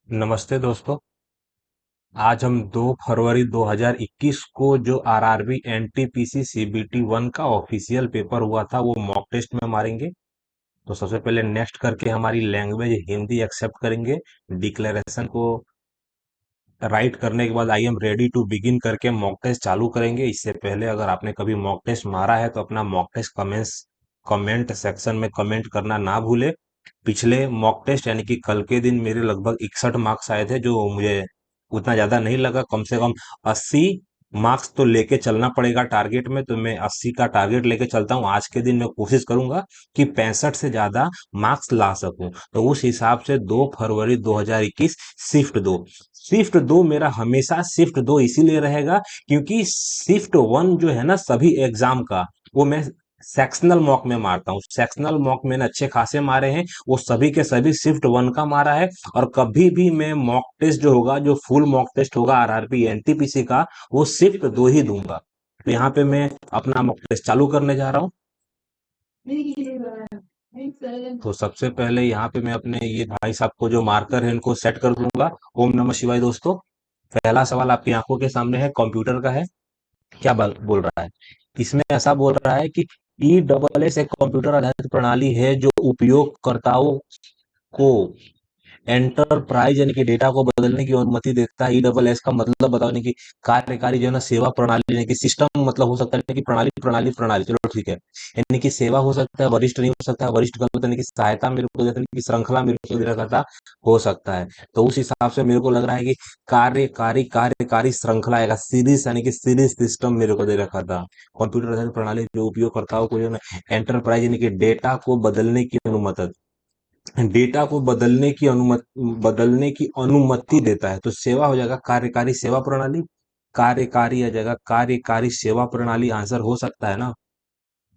नमस्ते दोस्तों। आज हम 2 फरवरी 2021 को जो आरआरबी एनटीपीसी सीबीटी 1 का ऑफिशियल पेपर हुआ था वो मॉक टेस्ट में मारेंगे। तो सबसे पहले नेक्स्ट करके हमारी लैंग्वेज हिंदी एक्सेप्ट करेंगे। डिक्लेरेशन को राइट करने के बाद I am ready to begin करके मॉक टेस्ट चालू करेंगे। इससे पहले अगर आपने कभी मॉक टेस्ट मारा है तो अपना मॉक टेस्ट कमेंट सेक्शन में कमेंट करना ना भूले। पिछले मॉक टेस्ट यानी कि कल के दिन मेरे लगभग 61 मार्क्स आए थे, जो मुझे उतना ज्यादा नहीं लगा। कम से कम 80 मार्क्स तो लेके चलना पड़ेगा टारगेट में, तो मैं 80 का टारगेट लेके चलता हूँ। आज के दिन मैं कोशिश करूंगा कि 65 से ज्यादा मार्क्स ला सकूं। तो उस हिसाब से 2 फरवरी 2021 शिफ्ट 2 मेरा हमेशा शिफ्ट 2 इसीलिए रहेगा क्योंकि शिफ्ट 1 जो है ना सभी एग्जाम का, वो मैं सेक्शनल मॉक में मारता हूँ। सेक्शनल मॉक मैंने अच्छे खासे मारे हैं, वो सभी के सभी शिफ्ट 1 का मारा है। और कभी भी मैं मॉक टेस्ट जो होगा, जो फुल मॉक टेस्ट होगा आरआरबी एनटीपीसी का, वो शिफ्ट 2 ही दूंगा। तो यहाँ पे मैं अपना मॉक टेस्ट चालू करने जा रहा हूँ। तो सबसे पहले यहाँ पे मैं अपने ये भाई साहब को जो मार्कर है इनको सेट कर दूंगा। ओम नमः शिवाय दोस्तों। पहला सवाल आपकी आंखों के सामने है, कंप्यूटर का है। क्या बोल रहा है? इसमें ऐसा बोल रहा है कि ESS एक कंप्यूटर आधारित प्रणाली है जो उपयोगकर्ताओं को एंटरप्राइज यानी कि डेटा को बदलने की अनुमति देता है। ESS का मतलब बताओ, यानी कि कार्यकारी जो है ना सेवा प्रणाली, यानी कि सिस्टम मतलब हो सकता है, यानी कि प्रणाली प्रणाली प्रणाली, चलो ठीक है। यानी कि सेवा हो सकता है, वरिष्ठ नहीं हो सकता है। वरिष्ठ गलत, यानी कि सहायता मेरे को देता है, कि श्रृंखला मेरे को दे रखा था, हो सकता है। तो उस हिसाब से मेरे को लग रहा है कि कार्यकारी श्रृंखला आएगा। सीरीज यानी कि सीरीज सिस्टम मेरे को दे रखा था। कंप्यूटर आधारित प्रणाली जो उपयोगकर्ताओं को जो है ना एंटरप्राइज यानी कि डेटा को बदलने की अनुमति देता है। तो सेवा हो जाएगा कार्यकारी सेवा प्रणाली। कार्यकारी आ जाएगा कार्यकारी सेवा प्रणाली, आंसर हो सकता है ना।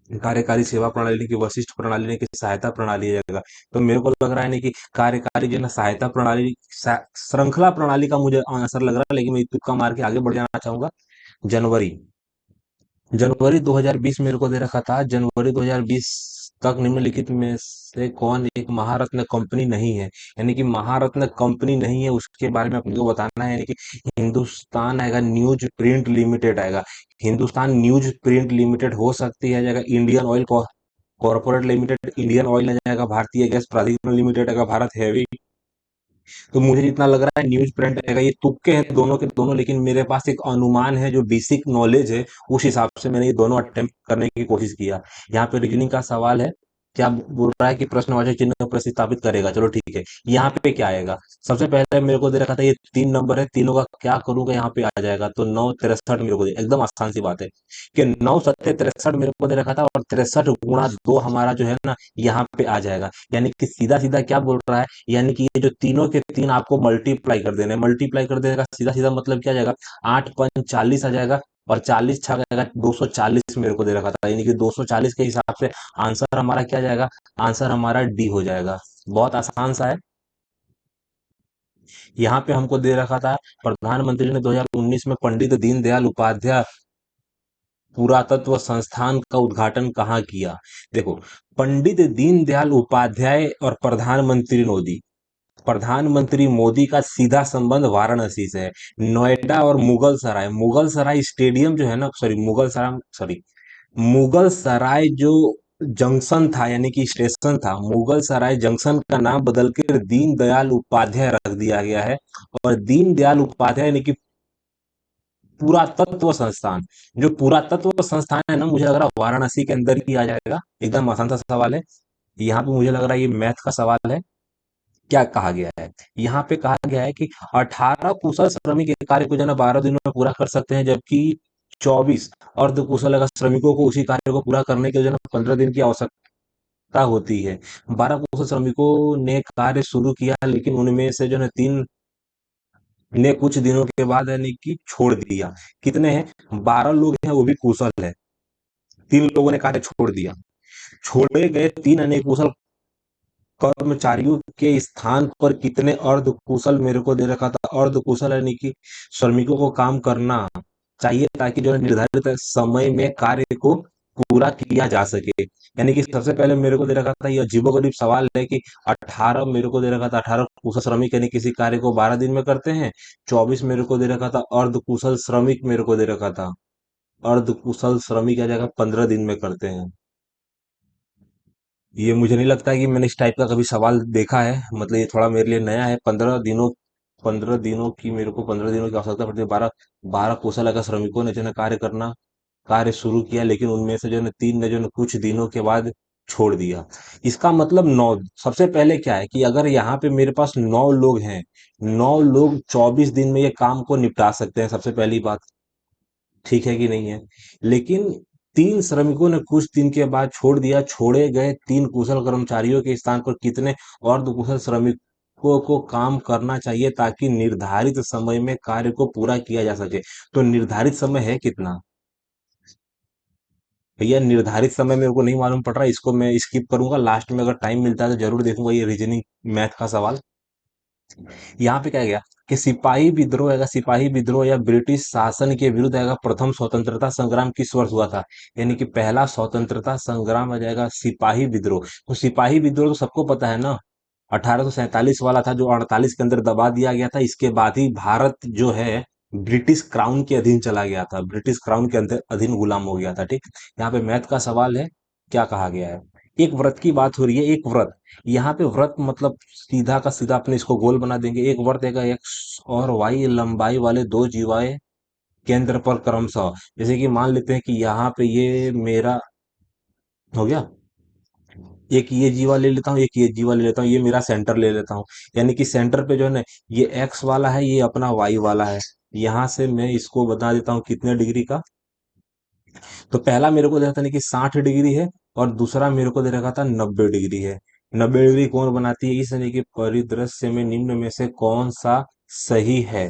कार्यकारी सेवा प्रणाली की वशिष्ठ प्रणाली ने की सहायता प्रणाली आ जाएगा। तो मेरे को लग रहा है नहीं कि कार्यकारी जो है ना सहायता प्रणाली, श्रृंखला प्रणाली का मुझे आंसर लग रहा है, लेकिन मैं तुक्का मार के आगे बढ़ जाना चाहूंगा। जनवरी जनवरी 2020 मेरे को दे रखा था। जनवरी 2020 तक निम्नलिखित में से कौन एक महारत्न कंपनी नहीं है? यानी कि महारत्न कंपनी नहीं है, उसके बारे में अपने को बताना है। यानी कि हिंदुस्तान आएगा, न्यूज प्रिंट लिमिटेड आएगा। हिंदुस्तान न्यूज प्रिंट लिमिटेड हो सकती है, जाएगा Indian oil corporate limited, Indian oil आ जाएगा। भारतीय गैस प्राधिकरण लिमिटेड आएगा, भारत हैवी। तो मुझे जितना लग रहा है न्यूज प्रिंट रहेगा। ये तुक्के हैं दोनों के दोनों, लेकिन मेरे पास एक अनुमान है जो बेसिक नॉलेज है, उस हिसाब से मैंने ये दोनों अटेम्प्ट करने की कोशिश किया। यहाँ पे रीजनिंग का सवाल है। क्या बोल रहा है कि प्रश्नवाचक चिन्ह को प्रतिस्थापित करेगा? चलो ठीक है। यहाँ पे क्या आएगा? सबसे पहले मेरे को दे रखा था ये 3 नंबर है, तीनों का क्या करूंगा, यहाँ पे आ जाएगा। तो 9 63 मेरे को एकदम आसान सी बात है कि 9 7 63 मेरे को दे रखा था, और 63 × 2 हमारा जो है ना यहाँ पे आ जाएगा। यानी कि सीधा सीधा क्या बोल रहा है, यानी कि ये जो तीनों के तीन आपको मल्टीप्लाई कर देने, मल्टीप्लाई कर देने का सीधा सीधा मतलब क्या जाएगा, 8 × 5 = 40 आ जाएगा। और 40 छा जाएगा 240 मेरे को दे रखा था, यानी कि 240 के हिसाब से आंसर हमारा क्या जाएगा, आंसर हमारा डी हो जाएगा। बहुत आसान सा है। यहाँ पे हमको दे रखा था प्रधानमंत्री ने 2019 में पंडित दीनदयाल उपाध्याय पुरातत्व संस्थान का उद्घाटन कहाँ किया? देखो, पंडित दीनदयाल उपाध्याय और प्रधानमंत्री मोदी का सीधा संबंध वाराणसी से है। नोएडा और मुगल सराय स्टेडियम जो है ना, सॉरी मुगल सराय जो जंक्शन था, यानी कि स्टेशन था, मुगल सराय जंक्शन का नाम बदल कर दीनदयाल उपाध्याय रख दिया गया है। और दीनदयाल उपाध्याय यानी कि पुरातत्व संस्थान, जो पुरातत्व संस्थान है ना, मुझे लग रहा है वाराणसी के अंदर ही आ जाएगा। एकदम आसान सा सवाल है। यहाँ पे मुझे लग रहा है ये मैथ का सवाल है। क्या कहा गया है? यहाँ पे कहा गया है कि 18 कुशल श्रमिक एक कार्य को जो है ना 12 दिनों में पूरा कर सकते हैं, जबकि 24 अर्ध कुशल अगर श्रमिकों को उसी कार्य को पूरा करने के लिए जो है ना 15 दिन की आवश्यकता होती है। 12 कुशल श्रमिकों ने कार्य शुरू किया, लेकिन उनमें से जो है 3 ने कुछ दिनों के बाद यानी कि छोड़ दिया। कितने हैं? 12 लोग हैं, वो भी कुशल है। 3 लोगों ने कार्य छोड़ दिया। छोड़े गए 3 अन्य कुशल कर्मचारियों के स्थान पर कितने अर्ध कुशल मेरे को दे रखा था? अर्ध कुशल यानी कि श्रमिकों को काम करना चाहिए ताकि जो है निर्धारित समय में कार्य को पूरा किया जा सके। यानी कि सबसे पहले मेरे को दे रखा था, ये अजीबोगरीब सवाल है कि 18 मेरे को दे रखा था, 18 कुशल श्रमिक यानी किसी कार्य को 12 दिन में करते हैं। 24 मेरे को दे रखा था अर्ध कुशल श्रमिक मेरे को दे रखा था। अर्ध कुशल श्रमिक आ जाएगा 15 दिन में करते हैं। ये मुझे नहीं लगता है कि मैंने इस टाइप का कभी सवाल देखा है, मतलब ये थोड़ा मेरे लिए नया है। 15 दिनों, 15 दिनों की मेरे को 15 दिनों की आवश्यकता पड़ती है। 12 कुशल अगर श्रमिकों ने जो है कार्य शुरू किया, लेकिन उनमें से जो है 3 ने जो है कुछ दिनों के बाद छोड़ दिया। इसका मतलब 9, सबसे पहले क्या है कि अगर यहाँ पे मेरे पास 9 लोग हैं, 9 लोग 24 दिन में ये काम को निपटा सकते हैं, सबसे पहली बात। ठीक है कि नहीं है? लेकिन 3 श्रमिकों ने कुछ दिन के बाद छोड़ दिया। छोड़े गए 3 कुशल कर्मचारियों के स्थान पर कितने अर्ध कुशल श्रमिकों को काम करना चाहिए ताकि निर्धारित समय में कार्य को पूरा किया जा सके? तो निर्धारित समय है कितना? भैया निर्धारित समय मेरे को नहीं मालूम पड़ रहा है, इसको मैं स्किप करूंगा। लास्ट में अगर टाइम मिलता है तो जरूर देखूंगा ये रीजनिंग मैथ का सवाल। यहाँ पे क्या गया कि सिपाही विद्रोह आएगा, सिपाही विद्रोह या ब्रिटिश शासन के विरुद्ध आएगा। प्रथम स्वतंत्रता संग्राम किस वर्ष हुआ था? यानी कि पहला स्वतंत्रता संग्राम आ जाएगा सिपाही विद्रोह। तो सिपाही विद्रोह तो सबको पता है ना, 1847 वाला था, जो 48 के अंदर दबा दिया गया था। इसके बाद ही भारत जो है ब्रिटिश क्राउन के अधीन चला गया था, ब्रिटिश क्राउन के अंदर अधीन गुलाम हो गया था। ठीक, यहाँ पे मैथ का सवाल है। क्या कहा गया है? एक व्रत की बात हो रही है, एक व्रत। यहाँ पे व्रत मतलब सीधा का सीधा अपने इसको गोल बना देंगे। एक वर्त देगा एक्स और वाई लंबाई वाले दो जीवाएं केंद्र पर क्रमशः। जैसे कि मान लेते हैं कि यहाँ पे ये मेरा हो गया, एक ये जीवा ले लेता हूँ, एक ये जीवा ले लेता हूँ, ये मेरा सेंटर ले लेता हूँ। यानी कि सेंटर पे जो है ना, ये एक्स वाला है, ये अपना वाई वाला है। यहां से मैं इसको बता देता हूँ कितने डिग्री का। तो पहला मेरे को दे रखा था नहीं कि 60 डिग्री है, और दूसरा मेरे को दे रखा था 90 डिग्री है। 90 डिग्री कौन बनाती है? इस यानी कि परिदृश्य में निम्न में से कौन सा सही है?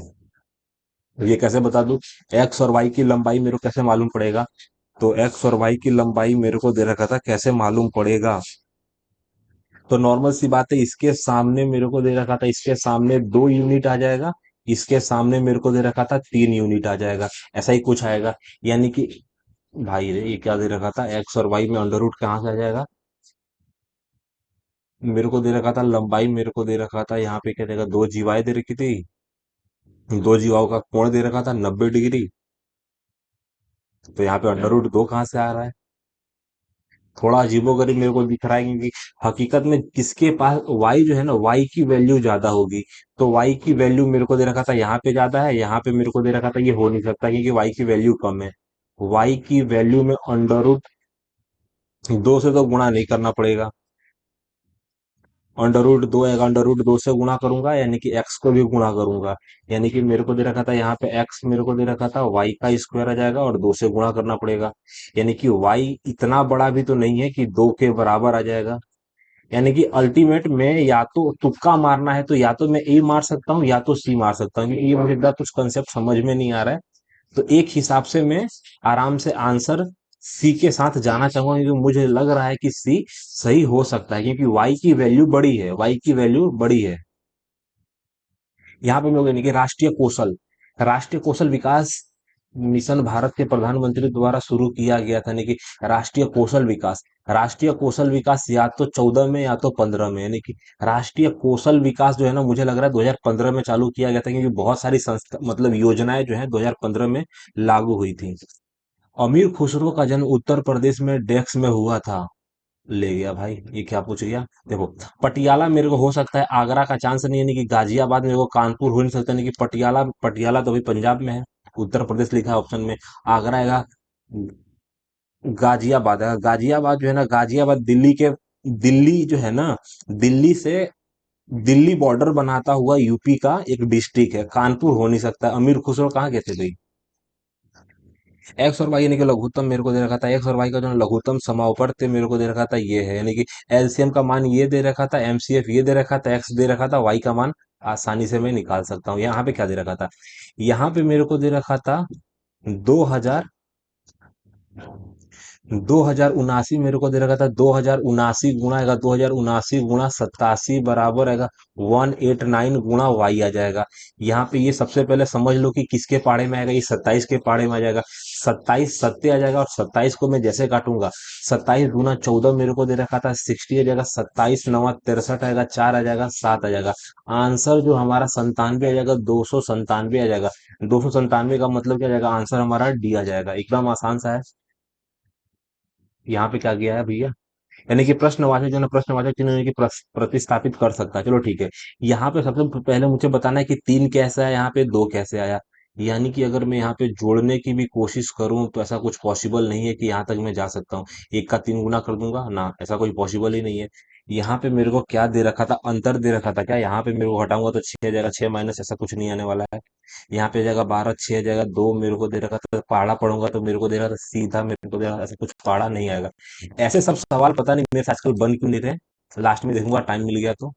ये कैसे बता दूं? एक्स और वाई की लंबाई मेरे को कैसे मालूम पड़ेगा? तो एक्स और वाई की लंबाई मेरे को दे रखा था, कैसे मालूम पड़ेगा? तो नॉर्मल सी बात है, इसके सामने मेरे को दे रखा था, इसके सामने 2 यूनिट आ जाएगा, इसके सामने मेरे को दे रखा था 3 यूनिट आ जाएगा। ऐसा ही कुछ आएगा। यानी कि भाई रे, ये क्या दे रखा था? एक्स और वाई में अंडर रूट कहाँ से आ जाएगा? मेरे को दे रखा था लंबाई, मेरे को दे रखा था यहाँ पे क्या देगा, दो जीवाएं दे रखी थी। दो जीवाओं का कोण दे रखा था 90 डिग्री। तो यहाँ पे अंडर रूट 2 कहाँ से आ रहा है? थोड़ा अजीबोगरीब मेरे को दिख रहा है, क्योंकि हकीकत में किसके पास y जो है ना, y की वैल्यू ज्यादा होगी। तो y की वैल्यू मेरे को दे रखा था यहाँ पे ज्यादा है, यहाँ पे मेरे को दे रखा था ये हो नहीं सकता, क्योंकि y की वैल्यू कम है। y की वैल्यू में अंडर रूट 2 से तो गुणा नहीं करना पड़ेगा। अंडर रूट 2 आएगा, अंडर रूट 2 से गुणा करूंगा, यानी कि x को भी गुणा करूंगा। यानी कि मेरे को दे रखा था यहाँ पे x, मेरे को दे रखा था y का स्क्वायर आ जाएगा, और 2 से गुणा करना पड़ेगा। यानी कि y इतना बड़ा भी तो नहीं है कि 2 के बराबर आ जाएगा। यानी कि अल्टीमेट में या तो तुक्का मारना है, तो या तो मैं ए मार सकता हूँ या तो सी मार सकता हूँ, क्योंकि ये मुझे इतना कुछ कंसेप्ट समझ में नहीं आ रहा है। तो एक हिसाब से मैं आराम से आंसर सी के साथ जाना चाहूंगा, क्योंकि मुझे लग रहा है कि सी सही हो सकता है, क्योंकि वाई की वैल्यू बड़ी है, वाई की वैल्यू बड़ी है। यहाँ पे मैं यानी कि राष्ट्रीय कौशल विकास मिशन भारत के प्रधानमंत्री द्वारा शुरू किया गया था। यानी कि राष्ट्रीय कौशल विकास, राष्ट्रीय कौशल विकास या तो 14 में या तो 15 में। यानी कि राष्ट्रीय कौशल विकास जो है ना, मुझे लग रहा है 2015 में चालू किया गया था, क्योंकि बहुत सारी संस्था मतलब योजनाएं जो है 2015 में लागू हुई थी। अमीर खुसरो का जन्म उत्तर प्रदेश में डेक्स में हुआ था। ले गया भाई, ये क्या पूछ गया? देखो, पटियाला मेरे को हो सकता है, आगरा का चांस नहीं है, नहीं कि गाजियाबाद मेरे को, कानपुर हो नहीं सकता, नहीं कि पटियाला, पटियाला तो अभी पंजाब में है। उत्तर प्रदेश लिखा है ऑप्शन में। आगरा आएगा, गाजियाबाद है, गाजियाबाद जो है ना, गाजियाबाद दिल्ली के, दिल्ली जो है ना, दिल्ली से, दिल्ली बॉर्डर बनाता हुआ यूपी का एक डिस्ट्रिक्ट है। कानपुर हो नहीं सकता। अमीर खुसरो कहाँ गए थे भाई? एक्स और वाई यानी कि लघुत्तम मेरे को दे रखा था, एक्स और वाई का जो लघुत्तम समापवर्त मेरे को दे रखा था ये है। यानी कि एलसीएम का मान ये दे रखा था, एमसीएफ ये दे रखा था, एक्स दे रखा था, वाई का मान आसानी से मैं निकाल सकता हूँ। यहाँ पे क्या दे रखा था? यहाँ पे मेरे को दे रखा था 2000, 2079 मेरे को दे रखा था, 2079 गुणा आएगा, 2079 गुणा 87 बराबर आएगा 189 गुणा वाई आ जाएगा। यहाँ पे ये सबसे पहले समझ लो कि किसके पाड़े में आएगा, ये 27 के पाड़े में आ जाएगा। 27 सत्ते आ जाएगा, और 27 को मैं जैसे काटूंगा, 27 गुना 14 मेरे को दे रखा था 60 आ जाएगा, 27 नवा 63 आएगा, 4 आ जाएगा, 7 आ जाएगा। आंसर जो हमारा 97 आ जाएगा, 297 आ जाएगा। 297 का मतलब क्या आ जाएगा, आंसर हमारा डी आ जाएगा। एकदम आसान सा है। यहाँ पे क्या किया है भैया, यानी कि प्रश्नवाचक जो है ना, प्रश्नवाचक चिन्ह यानी कि प्रतिस्थापित कर सकता है। चलो ठीक है। यहाँ पे सबसे पहले मुझे बताना है कि 3 कैसे आया, यहाँ पे 2 कैसे आया। यानी कि अगर मैं यहाँ पे जोड़ने की भी कोशिश करूं तो ऐसा कुछ पॉसिबल नहीं है कि यहाँ तक मैं जा सकता हूँ। एक का 3 गुना कर दूंगा ना, ऐसा कोई पॉसिबल ही नहीं है। यहाँ पे मेरे को क्या दे रखा था, अंतर दे रखा था क्या, यहाँ पे मेरे को घटाऊंगा तो 6 आ जाएगा, 6 माइनस ऐसा कुछ नहीं आने वाला है। यहाँ पे जाएगा 12, 6 आ जाएगा, 2 मेरे को दे रखा था, पहाड़ा पढ़ूंगा तो मेरे को दे रहा था सीधा, मेरे को दे रहा था, ऐसा कुछ पहाड़ा नहीं आएगा। ऐसे सब सवाल पता नहीं मेरे से आजकल बन क्यों नहीं रहे, लास्ट में देखूंगा टाइम मिल गया तो।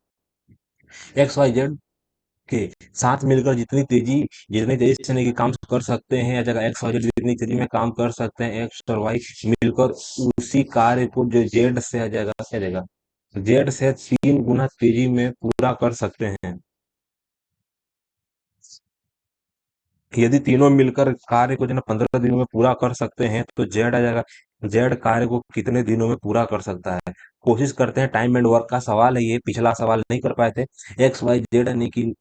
एक्स वाई जेड के साथ मिलकर जितनी तेजी से नहीं कि काम कर सकते हैं, या जगह एक्स वाई जेड जितनी तेजी में काम कर सकते हैं, एक्स और वाई मिलकर उसी कार्य को जो जेड से आ जाएगा, क्या आ जाएगा, जेड से 3 गुना तेजी में पूरा कर सकते हैं। यदि तीनों मिलकर कार्य को जो है ना 15 दिनों में पूरा कर सकते हैं तो जेड आ जाएगा। जेड कार्य को कितने दिनों में पूरा कर सकता है। कोशिश करते हैं, टाइम एंड वर्क का सवाल है ये, पिछला सवाल नहीं कर पाए थे। एक्स वाई जेड यानी कि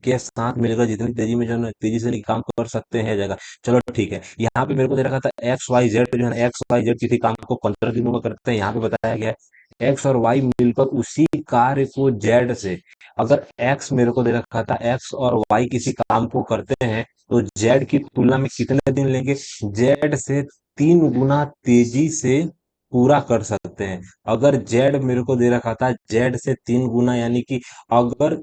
के साथ मिलकर जितनी तेजी में जो है ना, तेजी से काम कर सकते हैं जगह। चलो ठीक है, यहाँ पे मेरे को दे रखा था एक्स वाई जेड जो है ना, एक्स वाई जेड किसी काम को 15 दिनों में करते हैं। यहाँ पे बताया गया है एक्स और वाई मिलकर उसी कार्य को जेड से, अगर एक्स मेरे को दे रखा था, एक्स और वाई किसी काम को करते हैं तो जेड की तुलना में कितने दिन लेंगे, जेड से 3 गुना तेजी से पूरा कर सकते हैं। अगर जेड मेरे को दे रखा था, जेड से 3 गुना, यानी कि अगर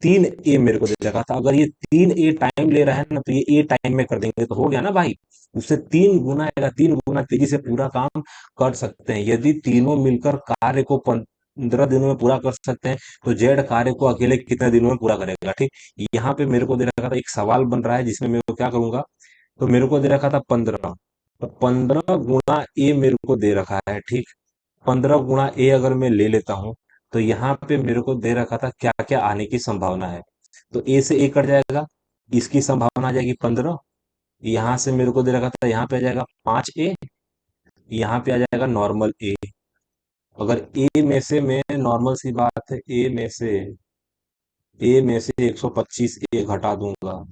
3 ए मेरे को दे रखा था, अगर ये 3 ए टाइम ले रहा है ना, तो ये ए टाइम में कर देंगे तो हो गया ना भाई। उससे 3 गुना आएगा, 3 गुना तेजी से पूरा काम कर सकते हैं। यदि तीनों मिलकर कार्य को 15 दिनों में पूरा कर सकते हैं तो जेड कार्य को अकेले कितने दिनों में पूरा करेगा। ठीक, यहाँ पे मेरे को दे रखा था, एक सवाल बन रहा है जिसमें मेरे को क्या करूंगा, तो मेरे को दे रखा था 15, तो 15 गुना ए मेरे को दे रखा है। ठीक, 15 गुणा ए अगर मैं ले लेता हूं तो यहाँ पे मेरे को दे रखा था क्या क्या आने की संभावना है। तो ए से ए कट जाएगा, इसकी संभावना आ जाएगी 15। यहाँ से मेरे को दे रखा था, यहाँ पे आ जाएगा 5 ए, यहाँ पे आ जाएगा नॉर्मल ए। अगर ए में से मैं, नॉर्मल सी बात है, ए में से 125 ए घटा दूंगा,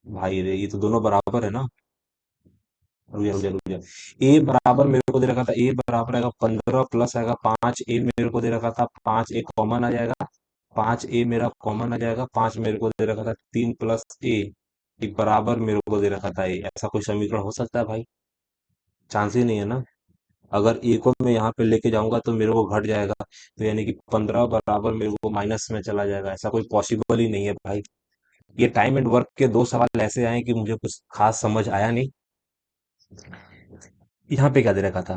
भाई रे ये तो दोनों बराबर है ना। रुक जा रुक जा रुक जा। ए बराबर मेरे को दे रखा था, ए बराबर आएगा 15 प्लस आएगा 5 ए, मेरे को दे रखा था 5 ए कॉमन आ जाएगा, 5 ए मेरा कॉमन आ जाएगा, 5 मेरे को दे रखा था 3 + ए बराबर मेरे को दे रखा था ए। ऐसा कोई समीकरण हो सकता है भाई, चांस ही नहीं है ना। अगर ए को मैं यहाँ पे लेके जाऊंगा तो मेरे को घट जाएगा, तो यानी कि 15 बराबर मेरे को माइनस में चला जाएगा, ऐसा कोई पॉसिबल ही नहीं है भाई। ये टाइम एंड वर्क के 2 सवाल ऐसे आए कि मुझे कुछ खास समझ आया नहीं। यहाँ पे क्या दे रखा था,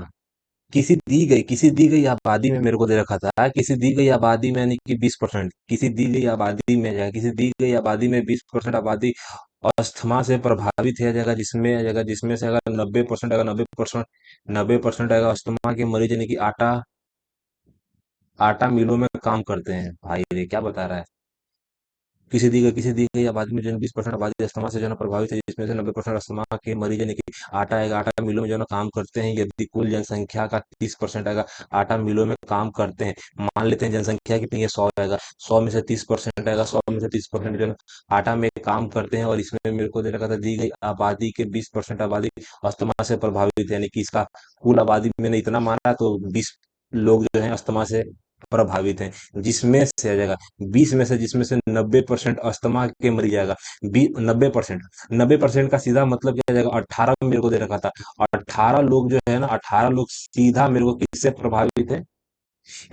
किसी दी गई आबादी में मेरे को दे रखा था, किसी दी गई आबादी में यानी कि 20%, किसी दी गई आबादी में जाएगा, किसी दी गई आबादी में 20% आबादी अस्थमा से प्रभावित है जाएगा, जिसमें से अगर 90% अगर 90% आएगा अस्थमा के मरीज, यानी कि आटा आटा मिलों में काम करते हैं। भाई ये क्या बता रहा है, किसी दी गई आबादी में जो है 20% आबादी अस्थमा से जो है ना प्रभावित है, जिसमें से 90% अस्थमा के मरीज यानी कि आटा आएगा, आटा मिलों में जो है ना काम करते हैं। यदि कुल जनसंख्या का 30% आएगा आटा मिलों में काम करते हैं, मान लेते हैं जनसंख्या कितनी है, 100 आएगा, 100 में से 30% आएगा, 100 में से 30% जो है ना आटा में काम करते हैं, और इसमें मेरे को दे रखा था दी गई आबादी के 20% आबादी अस्थमा से प्रभावित है, यानी कि इसका कुल आबादी मैंने इतना माना तो 20 लोग जो है अस्थमा से प्रभावित हैं, जिसमें से आ जाएगा 20 में से, जिसमें से 90% अस्थमा के मरीज आएगा। 90% का सीधा मतलब क्या आ जाएगा, 18 मेरे को दे रखा था, 18 लोग जो है ना, 18 लोग सीधा मेरे को किससे प्रभावित है,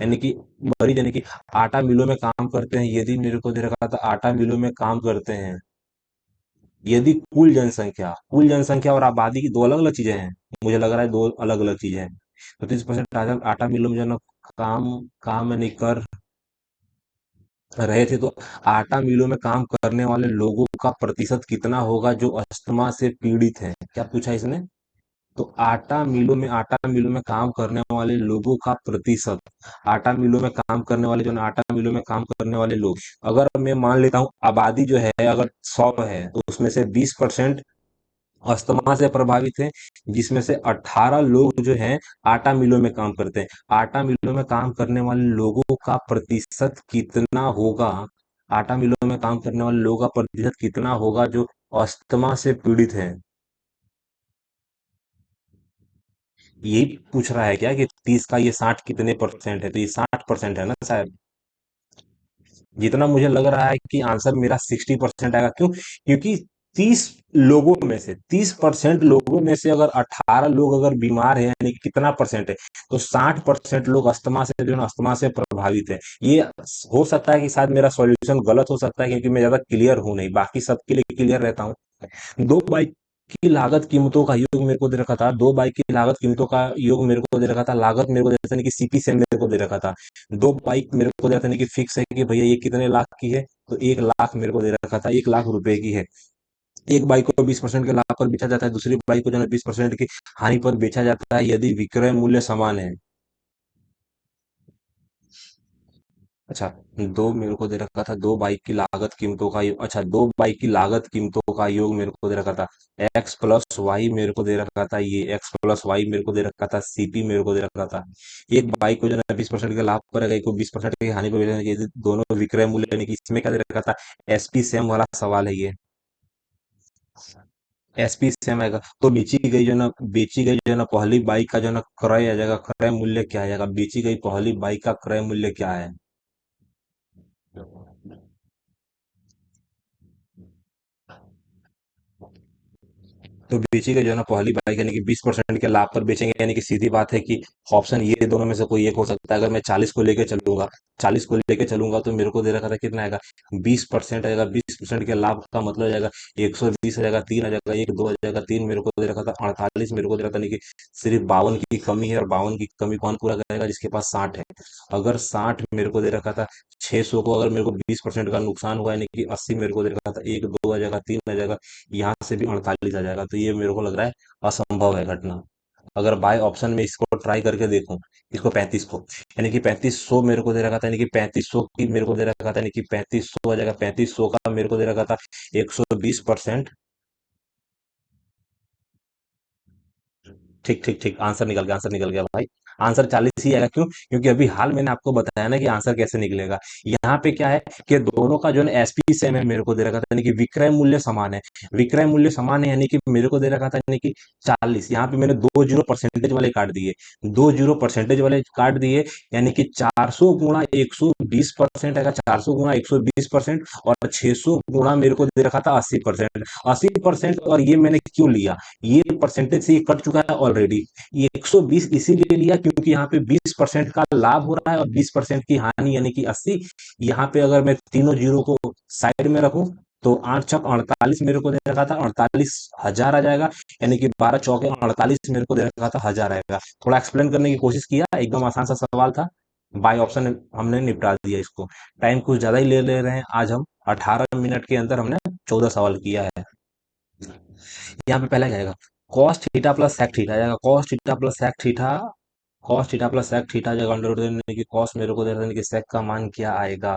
यानी कि मरीज, यानी कि आटा मिलों में काम करते हैं। यदि मेरे को दे रखा था आटा मिलों में काम करते हैं, यदि कुल जनसंख्या और आबादी की दो अलग अलग चीजें हैं, मुझे लग रहा है दो अलग अलग चीजें हैं। तो 30% आटा आटा मिलों में जो है ना काम काम नहीं कर रहे थे, तो आटा मिलों में काम करने वाले लोगों का प्रतिशत कितना होगा जो अस्थमा से पीड़ित हैं, क्या पूछा इसने। तो आटा मिलों में काम करने वाले लोगों का प्रतिशत, आटा मिलों में काम करने वाले जो ना आटा मिलों में काम करने वाले लोग, अगर मैं मान लेता हूँ आबादी जो है अगर 100 है तो उसमें से 20% अस्थमा से प्रभावित है, जिसमें से 18 लोग जो हैं आटा मिलों में काम करते हैं। आटा मिलों में काम करने वाले लोगों का प्रतिशत कितना होगा, आटा मिलों में काम करने वाले लोगों का प्रतिशत कितना होगा जो अस्थमा से पीड़ित है? यही पूछ रहा है क्या कि 30 का ये 60 कितने परसेंट है? तो ये 60% है ना शायद। जितना मुझे लग रहा है कि आंसर मेरा 60% आएगा। क्यों? क्योंकि 30% लोगों में से अगर 18 लोग अगर बीमार है, यानी कि कितना परसेंट है, तो 60% लोग अस्थमा से जो है ना अस्थमा से प्रभावित है। ये हो सकता है कि शायद मेरा सॉल्यूशन गलत हो सकता है, क्योंकि मैं ज्यादा क्लियर हूं नहीं, बाकी सबके लिए क्लियर रहता हूँ। दो बाइक की लागत कीमतों का योग मेरे को दे रखा था, दो बाइक की लागत कीमतों का योग मेरे को दे रखा था, लागत मेरे को दे रखा था, कि सीपी से मेरे को दे रखा था। दो बाइक मेरे को दे रखा था कि फिक्स है कि भैया ये कितने लाख की है, तो 1 लाख मेरे को दे रखा था, 1 लाख रुपए की है। एक बाइक को 20% के लाभ पर बेचा जाता है, दूसरी बाइक को जो है 20% की हानि पर बेचा जाता है यदि विक्रय मूल्य समान है। अच्छा, दो मेरे को दे रखा था, दो बाइक की लागत कीमतों का योग, अच्छा दो बाइक की लागत कीमतों का योग मेरे को दे रखा था, एक्स प्लस वाई मेरे को दे रखा था, ये एक्स प्लस वाई मेरे को दे रखा था, सीपी मेरे को दे रखा था। एक बाइक को जो है 20% के लाभ पर है, एक को 20% की हानि पर बेचा, ये दोनों विक्रय मूल्य यानी कि इसमें क्या दे रखा था? एसपी सेम वाला सवाल है ये। एसपी सेम आएगा तो बेची गई जो है ना पहली बाइक का जो है ना क्रय आ जाएगा, क्रय मूल्य क्या आ जाएगा? बेची गई पहली बाइक का क्रय मूल्य क्या है? तो बेची गई जो है ना पहली बाइक यानी कि 20% के लाभ पर बेचेंगे, यानी कि सीधी बात है कि ऑप्शन ये दोनों में से कोई एक हो सकता है। अगर मैं 40 को लेके चलूंगा, 40 को लेके चलूंगा तो मेरे को दे रखा था कितना आएगा? 20% आएगा, 20% के लाभ का मतलब हो जाएगा 120 आ जाएगा, 3 आ जाएगा, एक दो आ जाएगा, तीन मेरे को दे रखा था, 48 मेरे को दे रखा था, नहीं कि सिर्फ 52 की कमी है, और 52 की कमी कौन पूरा करेगा? जिसके पास 60 है। अगर 60 मेरे को दे रखा था, 600 को अगर मेरे को 20% का नुकसान हुआ, यानी कि 80 मेरे को दे रखा था, एक दो आ जाएगा, तीन आ जाएगा, यहाँ से भी 48 आ जाएगा। तो ये मेरे को लग रहा है असंभव है घटना। अगर बाय ऑप्शन में इसको ट्राई करके देखूं, इसको 35 को, यानी कि 3500 मेरे को दे रखा था, यानी कि 3500 की मेरे को दे रखा था, यानी कि 3500 आ जाएगा, 3500 का मेरे को दे रखा था 120%। ठीक ठीक ठीक, आंसर निकल गया, आंसर निकल गया भाई। आंसर 40 ही आएगा। क्यों? क्योंकि अभी हाल मैंने आपको बताया ना कि आंसर कैसे निकलेगा। यहाँ पे क्या है कि दोनों का जो है एसपी सेम है, मेरे को दे रखा था, यानी कि विक्रय मूल्य समान है। विक्रय मूल्य समान है यानी कि मेरे को दे रखा था, यानी कि 40। यहाँ पे मैंने दो जीरो परसेंटेज वाले काट दिए, दो जीरो परसेंटेज वाले काट दिए, यानी कि 400 गुणा 120% आएगा, 400 गुणा 120%, और 600 गुणा मेरे को दे रखा था 80%। 80%, और ये मैंने क्यों लिया? ये परसेंटेज से ये कट चुका है ऑलरेडी। ये 120 इसीलिए लिया क्योंकि यहाँ पे 20% का लाभ हो रहा है और 20% की हानि, यानी कि 80। यहाँ पे अगर मैं तीनों जीरो को साइड में रखूं तो 8 छक 48 मेरे को दे रखा था, 48,000 आ जाएगा, यानी कि 12 चौके 48 मेरे को दे रखा था, 1000 आएगा। थोड़ा एक्सप्लेन करने की कोशिश किया, एकदम आसान सा सवाल था। बाय ऑप्शन हमने निपटा दिया इसको। टाइम कुछ ज्यादा ही ले रहे हैं आज हम, 18 मिनट के अंदर हमने 14 सवाल किया है। यहाँ पे पहला क्या आएगा? Cos theta plus sec theta आ जाएगा, cos theta plus sec theta, cos theta plus sec theta आ जाएगा, अंडर रूट देने की कॉस मेरे को दे देने की सेक का मान क्या आएगा?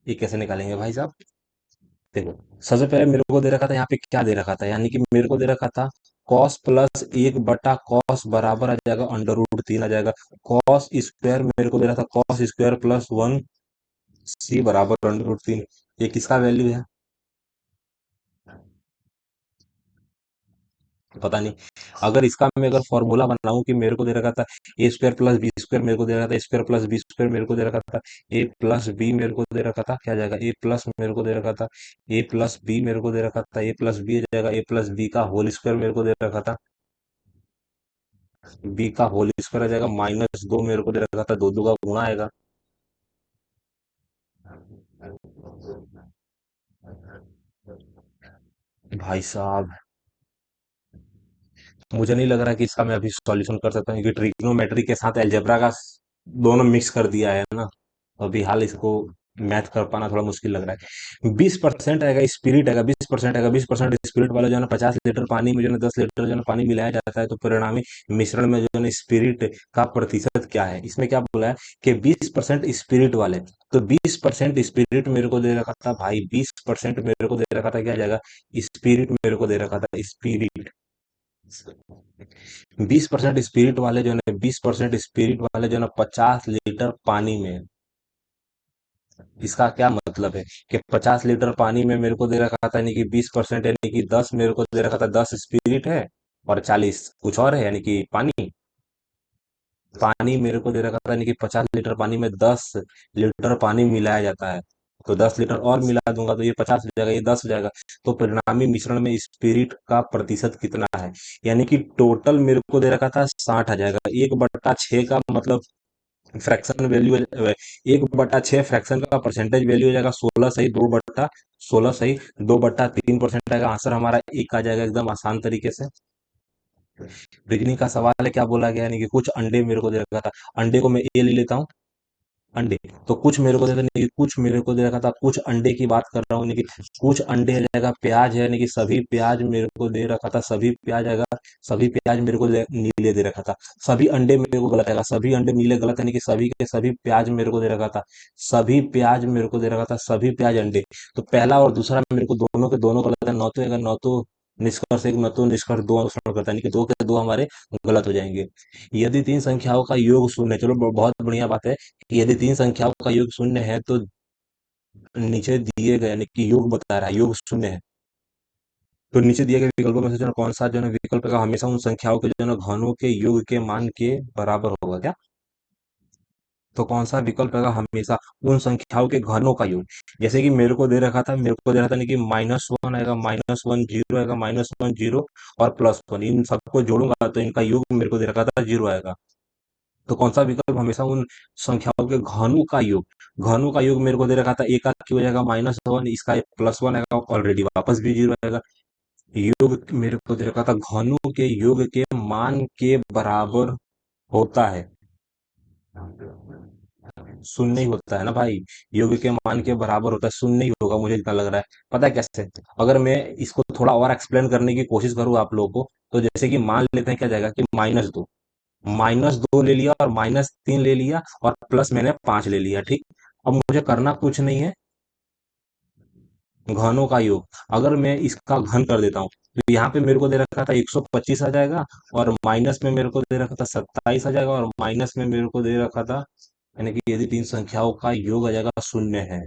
ये कैसे निकालेंगे भाई साहब? देखो, सबसे पहले मेरे को दे रखा था, यहाँ पे क्या दे रखा था, यानी कि मेरे को दे रखा था कॉस प्लस 1/कॉस बराबर आ जाएगा अंडर रूट 3 आ जाएगा। कॉस स्क्वायर मेरे को दे रहा था, कॉस स्क्वायर प्लस 1 सी बराबर अंडर रूट 3। ये किसका वैल्यू है? पता नहीं। अगर इसका मैं अगर फॉर्मूला बनाऊं कि मेरे को दे रखा था ए स्क्वायर प्लस बी स्क्वायर, मेरे को दे रखा था स्क्वायर प्लस बी स्क्वायर, मेरे को दे रखा था ए प्लस बी, मेरे को दे रखा था क्या आ जाएगा? ए प्लस मेरे को दे रखा था ए प्लस बी, मेरे को दे रखा था ए प्लस बी आ जाएगा, ए प्लस बी का होल स्क्वायर मेरे को दे रखा था, बी का होल स्क्वायर आ जाएगा, -2 मेरे को दे रखा था, दो दो का गुणा आएगा। भाई साहब, मुझे नहीं लग रहा कि इसका मैं अभी सॉल्यूशन कर सकता हूँ, क्योंकि ट्रिग्नोमेट्री के साथ अलजेब्रा का दोनों मिक्स कर दिया है ना। अभी हाल इसको मैथ कर पाना थोड़ा मुश्किल लग रहा है। 20% आएगा स्पिरिट आएगा, 20% आएगा, 20% स्पिरिट वाला जो है ना 50 लीटर पानी में जो है ना 10 लीटर जो है ना पानी मिलाया जाता है, तो परिणामी मिश्रण में जो है ना स्पिरिट का प्रतिशत क्या है? इसमें क्या बोला है कि 20% स्पिरिट वाले, तो 20% स्पिरिट मेरे को दे रखा था भाई, 20% मेरे को दे रखा था, क्या जाएगा? स्पिरिट मेरे को दे रखा था, स्पिरिट। 20% स्पिरिट वाले जो है ना, 20% स्पिरिट वाले जो है ना 50 लीटर पानी में, इसका क्या मतलब है कि 50 लीटर पानी में मेरे को दे रखा था, यानी कि 20% यानी कि 10 मेरे को दे रखा था, 10 स्पिरिट है और 40 कुछ और है, यानी कि पानी। पानी मेरे को दे रखा था, यानी कि 50 लीटर पानी में 10 लीटर पानी मिलाया जाता है, तो 10 लीटर और मिला दूंगा तो ये 50 हो जाएगा, ये 10 हो जाएगा। तो परिणामी मिश्रण में स्पिरिट का प्रतिशत कितना है? यानी कि टोटल मेरे को दे रखा था 60 आ जाएगा, 1/6 का मतलब फ्रैक्शन वैल्यू, 1/6 फ्रैक्शन का परसेंटेज वैल्यू हो जाएगा 16 सही 2/3% आएगा। आंसर हमारा एक आ जाएगा एकदम आसान तरीके से। रीजनिंग का सवाल है, क्या बोला गया, यानी कि कुछ अंडे मेरे को दे रखा था, अंडे को मैं ए ले लेता हूँ, अंडे, तो कुछ मेरे को दे रखा था, कुछ मेरे को दे रखा था, कुछ अंडे की बात कर रहा हूँ, यानी कि कुछ अंडे आ जाएगा, प्याज है, यानी कि सभी प्याज मेरे को दे रखा था, सभी प्याज आएगा, सभी प्याज मेरे को नीले दे रखा था, सभी अंडे मेरे को गलत आएगा, सभी अंडे नीले गलत, यानी कि सभी के सभी प्याज मेरे को दे रखा था, सभी प्याज मेरे को दे रखा था, सभी प्याज अंडे, तो पहला और दूसरा मेरे को दोनों के दोनों गलत है, नौ तो अगर नौ तो निष्कर्ष एक, न तो निष्कर्ष दो अनुसरण करता है, यानी कि दो के दो हमारे गलत हो जाएंगे। यदि तीन संख्याओं का योग शून्य है, चलो बहुत बढ़िया बात है कि यदि तीन संख्याओं का योग शून्य है, तो नीचे दिए गए, यानी कि योग बता रहा है योग शून्य है, तो नीचे दिए गए विकल्पों में से जो है कौन सा जो है विकल्प का हमेशा उन संख्याओं के जो है घनों के योग के मान के बराबर होगा क्या? तो कौन सा विकल्प रहेगा हमेशा उन संख्याओं के घनों का योग? जैसे कि मेरे को दे रहा था नहीं कि -1 आएगा, -1 जीरो आएगा, -1 जीरो और +1, इन सबको जोड़ूंगा तो इनका योग मेरे को दे रखा था जीरो आएगा। तो कौन सा विकल्प हमेशा उन संख्याओं के घनों का योग, घनों का योग मेरे को दे रखा था, एक का क्यों हो जाएगा -1, इसका +1 आएगा, ऑलरेडी वापस भी जीरो आएगा। योग मेरे को दे रखा था, घनों के योग के मान के बराबर होता है, शून्य ही होता है ना भाई, योग के मान के बराबर होता है, शून्य ही होगा, मुझे इतना लग रहा है। पता है कैसे? अगर मैं इसको थोड़ा और एक्सप्लेन करने की कोशिश करूँ आप लोगों को, तो जैसे कि मान लेते हैं क्या जाएगा कि -2, -2 ले लिया और -3 ले लिया और प्लस मैंने 5 ले लिया, ठीक। अब मुझे करना कुछ नहीं है, घनों का योग, अगर मैं इसका घन कर देता हूँ, तो यहाँ पे मेरे को दे रखा था 125 आ जाएगा, और माइनस में मेरे को दे रखा था 27 आ जाएगा, और माइनस में मेरे को दे रखा था, यानी कि यदि तीन संख्याओं का योग आ जाएगा शून्य है,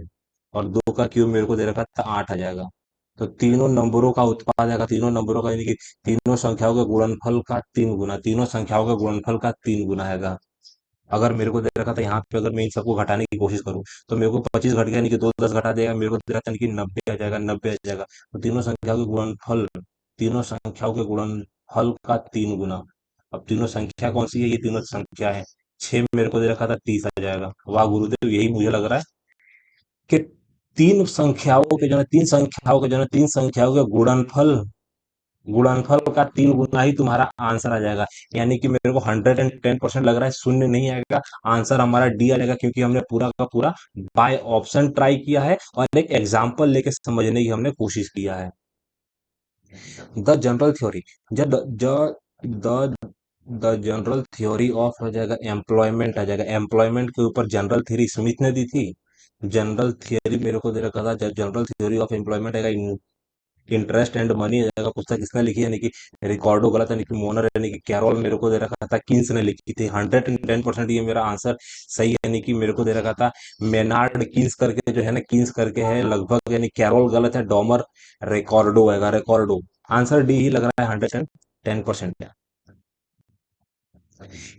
और दो का क्यूब मेरे को दे रखा था 8 आ जाएगा, तो तीनों नंबरों का उत्पाद आएगा, तीनों नंबरों का, यानी कि तीनों संख्याओं के गुणनफल का 3 गुना, तीनों संख्याओं के गुणनफल का 3 गुना आएगा। अगर मेरे को दे रखा था यहाँ पे, अगर मैं इन सबको घटाने की कोशिश करूँ, तो मेरे को 25 घट गया, यानी कि दो 10 घटा देगा, मेरे को दे रहा था, यानी कि 90 आ जाएगा, 90 आ जाएगा। तो तीनों संख्याओं के गुणनफल का 3 गुना। अब तीनों संख्या कौन सी है? ये तीनों संख्या है। 6 मेरे को दे रखा था, 30 आ जाएगा। वाह गुरुदेव, यही मुझे लग रहा है कि तीन संख्याओं के गुणनफल का 3 गुना ही तुम्हारा आंसर आ जाएगा, यानी कि मेरे को 110% लग रहा है शून्य नहीं आएगा, आंसर हमारा डी आ जाएगा, क्योंकि हमने पूरा का पूरा बाय ऑप्शन ट्राई किया है और एक एग्जाम्पल लेके समझने की हमने कोशिश किया है। द जनरल थ्योरी, जब the the general theory of हो जाएगा एम्प्लॉयमेंट आ जाएगा, एम्प्लॉयमेंट के ऊपर जनरल थ्योरी स्मिथ ने दी थी। जनरल थ्योरी मेरे को दे रखा था, जनरल थ्योरी ऑफ एम्प्लॉयमेंट आएगा, इंटरेस्ट एंड मनी जगह पुस्तक किसने लिखी है, यानी कि रिकॉर्डो गलत है, यानी कि मोनर, यानी कि कैरोल मेरे को दे रखा था, किन्स ने लिखी थी। 110% ये मेरा आंसर सही है, यानी कि मेरे को दे रखा था मेनार्ड किन्स करके जो है ना, किन्स करके है लगभग, यानी कैरोल गलत है, डॉमर रिकॉर्डो आएगा, रिकॉर्डो। आंसर डी ही लग रहा है, 110%।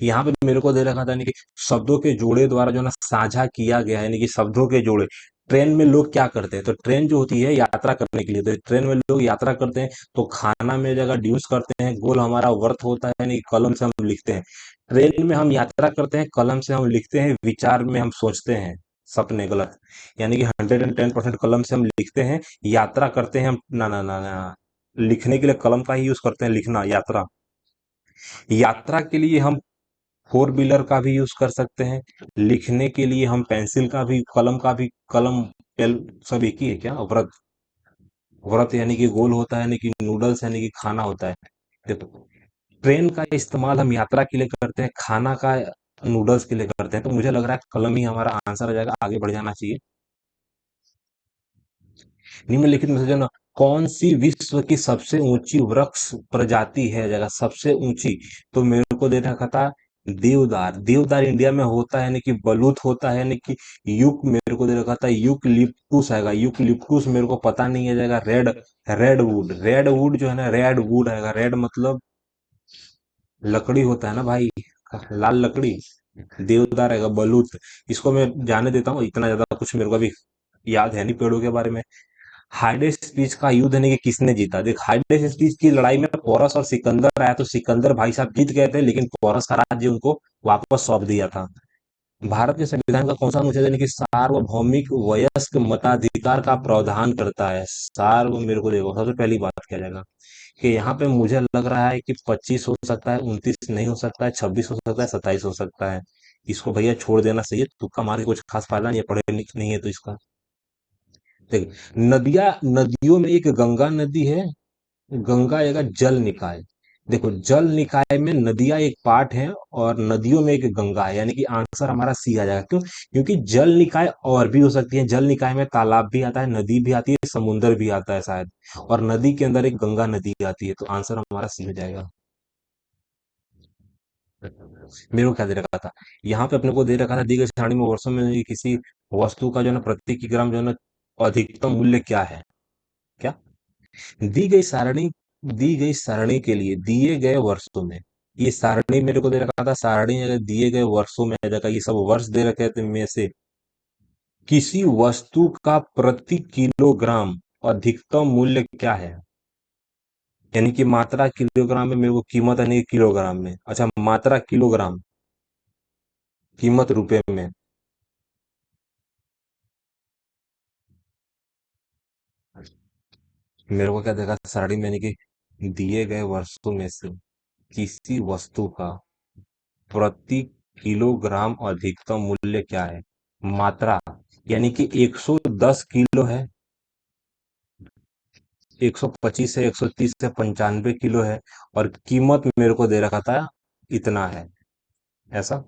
यहाँ पे मेरे को दे रखा था, यानी कि शब्दों के जोड़े द्वारा जो ना साझा किया गया है, यानी कि शब्दों के जोड़े। ट्रेन में लोग क्या करते हैं? तो ट्रेन जो होती है यात्रा करने के लिए, तो ट्रेन में लोग यात्रा करते हैं, तो खाना में जगह ड्यूस करते हैं, गोल हमारा वर्थ होता है, यानी कि कलम से हम लिखते हैं। ट्रेन में हम यात्रा करते हैं, कलम से हम लिखते हैं, विचार में हम सोचते हैं, सपने गलत, यानी कि 110% कलम से हम लिखते हैं, यात्रा करते हैं हम, ना ना ना ना, लिखने के लिए कलम का ही यूज करते हैं, लिखना, यात्रा, यात्रा के लिए हम फोर व्हीलर का भी यूज कर सकते हैं। लिखने के लिए हम पेंसिल का भी, कलम का भी, कलम पेल सब एक ही है क्या? व्रत, व्रत यानी कि गोल होता है, यानी कि नूडल्स यानी कि खाना होता है। देखो, ट्रेन का इस्तेमाल हम यात्रा के लिए करते हैं, खाना का नूडल्स के लिए करते हैं, तो मुझे लग रहा है कलम ही हमारा आंसर हो जाएगा, आगे बढ़ जाना चाहिए। निम्नलिखित में से जो ना, कौन सी विश्व की सबसे ऊंची वृक्ष प्रजाति है जगह सबसे ऊंची? तो मेरे को दे रखा था देवदार। देवदार इंडिया में होता है, यानी कि बलूत होता है, यानी कि युक, मेरे को दे रखा था यूकलिप्टुस आएगा। यूकलिप्टुस मेरे को पता नहीं है जाएगा। Red, red wood, red wood जो है ना, रेड वुड आएगा। रेड मतलब लकड़ी होता है ना भाई, लाल लकड़ी। देवदार आएगा, बलूत। इसको मैं जाने देता हूँ, इतना ज्यादा कुछ मेरे को अभी याद है नहीं पेड़ों के बारे में। हाइडेस्ट स्पीच का युद्ध ने कि किसने जीता? देख, हाइडेस्ट स्पीच की लड़ाई में पोरस और सिकंदर आया, तो सिकंदर भाई साहब जीत गए थे, लेकिन पोरस का राज्य उनको वापस सौंप दिया था। भारत के संविधान का कौन सा अनुच्छेद यानी कि सार्वभौमिक वयस्क मताधिकार का प्रावधान करता है? सार्व, मेरे को देखो, सबसे पहली बात क्या जाएगा कि यहाँ पे मुझे लग रहा है कि 25 हो सकता है, 29 नहीं हो सकता है, 26 हो सकता है, 27 हो सकता है। इसको भैया छोड़ देना चाहिए, तुक्का मार के कुछ खास फायदा नहीं है, पढ़े लिखे नहीं है तो इसका। देख, नदियां, नदियों में एक गंगा नदी है, गंगा एक जल निकाय। देखो, जल निकाय में नदियां एक पार्ट है, और नदियों में एक गंगा है, यानी कि आंसर हमारा सी आ जाएगा। क्यों? क्योंकि जल निकाय और भी हो सकती है। जल निकाय में तालाब भी आता है, नदी भी आती है, समुन्द्र भी आता है शायद, और नदी के अंदर एक गंगा नदी आती है, तो आंसर हमारा सी हो जाएगा। मेरे को क्या दे रखा था? यहाँ पे अपने को दे रखा था, दी गई सारणी में वर्षों में किसी वस्तु का जो है ना प्रति किलोग्राम जो है ना अधिकतम मूल्य क्या है? क्या दी गई सारणी, दी गई सारणी के लिए दिए गए वर्षों में, ये सारणी मेरे को दे रखा था, सारणी अगर दिए गए वर्षों में आ जाएगा, ये सब वर्ष दे रखे थे में से किसी वस्तु का प्रति किलोग्राम अधिकतम मूल्य क्या है? यानी कि मात्रा किलोग्राम में, मेरे को कीमत है नहीं किलोग्राम में, अच्छा मात्रा किलोग्राम, कीमत रुपए में। मेरे को क्या देखा सारणी में, यानी कि दिए गए वर्षों में से किसी वस्तु का प्रति किलोग्राम अधिकतम मूल्य क्या है? मात्रा, यानी कि 110 किलो है, 125 है, 130 है, 95 किलो है, और कीमत मेरे को दे रखा था इतना है, ऐसा।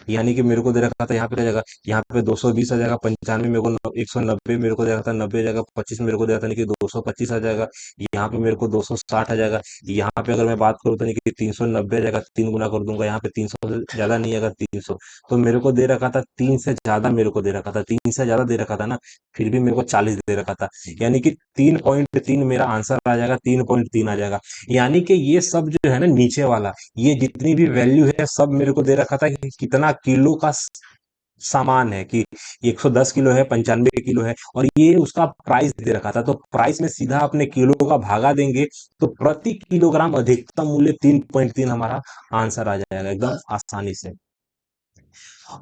यानी कि मेरे को दे रखा था यहाँ पे क्या जाएगा, यहाँ पे 220 आ जाएगा, 95 मेरे को 190 मेरे को दे रखा था, 90 आ जाएगा, 25 मेरे को दे रहा था, यानी कि 225 आ जाएगा। यहाँ पे मेरे को 260 आ जाएगा। यहाँ पे अगर मैं बात करूँ तो यानी कि 390 आ जाएगा, 3 गुना कर दूंगा, यहाँ पे 300 से ज्यादा नहीं आएगा, 300। तो मेरे को दे रखा था 3 से ज्यादा, मेरे को दे रखा था 3 से ज्यादा दे रखा था ना, फिर भी मेरे को 40 दे रखा था, यानी कि 3.3 मेरा आंसर आ जाएगा, 3.3 आ जाएगा। यानी कि ये सब जो है ना नीचे वाला, ये जितनी भी वैल्यू है सब मेरे को दे रखा था कि कितना किलो का सामान है, कि 110 किलो है, 95 किलो है, और ये उसका प्राइस दे रखा था, तो प्राइस में सीधा अपने किलो का भागा देंगे, तो प्रति किलोग्राम अधिकतम मूल्य 3.3 हमारा आंसर आ जाएगा एकदम आसानी से।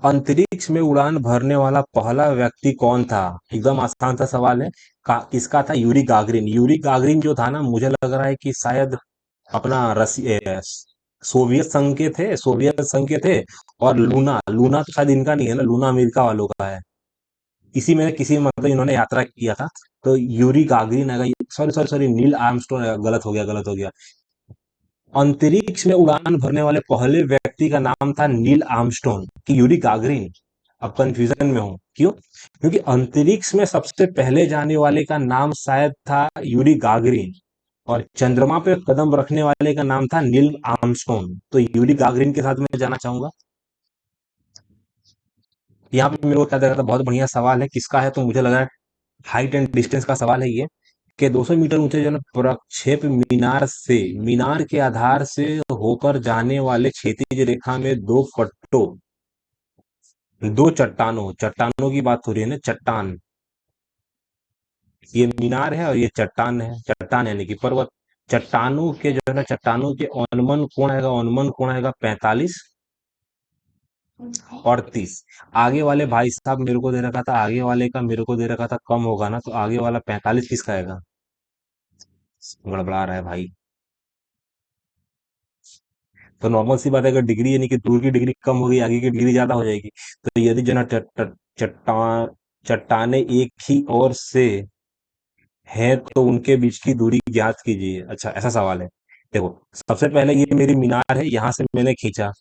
अंतरिक्ष में उड़ान भरने वाला पहला व्यक्ति कौन था? एकदम आसान सा सवाल है। किसका था? Yuri Gagarin. यूरी गागरिन जो था ना, मुझे लग रहा है कि शायद अपना रसिया, सोवियत संघ के थे, सोवियत संघ के थे। और लूना, लूना तो शायद इनका नहीं है ना, लूना अमेरिका वालों का है। इसी में किसी मतलब इन्होंने यात्रा किया था। तो यूरी गागरिन आएगा, sorry sorry sorry, Neil Armstrong आएगा, गलत हो गया, गलत हो गया। अंतरिक्ष में उड़ान भरने वाले पहले व्यक्ति का नाम था नील आर्मस्ट्रॉन्ग कि यूरी गागरिन? अब कंफ्यूजन में हूं, क्यों? क्योंकि अंतरिक्ष में सबसे पहले जाने वाले का नाम शायद था यूरी गागरिन, और चंद्रमा पे कदम रखने वाले का नाम था नील आर्मस्ट्रॉन्ग, तो यूरी गागरिन के साथ मैं जाना चाहूंगा। यहाँ पे मेरे को क्या लगा था, बहुत बढ़िया सवाल है, किसका है? तो मुझे लगा हाइट एंड डिस्टेंस का सवाल है ये, कि 200 मीटर ऊंचे जो है ना प्रक्षेप मीनार से, मीनार के आधार से होकर जाने वाले क्षैतिज रेखा में दो पट्टों, दो चट्टानों, चट्टानों की बात हो रही है ना, चट्टान, ये मीनार है और ये चट्टान है, चट्टान यानी कि पर्वत। चट्टानों के जो है ना, चट्टानों के औनमन कोण आएगा, औनमन कोण आएगा 45 और 30। आगे वाले भाई साहब मेरे को दे रखा था, आगे वाले का मेरे को दे रखा था कम होगा ना, तो आगे वाला 45 किसका आएगा? गड़बड़ा रहा है भाई। तो नॉर्मल सी बात है, अगर डिग्री यानी कि दूर की डिग्री कम होगी, आगे की डिग्री ज्यादा हो जाएगी। तो यदि जना चट्टान चट्टाने एक ही ओर से है तो उनके बीच की दूरी ज्ञात कीजिए। अच्छा, ऐसा सवाल है। देखो, सबसे पहले ये मेरी मीनार है, यहां से मैंने खींचा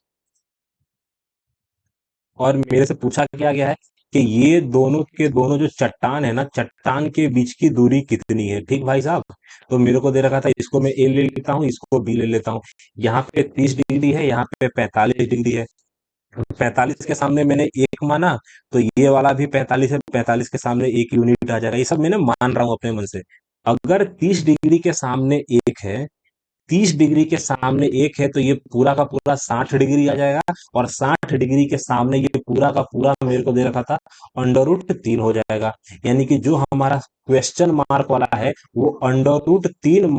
और मेरे से पूछा क्या गया है कि ये दोनों के दोनों जो चट्टान है ना, चट्टान के बीच की दूरी कितनी है। ठीक भाई साहब। तो मेरे को दे रखा था, इसको मैं ए ले लेता हूँ, इसको बी ले लेता हूँ। यहाँ पे 30 डिग्री है, यहाँ पे 45 डिग्री है। 45 के सामने मैंने एक माना, तो ये वाला भी 45 है, 45 के सामने एक यूनिट आ जाएगा। ये सब मैंने मान रहा हूँ अपने मन से। अगर 30 डिग्री के सामने एक है, 30 डिग्री के सामने एक है, तो ये पूरा का पूरा 60 डिग्री आ जाएगा। और 60 डिग्री के सामने ये पूरा का पूरा मेरे को दे रखा था √3 हो जाएगा। यानी कि जो हमारा क्वेश्चन मार्क वाला है वो √3 -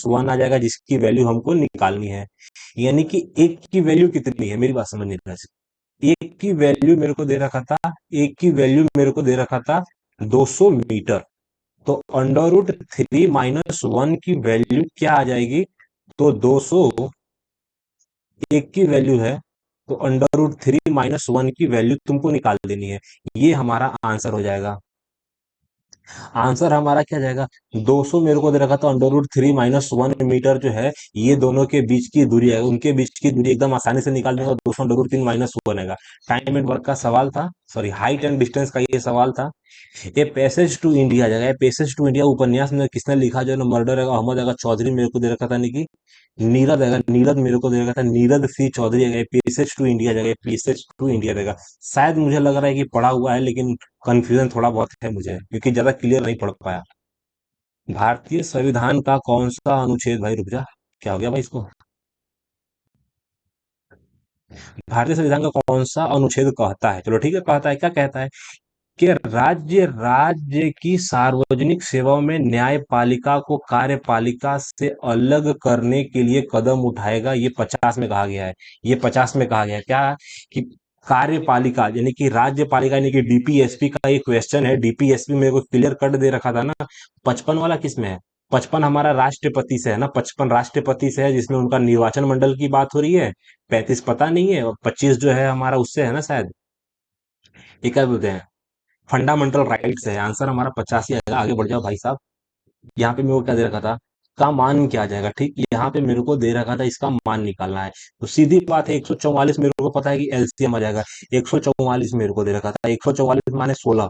1 आ जाएगा, जिसकी वैल्यू हमको निकालनी है। यानी कि एक की वैल्यू कितनी है, मेरी बात समझ नहीं रहा है। एक की वैल्यू मेरे को दे रखा था, एक की वैल्यू मेरे को दे रखा था 200 मीटर। तो √3 - 1 की वैल्यू क्या आ जाएगी? तो 200 एक की वैल्यू है, तो √3 - 1 की वैल्यू तुमको निकाल देनी है। ये हमारा आंसर हो जाएगा। आंसर हमारा क्या जाएगा? 200 मेरे को दे रखा था, √3 - 1 मीटर जो है, ये दोनों के बीच की दूरी है। उनके बीच की दूरी एकदम आसानी से निकाल देंगे, 200 √3 - 1 आएगा। टाइम एंड वर्क का सवाल था, सॉरी हाइट एंड डिस्टेंस का ये सवाल था। ए पैसेज टू इंडिया आ जाएगा। ए पैसेज टू इंडिया उपन्यास में किसने लिखा? जो है ना, मर्डर है अहमद अगा चौधरी मेरे को दे रखा था। नहीं कि नीरद है, नीरद मेरे को दे रखा था, नीरद सी चौधरी है। पैसेज टू इंडिया जगह पैसेज टू इंडिया रहेगा। शायद मुझे लग रहा है कि पढ़ा हुआ है, लेकिन कंफ्यूजन थोड़ा बहुत है मुझे, क्योंकि ज्यादा क्लियर नहीं पढ़ पाया। भारतीय संविधान का कौन सा अनुच्छेद, भाई रुक जा, क्या हो गया भाई इसको? भारतीय संविधान का कौन सा अनुच्छेद कहता है? चलो ठीक है, कहता है, क्या कहता है कि राज्य राज्य की सार्वजनिक सेवाओं में न्यायपालिका को कार्यपालिका से अलग करने के लिए कदम उठाएगा। ये 50 में कहा गया है। ये 50 में कहा गया है क्या? कि कार्यपालिका यानी कि राज्यपालिका यानी कि डीपीएसपी का ये क्वेश्चन है। डीपीएसपी मेरे को क्लियर कट दे रखा था ना। 55 वाला किस में है? 55 हमारा राष्ट्रपति से है ना, 55 राष्ट्रपति से है, जिसमें उनका निर्वाचन मंडल की बात हो रही है। 35 पता नहीं है, और 25 जो है हमारा उससे है ना शायद। ये क्या बोलते हैं, फंडामेंटल राइट्स है। आंसर हमारा 85 आएगा। आगे बढ़ जाओ भाई साहब। यहाँ पे मेरे को क्या दे रखा था? का मान क्या आ जाएगा? ठीक, यहाँ पे मेरे को दे रखा था इसका मान निकालना है। तो सीधी बात है, 144 मेरे को पता है कि एलसीएम आ जाएगा। 144 मेरे को दे रखा था, 144 माने 16।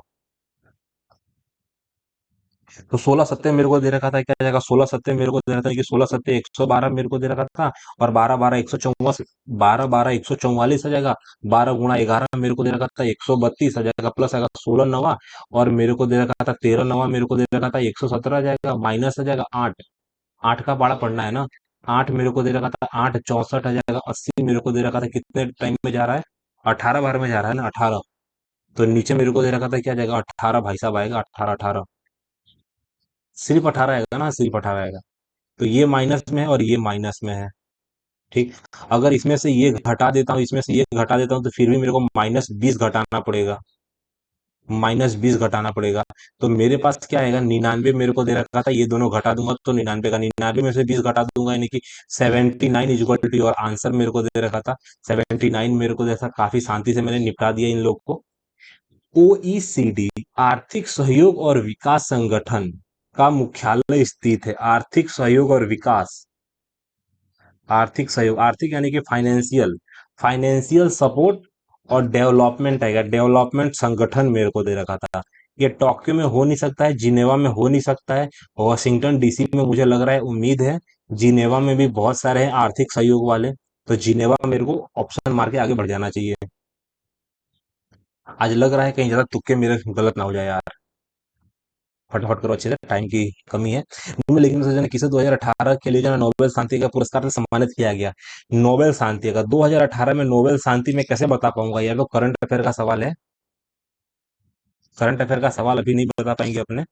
तो 16 सत्ते मेरे को दे रखा था, क्या आ जाएगा? 16 सत्ते मेरे को दे रखा था कि 16 सत्ते 112 मेरे को दे रखा था। और 12 12 144, 12 12 144 आ जाएगा। 12 × 11 मेरे को दे रखा था 132 आ जाएगा, प्लस आएगा 16 नवा। और मेरे को दे रखा था 13 नवा, मेरे को दे रखा था 117 आ जाएगा, माइनस आ जाएगा 8। 8 का बाड़ा पढ़ना है ना। 8 मेरे को दे रखा था 8 64 आ जाएगा, 80 मेरे को दे रखा था। कितने टाइम में जा रहा है? 18 बार में जा रहा है ना, 18। तो नीचे मेरे को दे रखा था, क्या जाएगा? 18 भाई साहब आएगा, 18 18। सिर्फ 18 आएगा ना, सिर्फ 18 आएगा। तो ये माइनस में है और ये माइनस में है। ठीक। अगर इसमें से ये घटा देता हूँ, इसमें से ये घटा देता हूँ, तो फिर भी मेरे को -20 घटाना पड़ेगा। -20 घटाना पड़ेगा। तो मेरे पास क्या आएगा? 99 मेरे को दे रखा था, ये दोनों घटा दूंगा तो 99 का, 99 में से 20 घटा दूंगा, यानी कि 79 इज इक्वल टू। और आंसर मेरे को दे रखा था 79 मेरे को जैसा। काफी शांति से मैंने निपटा दिया इन लोग को। ओईसीडी आर्थिक सहयोग और विकास संगठन का मुख्यालय स्थित है। आर्थिक सहयोग और विकास, आर्थिक सहयोग, आर्थिक यानी कि फाइनेंशियल, फाइनेंशियल सपोर्ट और डेवलपमेंट आएगा। डेवलपमेंट संगठन मेरे को दे रखा था। ये टोक्यो में हो नहीं सकता है, जिनेवा में हो नहीं सकता है, वॉशिंगटन डीसी में मुझे लग रहा है, उम्मीद है। जिनेवा में भी बहुत सारे हैं आर्थिक सहयोग वाले। तो जिनेवा मेरे को ऑप्शन मार के आगे बढ़ जाना चाहिए। आज लग रहा है कहीं ज्यादा तुक्के मेरे गलत ना हो जाए यार। फटाफट करो अच्छे से, टाइम की कमी है। निम्नलिखित में से जो है किसे 2018 के लिए जो है नोबेल शांति का पुरस्कार से सम्मानित किया गया? नोबेल शांति का 2018 में नोबेल शांति में कैसे बता पाऊंगा यार? तो करंट अफेयर का सवाल है। करंट अफेयर का सवाल अभी नहीं बता पाएंगे अपने।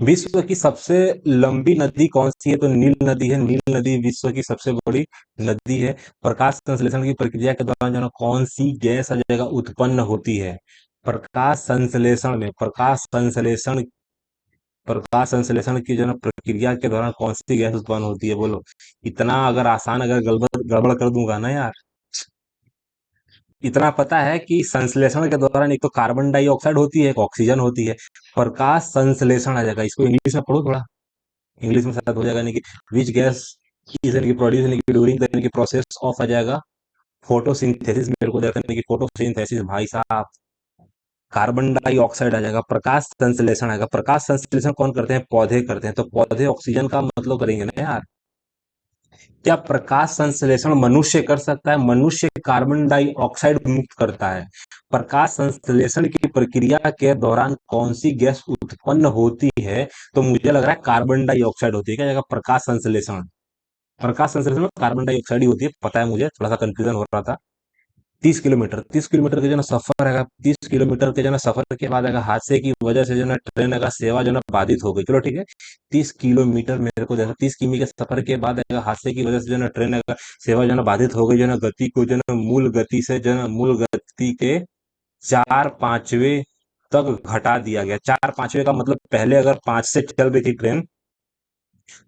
विश्व की सबसे लंबी नदी कौन सी है? तो नील नदी है। नील नदी विश्व की सबसे बड़ी नदी है। प्रकाश संश्लेषण की प्रक्रिया के दौरान जो है ना, कौन सी गैस हर जगह उत्पन्न होती है? प्रकाश संश्लेषण में, प्रकाश संश्लेषण प्रकाश संश्लेषण की जो है ना प्रक्रिया के दौरान कौन सी गैस उत्पन्न होती है, बोलो। इतना अगर आसान अगर गड़बड़ गड़बड़ कर दूंगा ना यार। इतना पता है कि संश्लेषण के दौरान एक तो कार्बन डाइऑक्साइड होती है, एक ऑक्सीजन होती है। प्रकाश संश्लेषण आ जाएगा, इसको इंग्लिश में पढ़ो थोड़ा। इंग्लिश में शायद हो जाएगा, यानी कि विच गैस इज यानी कि प्रोड्यूस यानी कि ड्यूरिंग द यानी कि प्रोसेस ऑफ आ जाएगा फोटोसिंथेसिस, मेरे को देखा यानी कि फोटोसिंथेसिस भाई साहब। कार्बन डाइऑक्साइड आ जाएगा, प्रकाश संश्लेषण आएगा। प्रकाश संश्लेषण कौन करते हैं? पौधे करते हैं। तो पौधे ऑक्सीजन का मतलब करेंगे ना यार। क्या प्रकाश संश्लेषण मनुष्य कर सकता है? मनुष्य कार्बन डाइऑक्साइड मुक्त करता है। प्रकाश संश्लेषण की प्रक्रिया के दौरान कौन सी गैस उत्पन्न होती है? तो मुझे लग रहा है कार्बन डाइऑक्साइड होती है। क्या जगह प्रकाश संश्लेषण, प्रकाश संश्लेषण में कार्बन डाइऑक्साइड ही होती है, पता है मुझे, थोड़ा सा कंफ्यूजन हो रहा था। 30 किलोमीटर के जो ना सफर है, 30 किलोमीटर के जो ना सफर के बाद अगर हादसे की वजह से जो ना ट्रेन अगर सेवा जो ना बाधित हो गई, चलो ठीक है। 30 किलोमीटर मेरे को देखा, 30 किमी के सफर के बाद अगर हादसे की वजह से जो ना ट्रेन अगर सेवा जो ना बाधित हो गई, जो ना गति को जो ना मूल गति से जो ना मूल गति के 4/5 तक घटा दिया गया। 4/5 का मतलब पहले अगर 5 से चल रही थी ट्रेन,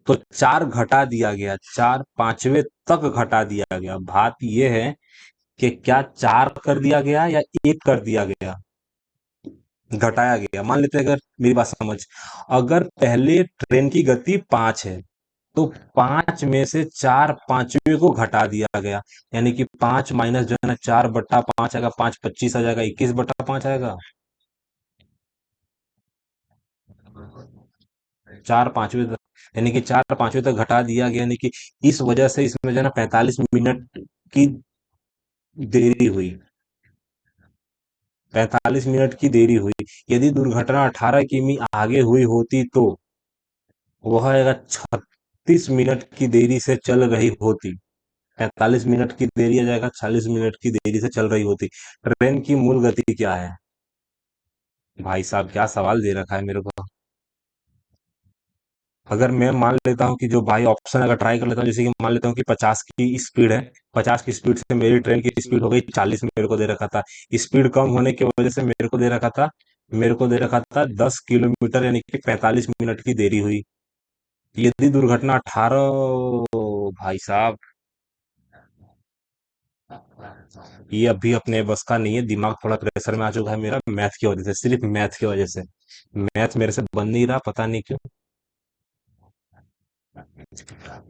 तो 4 घटा दिया गया, 4/5 तक घटा दिया गया। बात यह है कि क्या 4 कर दिया गया या 1 कर दिया गया, घटाया गया। मान लेते हैं, अगर मेरी बात समझ, अगर पहले ट्रेन की गति 5 है, तो 5 में से 4/5 को घटा दिया गया, यानी कि 5 माइनस जो है ना 4/5 आएगा, 5/25 आ जाएगा, 21/5 आएगा। 4/5 तक, यानी कि 4/5 तक घटा दिया गया, यानी कि इस वजह से इसमें जो है ना 45 मिनट की देरी हुई। 45 मिनट की देरी हुई। यदि दुर्घटना 18 किमी आगे हुई होती तो वह अगर 36 मिनट की देरी से चल रही होती, 45 मिनट की देरी आ जाएगा, 40 मिनट की देरी से चल रही होती। ट्रेन की मूल गति क्या है? भाई साहब क्या सवाल दे रखा है मेरे को। अगर मैं मान लेता हूँ कि जो भाई ऑप्शन अगर ट्राई कर लेता हूँ, जैसे कि मान लेता हूँ कि 50 की स्पीड है, 50 की स्पीड से मेरी ट्रेन की स्पीड हो गई 40, मेरे को दे रखा था। स्पीड कम होने की वजह से मेरे को दे रखा था 10 किलोमीटर, यानी कि 45 मिनट की देरी हुई। यदि दुर्घटना 18, भाई साहब ये अभी अपने बस का नहीं है, दिमाग थोड़ा प्रेशर में आ चुका है मेरा, मैथ की वजह से, सिर्फ मैथ की वजह से। मैथ मेरे से बन नहीं रहा, पता नहीं क्यों।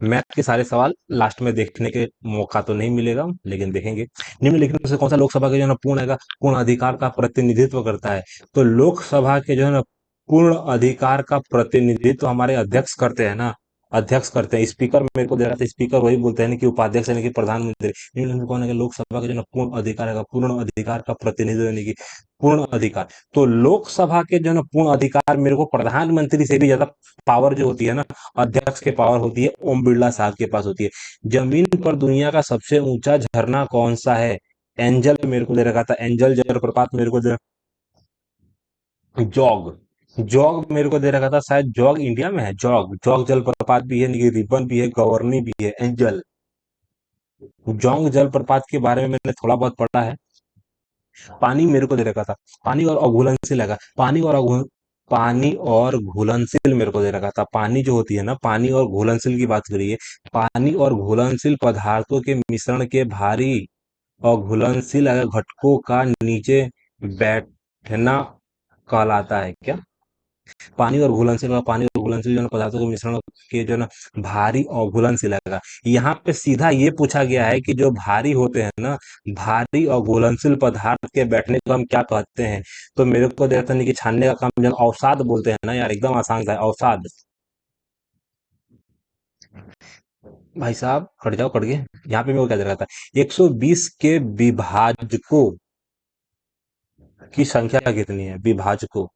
मैथ के सारे सवाल लास्ट में देखने के मौका तो नहीं मिलेगा, लेकिन देखेंगे। निम्नलिखित में से कौन सा लोकसभा के जो है ना पूर्ण अधिकार का प्रतिनिधित्व करता है? तो लोकसभा के जो है ना पूर्ण अधिकार का प्रतिनिधित्व हमारे अध्यक्ष करते हैं ना। अध्यक्ष करते हैं। स्पीकर मेरे को दे रहा था, स्पीकर वही बोलते हैं ना कि उपाध्यक्ष यानी कि प्रधानमंत्री। निम्नलिखित में कौन है कि लोकसभा का जो है ना पूर्ण अधिकार है, पूर्ण अधिकार का प्रतिनिधित्व यानी कि पूर्ण अधिकार। तो लोकसभा के जो है ना पूर्ण अधिकार मेरे को प्रधानमंत्री से भी ज्यादा पावर जो होती है ना, अध्यक्ष के पावर होती है, ओम बिरला साहब के पास होती है। जमीन पर दुनिया का सबसे ऊंचा झरना कौन सा है? एंजल मेरे को दे रखा था, एंजल जलप्रपात मेरे को दे, जॉग, जॉग मेरे को दे रखा था, शायद जॉग इंडिया में है। जॉग, जॉग जलप्रपात भी है, रिबन भी है, गवर्नी भी है, एंजल। जॉन्ग जलप्रपात के बारे में मैंने थोड़ा बहुत पढ़ा है। पानी मेरे को दे रखा था, पानी और अघुलनशील लगा, पानी और घुलनशील मेरे को दे रखा था। पानी जो होती है ना, पानी और घुलनशील की बात करिए। पानी और घुलनशील पदार्थों के मिश्रण के भारी और घुलनशील अगर घटकों का नीचे बैठना कहलाता है क्या? पानी और घुलनशील जो है पदार्थों के मिश्रण के जो है ना भारी और घुलनशील है। यहाँ पे सीधा ये पूछा गया है कि जो भारी होते हैं ना, भारी और घुलनशील पदार्थ के बैठने को हम क्या कहते हैं? तो मेरे को देखता नहीं कि छानने का काम जो अवसाद बोलते हैं ना यार, एकदम आसान था अवसाद। भाई साहब हट जाओ, कट गए। यहाँ पे मेरे को क्या दे रहा था? 120 के विभाजकों की संख्या कितनी है? विभाजकों,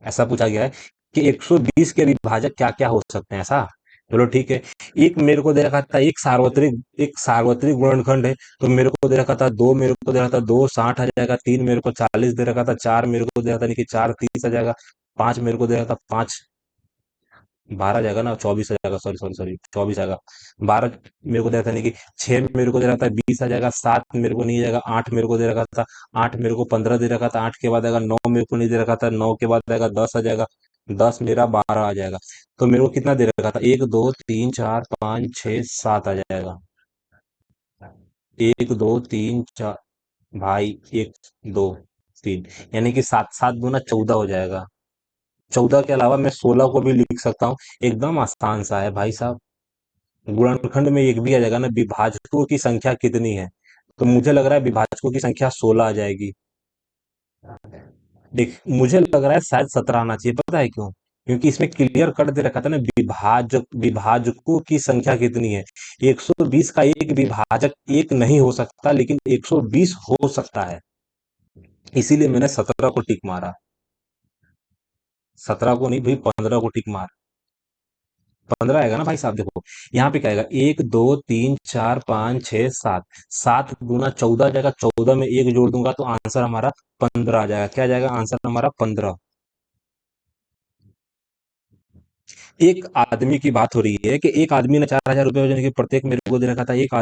ऐसा पूछा गया है कि 120 के विभाजक क्या क्या हो सकते हैं, ऐसा। चलो ठीक है। एक मेरे को दे रखा था, एक सार्वत्रिक गुणनखंड है, तो मेरे को दे रखा था दो, मेरे को दे रखा था दो 60 आ जाएगा, तीन मेरे को 40 दे रखा था, चार मेरे को दे रखा था नहीं कि चार 30 आ जाएगा, पांच मेरे को दे रखा था पांच 12 आ जाएगा ना, 24 आ जाएगा, सॉरी सॉरी सॉरी 24 आएगा। 12 मेरे को दे रहा था नहीं कि छह मेरे को दे रहा था 20 आ जाएगा, सात मेरे को नहीं आ जाएगा, आठ मेरे को दे रखा था, आठ मेरे को 15 दे रखा था, आठ के बाद आएगा नौ, मेरे को नहीं दे रखा था, नौ के बाद आएगा 10 आ जाएगा, 10 मेरा 12 आ जाएगा। तो मेरे को कितना दे रखा था, 1 2 3 4 5 6 7 आ जाएगा। 1 2 3 4, भाई 1 2 3, यानी कि 7 7 दूना 14 हो जाएगा। 14 के अलावा मैं 16 को भी लिख सकता हूँ। एकदम आसान सा है भाई साहब। गुणनखंड में एक भी आ जाएगा ना, विभाजकों की संख्या कितनी है, तो मुझे लग रहा है विभाजकों की संख्या 16 आ जाएगी। देख, मुझे लग रहा है शायद 17 आना चाहिए, पता है क्यों? क्योंकि इसमें क्लियर कर दे रखा था ना, विभाजकों की संख्या कितनी है। 120 का एक विभाजक एक नहीं हो सकता, लेकिन 120 हो सकता है। इसीलिए मैंने 17 को टिक मारा। 17 को नहीं भाई, 15 को टिक मार। 15 आएगा ना भाई साहब, देखो यहाँ पे क्या आएगा, 1 2 3 4 5 6 7, 7 दूना 14 आ जाएगा। 14 में एक जोड़ दूंगा तो आंसर हमारा 15 आ जाएगा। क्या आ जाएगा आंसर हमारा? 15। एक आदमी की बात हो रही है कि एक आदमी ने 4,000 रुपये यानी कि प्रत्येक मेरे को दे रखा था। एक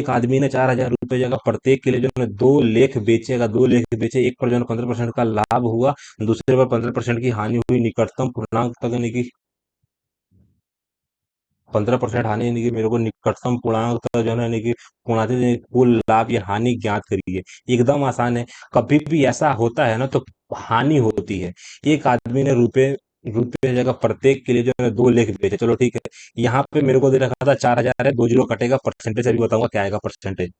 आदमी ने 4,000 रुपये जगह प्रत्येक के लिए जो है 2 लेख बेचेगा। 2 लेख बेचे, एक पर जो है 15% का लाभ हुआ, दूसरे पर 15% की हानि हुई। निकटतम पूर्णांक तक यानी कि 15% हानि, यानी कि मेरे को निकटतम पूर्णांक तक जो है ना, यानी कि पूर्णांक कुल लाभ या हानि ज्ञात करिए। एकदम आसान है। कभी भी ऐसा होता है ना तो हानि होती है। एक आदमी ने रुपए रुपये जगह प्रत्येक के लिए जो है 2 लेख बेचे, चलो ठीक है। यहाँ पे मेरे को दे रखा था 4,000 है, 2 जीरो कटेगा, परसेंटेज अभी बताऊंगा क्या आएगा परसेंटेज।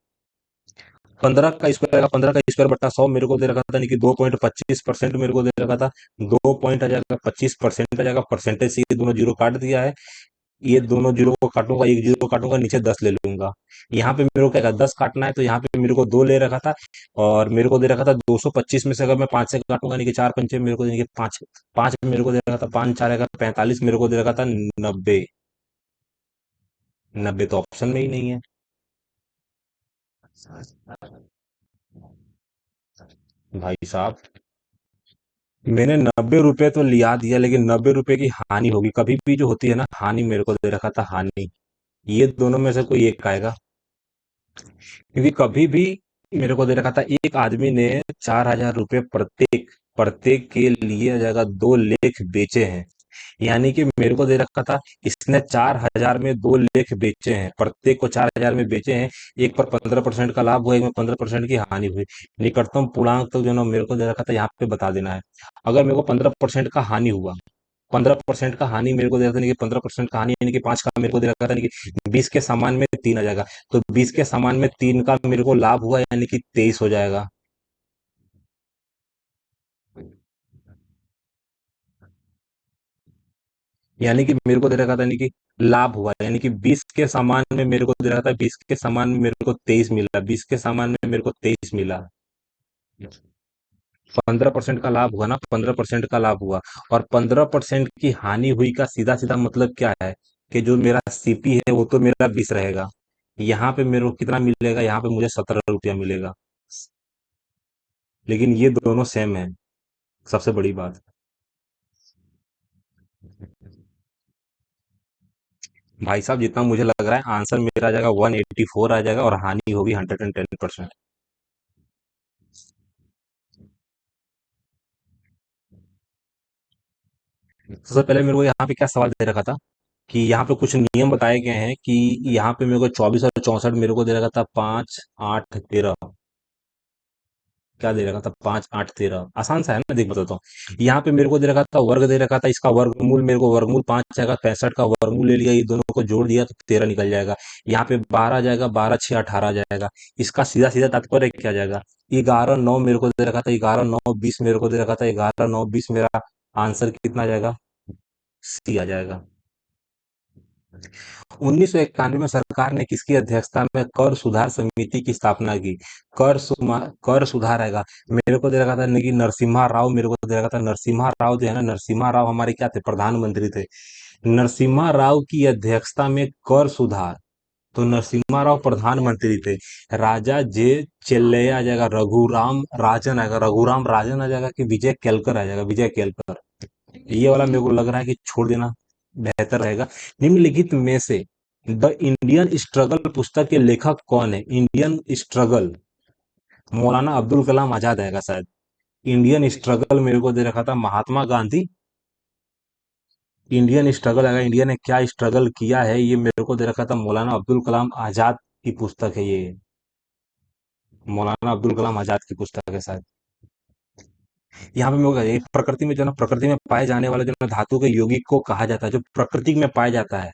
15 का स्क्वायर आएगा, 15 का स्क्वायर बट्टा 100 मेरे को दे रखा था, यानी कि 2.25% मेरे को दे रखा था। 2 पॉइंट आ जाएगा, 25% आ जाएगा, परसेंटेज से ये दोनों जीरो काट दिया है। ये दोनों जीरो को काटूंगा, एक जीरो काटूंगा, नीचे 10 ले लूंगा। यहाँ पे मेरे को क्या 10 काटना है, तो यहाँ पे मेरे को 2 ले रखा था। और मेरे को दे रखा था 225 में से अगर मैं 5 से काटूंगा, यानी कि 4 पंचे मेरे को, यानी कि 5, 5 मेरे को दे रखा था, 5 4 अगर 45 मेरे को दे रखा था 90। 90 तो ऑप्शन में ही नहीं है भाई साहब। मैंने 90 रुपए तो लिया दिया, लेकिन 90 रुपए की हानि होगी कभी भी जो होती है ना, हानि मेरे को दे रखा था, हानि। ये दोनों में से कोई एक आएगा। क्योंकि कभी भी मेरे को दे रखा था, एक आदमी ने 4,000 रुपये प्रत्येक प्रत्येक के लिए जगह 2 लेख बेचे हैं। यानी कि मेरे को दे रखा था, इसने 4,000 में 2 लेख बेचे हैं, प्रत्येक को 4,000 में बेचे हैं। एक पर 15% का लाभ हुआ, एक में 15% की हानि हुई। निकटतम पूर्णांक तो जो ना मेरे को दे रखा था, यहाँ पे बता देना है। अगर मेरे को 15% का हानि हुआ, 15% का हानि मेरे को दे रखा था, यानी कि 15% का हानि, यानी कि 5 का मेरे को दे रखा था, यानी कि 20 के सामान में 3 आ जाएगा। तो 20 के सामान में 3 का मेरे को लाभ हुआ, यानी कि 23 हो जाएगा। यानी कि मेरे को दे रखा था, यानी कि लाभ हुआ, यानी कि 20 के सामान में मेरे को दे रखा था, 20 के सामान में मेरे को 23 मिला, 20 के सामान में मेरे को 23 मिला। 15% का लाभ हुआ ना, 15% का लाभ हुआ। और 15% की हानि हुई का सीधा सीधा मतलब क्या है, कि जो मेरा सीपी है वो तो मेरा 20 रहेगा। यहाँ पे मेरे को कितना मिलेगा, यहाँ पे मुझे 17 रुपया मिलेगा। लेकिन ये दोनों सेम है, सबसे बड़ी बात। भाई साहब, जितना मुझे लग रहा है आंसर मेरा आ जाएगा 184 आ जाएगा, और हानि होगी 110%। सबसे पहले मेरे को यहाँ पे क्या सवाल दे रखा था, कि यहाँ पे कुछ नियम बताए गए हैं, कि यहाँ पे मेरे को 24 और 64 मेरे को दे रखा था, 5 8 13। क्या दे रखा था, 5 8 13, आसान सा है ना, देख बताता हूँ। यहाँ पे मेरे को दे रखा था वर्ग, दे रखा था, इसका वर्गमूल मेरे को वर्गमूल 5 आएगा, 65 का वर्गमूल ले लिया, ये दोनों को जोड़ दिया तो 13 निकल जाएगा। यहाँ पे 12 आ जाएगा, 12 6 18 आ जाएगा। इसका सीधा सीधा तात्पर्य क्या आ जाएगा, 11 9 मेरे को दे रखा था, 11 9 20 मेरे को दे रखा था, 11 9 20 मेरा आंसर कितना आ जाएगा, सी आ जाएगा। 1991 में सरकार ने किसकी अध्यक्षता में कर सुधार समिति की स्थापना की? कर सुधार आएगा। मेरे को दे रखा था, कि नरसिम्हा राव मेरे को दे रखा था। नरसिम्हा राव जो है ना, नरसिम्हा राव हमारे क्या थे, प्रधानमंत्री थे। नरसिम्हा राव की अध्यक्षता में कर सुधार, तो नरसिम्हा राव प्रधानमंत्री थे। राजा जे चेल्लैया आ जाएगा, रघुराम राजन आएगा, रघुराम राजन आ जाएगा, कि विजय केलकर आ जाएगा, विजय केलकर। ये वाला मेरे को लग रहा है कि छोड़ देना बेहतर रहेगा। निम्नलिखित में से द इंडियन स्ट्रगल पुस्तक के लेखक कौन है? इंडियन स्ट्रगल, मौलाना अब्दुल कलाम आजाद आएगा शायद। इंडियन स्ट्रगल मेरे को दे रखा था, महात्मा गांधी। इंडियन स्ट्रगल, अगर इंडिया ने क्या स्ट्रगल किया है, ये मेरे को दे रखा था मौलाना अब्दुल कलाम आजाद की पुस्तक है ये। मौलाना अब्दुल कलाम आजाद की पुस्तक है शायद। यहाँ पे मैं एक प्रकृति में जो है ना, प्रकृति में पाए जाने वाले जो है ना धातु के यौगिक को कहा जाता है, जो प्रकृति में पाया जाता है,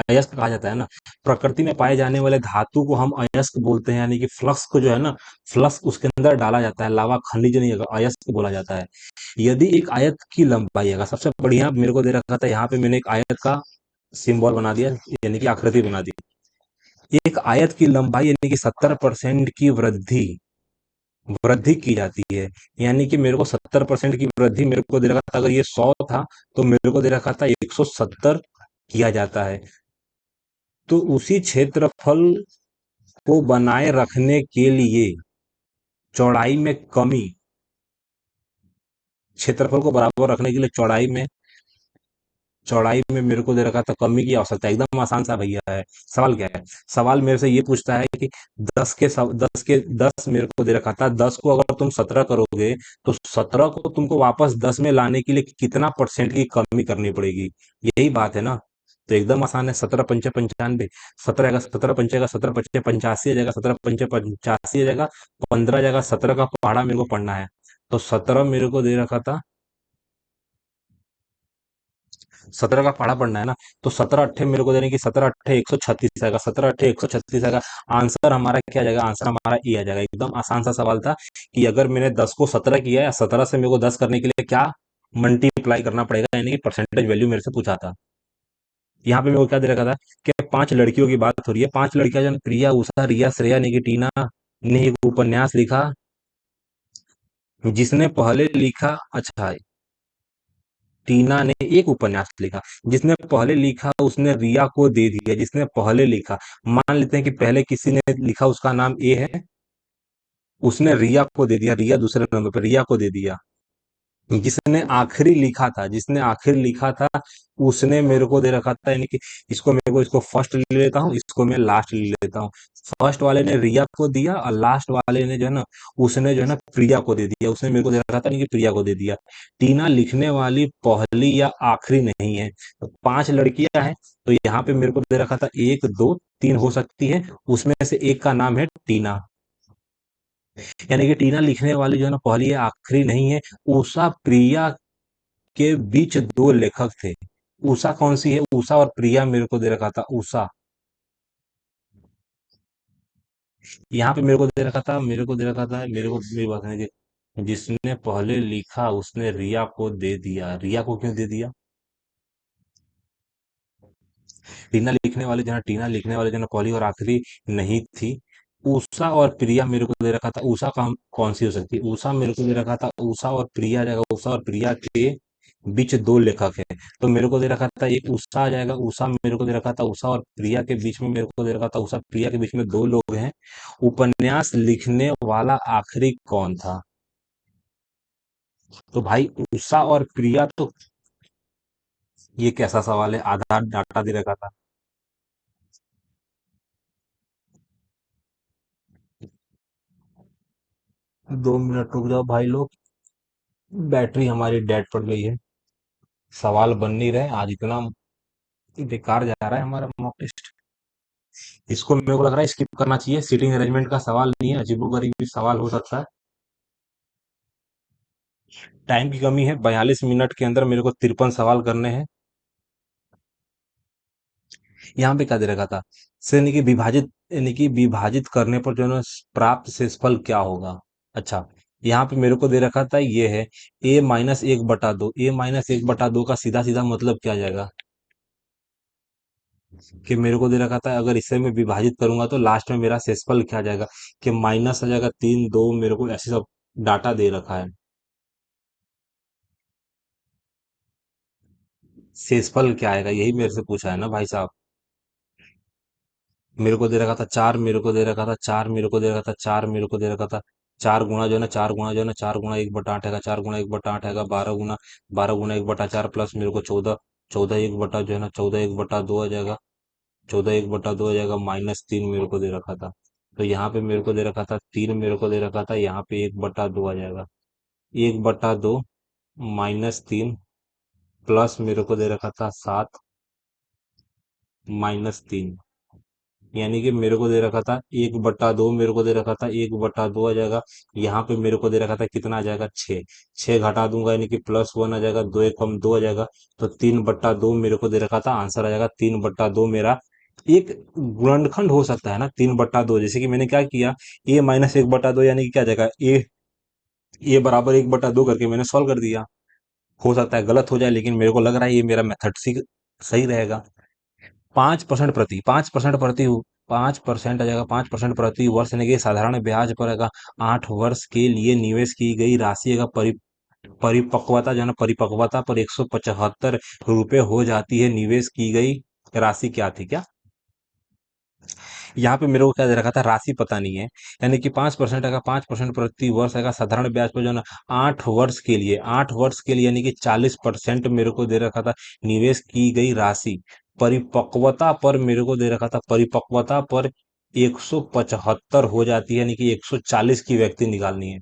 अयस्क कहा जाता है ना। प्रकृति में पाए जाने वाले धातु को हम अयस्क बोलते हैं, यानी कि फ्लक्स को जो है ना, फ्लक्स उसके अंदर डाला जाता है, लावा खनिज नहीं है, अयस्क बोला जाता है। यदि एक आयत की लंबाई, अगर सबसे बढ़िया मेरे को दे रखा था यहाँ पे, मैंने एक आयत का सिंबल बना दिया, यानी कि आकृति बना दी। एक आयत की लंबाई यानी कि 70% की वृद्धि वृद्धि की जाती है। यानी कि मेरे को 70% की वृद्धि मेरे को दे रखा था, अगर ये 100 था तो मेरे को दे रखा था 170 किया जाता है। तो उसी क्षेत्रफल को बनाए रखने के लिए चौड़ाई में कमी, क्षेत्रफल को बराबर रखने के लिए चौड़ाई में मेरे को दे रखा था कमी की आवश्यकता है। एकदम आसान सा भैया है। सवाल क्या है? सवाल मेरे से ये पूछता है कि 10 मेरे को दे रखा था, 10 को अगर तुम 17 करोगे तो 17 को तुमको वापस 10 में लाने के लिए कितना परसेंट की कमी करनी पड़ेगी? यही बात है ना। तो एकदम आसान है। 17 पंचे 95, 17 17 पंचे 85 आ जाएगा, 17 पंचे 85 आ जाएगा, 15 आ जाएगा। 17 का पहाड़ा मेरे को पढ़ना है, तो 17 मेरे को दे रखा था, 17 का पहाड़ा पढ़ना है ना। तो 17 अट्ठे मेरे को देने की, 17 अट्ठे 136 आएगा, 17 अट्ठे 136 आएगा। आंसर हमारा क्या आ जाएगा? आंसर हमारा ए आ जाएगा। एकदम आसान सा सवाल था कि अगर मैंने 10 को 17 किया है, 17 से मेरे को 10 करने के लिए क्या मल्टीप्लाई करना पड़ेगा, यानी कि परसेंटेज वैल्यू मेरे से पूछा था। यहाँ पे मेरे को क्या दे रखा था कि 5 लड़कियों की बात हो रही है। 5 लड़कियां जो है, प्रिया, उषा, रिया, श्रेया, निकिटीना ने एक उपन्यास लिखा। जिसने पहले लिखा, अच्छा, टीना ने एक उपन्यास लिखा। जिसने पहले लिखा उसने रिया को दे दिया। जिसने पहले लिखा, मान लेते हैं कि पहले किसी ने लिखा, उसका नाम ए है, उसने रिया को दे दिया, रिया दूसरे नंबर पर, रिया को दे दिया। जिसने आखिर लिखा था उसने मेरे को दे रखा था, यानी कि इसको फर्स्ट ले लेता हूँ, इसको मैं लास्ट ले लेता हूँ। फर्स्ट वाले ने रिया को दिया और लास्ट वाले ने जो है ना, उसने जो है ना प्रिया को दे दिया। उसने मेरे को दे रखा था, नहीं कि प्रिया को दे दिया। टीना लिखने वाली पहली या आखिरी नहीं है। तो 5 लड़कियां हैं, तो यहाँ पे मेरे को दे रखा था 1 2 3 हो सकती है। उसमें से एक का नाम है टीना, यानी कि टीना लिखने वाली जो है ना पहली या आखिरी नहीं है। उषा प्रिया के बीच 2 लेखक थे। उषा कौन सी है? उषा और प्रिया मेरे को दे रखा था। उषा, यहाँ पे मेरे को मेरी बात है कि जिसने पहले लिखा उसने रिया को दे दिया। रिया को क्यों दे दिया? टीना लिखने वाले जो है ना पहली और आखिरी नहीं थी। उषा और प्रिया मेरे को दे रखा था। उषा का कौन सी हो सकती है? उषा मेरे को दे रखा था, उषा और प्रिया आ जाएगा। उषा और प्रिया के बीच 2 लेखक है, तो मेरे को दे रखा था एक उषा आ जाएगा। उषा मेरे को दे रखा था, उषा और प्रिया के बीच में मेरे को दे रखा था, उषा प्रिया के बीच में 2 लोग हैं। उपन्यास लिखने वाला आखिरी कौन था? तो भाई उषा और प्रिया, तो ये कैसा सवाल है? आधार डाटा दे रखा था। 2 मिनट रुक जाओ भाई लोग, बैटरी हमारी डेड पड़ गई है। सवाल बन नहीं रहे आज, इतना बेकार जा रहा है हमारा मॉक टेस्ट। इसको मेरे को लग रहा है स्किप करना चाहिए। सीटिंग अरेंजमेंट का सवाल नहीं है, अजीबोगरीब सवाल हो सकता है। टाइम की कमी है, 42 मिनट के अंदर मेरे को 53 सवाल करने हैं। यहाँ पे क्या दे रखा था? से यानी कि विभाजित करने पर जो है ना प्राप्त शेषफल क्या होगा? अच्छा, यहाँ पे मेरे को दे रखा था ये है a-1/2। a-1/2 का सीधा सीधा मतलब क्या आ जाएगा? कि मेरे को दे रखा था अगर इसे मैं विभाजित करूंगा तो लास्ट में मेरा शेषफल क्या आ जाएगा? कि माइनस आ जाएगा 3 2, मेरे को ऐसे सब डाटा दे रखा है। शेषफल क्या आएगा, यही मेरे से पूछा है ना भाई साहब। मेरे को दे रखा था 4, मेरे को दे रखा था 4, मेरे को दे रखा था 4, मेरे को दे रखा था 4 गुना जो है ना, 4 गुना जो है ना, 4 गुना 1/8 है, 4 गुना 1/8 है, 12 गुना 1/4 प्लस मेरे को 14, 14 1 बटा जो है ना, 14 1/2 आ जाएगा। 14 1/2 आ जाएगा, -3 मेरे को दे रखा था। तो यहाँ पे मेरे को दे रखा था 3, मेरे को दे रखा था, यहाँ पे 1/2 आ जाएगा। 1/2 -3 प्लस मेरे को दे रखा था 7 -3, यानी कि मेरे को दे रखा था 1/2, मेरे को दे रखा था 1/2 आ जाएगा। यहाँ पे मेरे को दे रखा था कितना आ जाएगा, 6। 6 घटा दूंगा यानी कि +1 आ जाएगा, 2 एक कम 2 आ जाएगा। तो 3/2 मेरे को दे रखा था, आंसर आ जाएगा 3/2 मेरा। एक गुणनखंड हो सकता है ना 3/2, जैसे कि मैंने क्या किया, a-1/2 यानी कि क्या आ जाएगा, ए बराबर 1/2 करके मैंने सॉल्व कर दिया। हो सकता है गलत हो जाए, लेकिन मेरे को लग रहा है ये मेरा मेथड सही रहेगा। 5% प्रति 5% आ जाएगा, 5% प्रति वर्ष यानी कि साधारण ब्याज पर अगर 8 वर्ष के लिए निवेश की गई राशि अगर परिपक्वता जो है ना, परिपक्वता पर 175 रुपये हो जाती है, निवेश की गई राशि क्या थी, क्या यहाँ पे मेरे को क्या दे रखा था, राशि पता नहीं है। यानी कि 5% का 5% प्रति वर्ष का साधारण ब्याज पर जो है ना, 8 वर्ष के लिए, 8 वर्ष के लिए यानी कि 40% मेरे को दे रखा था, निवेश की गई राशि परिपक्वता पर मेरे को दे रखा था, परिपक्वता पर 175 हो जाती है, यानी कि 140 की व्यक्ति निकालनी है।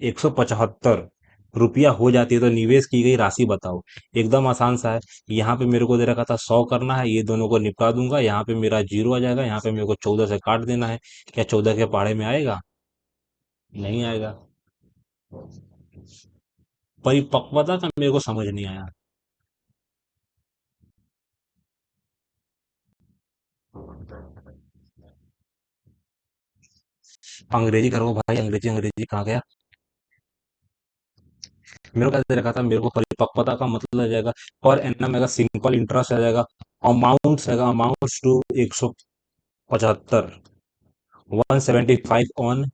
175 रुपया हो जाती है, तो निवेश की गई राशि बताओ। एकदम आसान सा है। यहाँ पे मेरे को दे रखा था 100 करना है, ये दोनों को निपटा दूंगा, यहाँ पे मेरा जीरो आ जाएगा, यहाँ पे मेरे को 14 से काट देना है। क्या 14 के पहाड़े में आएगा? नहीं आएगा। परिपक्वता का मेरे को समझ नहीं आया। अंग्रेजी करो भाई, अंग्रेजी अंग्रेजी कहाँ गया? मेरे को क्या दे रखा था, मेरे को परिपक्वता का मतलब आ जाएगा, पर एनम आएगा, सिंपल इंटरेस्ट आ जाएगा, अमाउंट आएगा, अमाउंट टू 175, 175 ऑन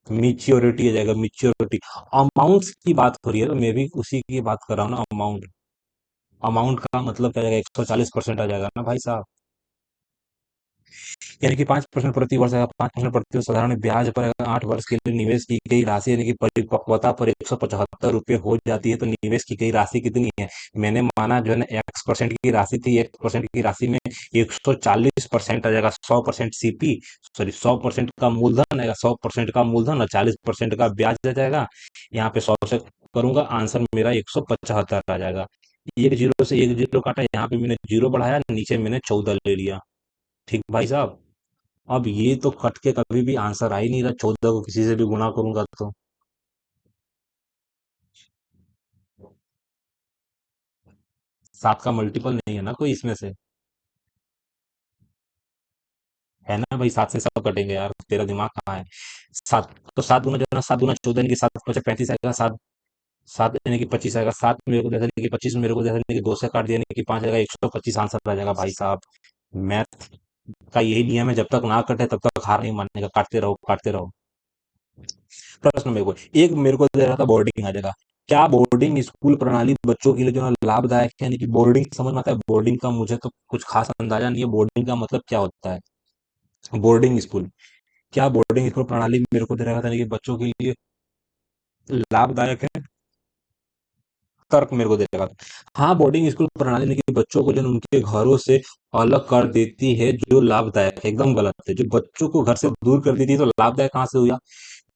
मिच्योरिटी आ जाएगा, मिच्योरिटी। अमाउंट्स की बात हो रही है, तो मैं भी उसी की बात कर रहा हूँ ना, अमाउंट। अमाउंट का मतलब क्या आ जाएगा, 140% आ जाएगा ना भाई साहब। यानी कि 5% प्रति वर्ष अगर 5% प्रति वर्ष साधारण ब्याज पर अगर 8 वर्ष के लिए निवेश की गई राशि यानी कि परिपक्वता पर 175 रुपये हो जाती है, तो निवेश की गई राशि कितनी है? मैंने माना जो है ना, X% की राशि थी, 1% की राशि में 140% आ जाएगा, 100% सीपी, सॉरी 100% का मूलधन आएगा, 100% का मूलधन और 40% का ब्याज आ जाएगा। यहाँ पे 100 से करूंगा, आंसर मेरा 175 आ जाएगा। एक जीरो से एक जीरो काटा, यहाँ पे मैंने जीरो बढ़ाया, नीचे मैंने 14 ले लिया। ठीक भाई साहब। अब ये तो कट के कभी भी आंसर आ ही नहीं रहा, 14 को किसी से भी गुणा करूंगा तो। 7 का मल्टीपल नहीं है ना कोई इसमें से? है ना भाई, 7 से सब कटेंगे यार, तेरा दिमाग कहाँ है? 7, तो 7 गुना जो है ना, 7 गुना 14 यानी कि 7 × 5 = 35 आएगा, 7 7 यानी कि 25 आएगा, 7 मेरे को जैसे कि 25 मेरे को जैसे कि 2 से काट दिया यानी कि 5 आएगा, 125 आंसर आ जाएगा भाई साहब। मैथ का यही नियम है, जब तक ना कटे तब तक हार नहीं मानने का, काटते रहो काटते रहो। प्रश्न मेरे को एक मेरे को दे रहा था, बोर्डिंग आ जाएगा। क्या बोर्डिंग स्कूल प्रणाली बच्चों के लिए जो है लाभदायक है? यानी कि बोर्डिंग समझ में आता है, बोर्डिंग का मुझे तो कुछ खास अंदाजा नहीं है, बोर्डिंग का मतलब क्या होता है। बोर्डिंग स्कूल, क्या बोर्डिंग स्कूल प्रणाली मेरे को दे रहा था, यानी कि बच्चों के लिए लाभदायक है? तर्क मेरे को देगा। हाँ, बोर्डिंग स्कूल प्रणाली ने कि बच्चों को जो है उनके घरों से अलग कर देती है, जो लाभदायक है, एकदम गलत है। जो बच्चों को घर से दूर कर देती है, तो लाभदायक कहाँ से हुआ?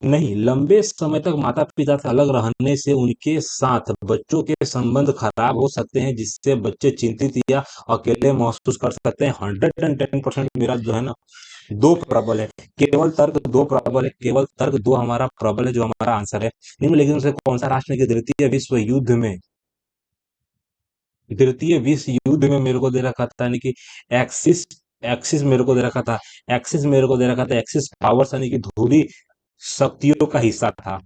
नहीं, लंबे समय तक माता पिता से अलग रहने से उनके साथ बच्चों के संबंध खराब हो सकते हैं, जिससे बच्चे चिंतित या अकेले महसूस कर सकते हैं। 110% मेरा जो है ना, दो प्रबल है। केवल तर्क दो प्रबल है, केवल तर्क दो हमारा प्रबल है, जो हमारा आंसर है। निम्नलिखित में से कौन सा राष्ट्र ने द्वितीय विश्व युद्ध में, द्वितीय विश्व युद्ध में मेरे को दे रखा था, यानी कि एक्सिस, एक्सिस मेरे को दे रखा था, एक्सिस मेरे को दे रखा था, एक्सिस पावर्स यानी कि ध्रुवीय शक्तियों का हिस्सा था।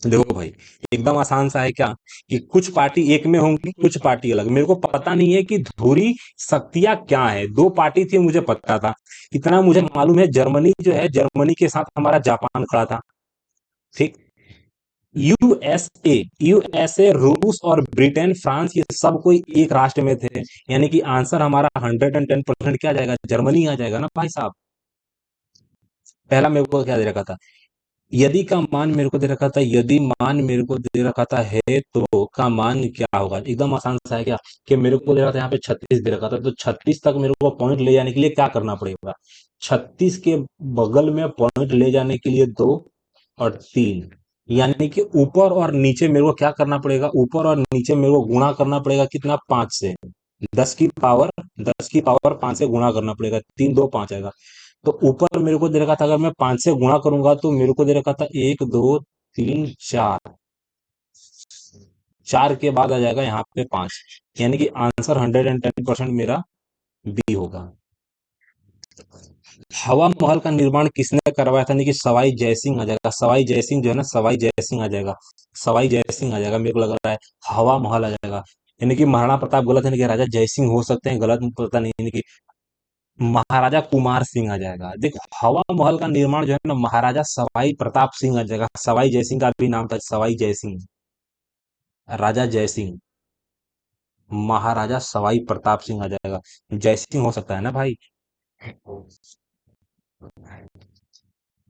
देखो भाई, एकदम आसान सा है क्या, कि कुछ पार्टी एक में होंगी, कुछ पार्टी अलग। मेरे को पता नहीं है कि धुरी शक्तियां क्या है, दो पार्टी थी मुझे पता था। इतना मुझे मालूम है, जर्मनी जो है, जर्मनी के साथ हमारा जापान खड़ा था। ठीक। यूएसए, यूएसए, रूस और ब्रिटेन, फ्रांस, ये सब कोई एक राष्ट्र में थे। यानी कि आंसर हमारा 110% क्या आ जाएगा, जर्मनी आ जाएगा ना भाई साहब। पहला मेरे को क्या दे रखा था, यदि का मान मेरे को दे रखा था, यदि मान मेरे को दे रखा था है, तो का मान क्या होगा? एकदम आसान सा है क्या, कि मेरे को दे रखा था यहाँ पे 36 दे रखा था, तो 36 तक मेरे को पॉइंट ले जाने के लिए क्या करना पड़ेगा? 36 के बगल में पॉइंट ले जाने के लिए 2 और 3, यानी कि ऊपर और नीचे मेरे को क्या करना पड़ेगा, ऊपर और नीचे मेरे को गुणा करना पड़ेगा कितना, 5 से। 10 की पावर 5 से गुणा करना पड़ेगा, 3 2 5 आएगा। तो ऊपर मेरे को दे रखा था, अगर मैं 5 से गुणा करूंगा तो मेरे को दे रखा था 1 2 3 4, 4 के बाद आ जाएगा यहाँ पे 5, यानी कि आंसर 110% मेरा बी होगा। हवा महल का निर्माण किसने करवाया था, यानी कि सवाई जयसिंह आ जाएगा, सवाई जयसिंह जो है ना, सवाई जयसिंह आ जाएगा, सवाई जयसिंह आ जाएगा, मेरे को लग रहा है हवा महल आ जाएगा। यानी कि महाराणा प्रताप गलत है, यानी कि राजा जयसिंह हो सकते हैं, गलत पता नहीं, यानी कि महाराजा कुमार सिंह आ जाएगा। देखो हवा महल का निर्माण जो है ना, महाराजा सवाई प्रताप सिंह आ जाएगा, सवाई जयसिंह का भी नाम था, सवाई जयसिंह, राजा जयसिंह, महाराजा सवाई प्रताप सिंह आ जाएगा। जयसिंह हो सकता है ना भाई,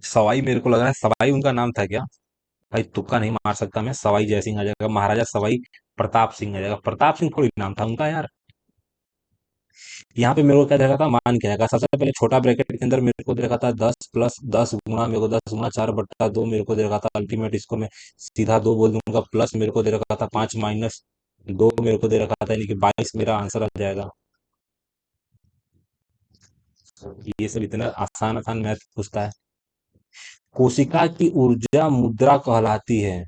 सवाई मेरे को लग रहा है सवाई उनका नाम था क्या। भाई तुक्का नहीं मार सकता मैं, सवाई जयसिंह आ जाएगा, महाराजा सवाई प्रताप सिंह आ जाएगा, प्रताप सिंह थोड़ी नाम था उनका यार। यहाँ पे मेरे को क्या देखा था, मान क्या आएगा, सबसे पहले छोटा ब्रैकेट के अंदर मेरे को दे रखा था 10 + 10 गुणा, मेरे को 10 × 4/2 मेरे को दे रखा था, अल्टीमेट इसको मैं सीधा 2 बोल दूंगा, प्लस मेरे को दे रखा था 5 - 2 मेरे को दे रखा था, यानी कि 22 मेरा आंसर आ जाएगा। ये सब इतना आसान आसान मैथ पूछता है। कोशिका की ऊर्जा मुद्रा कहलाती है,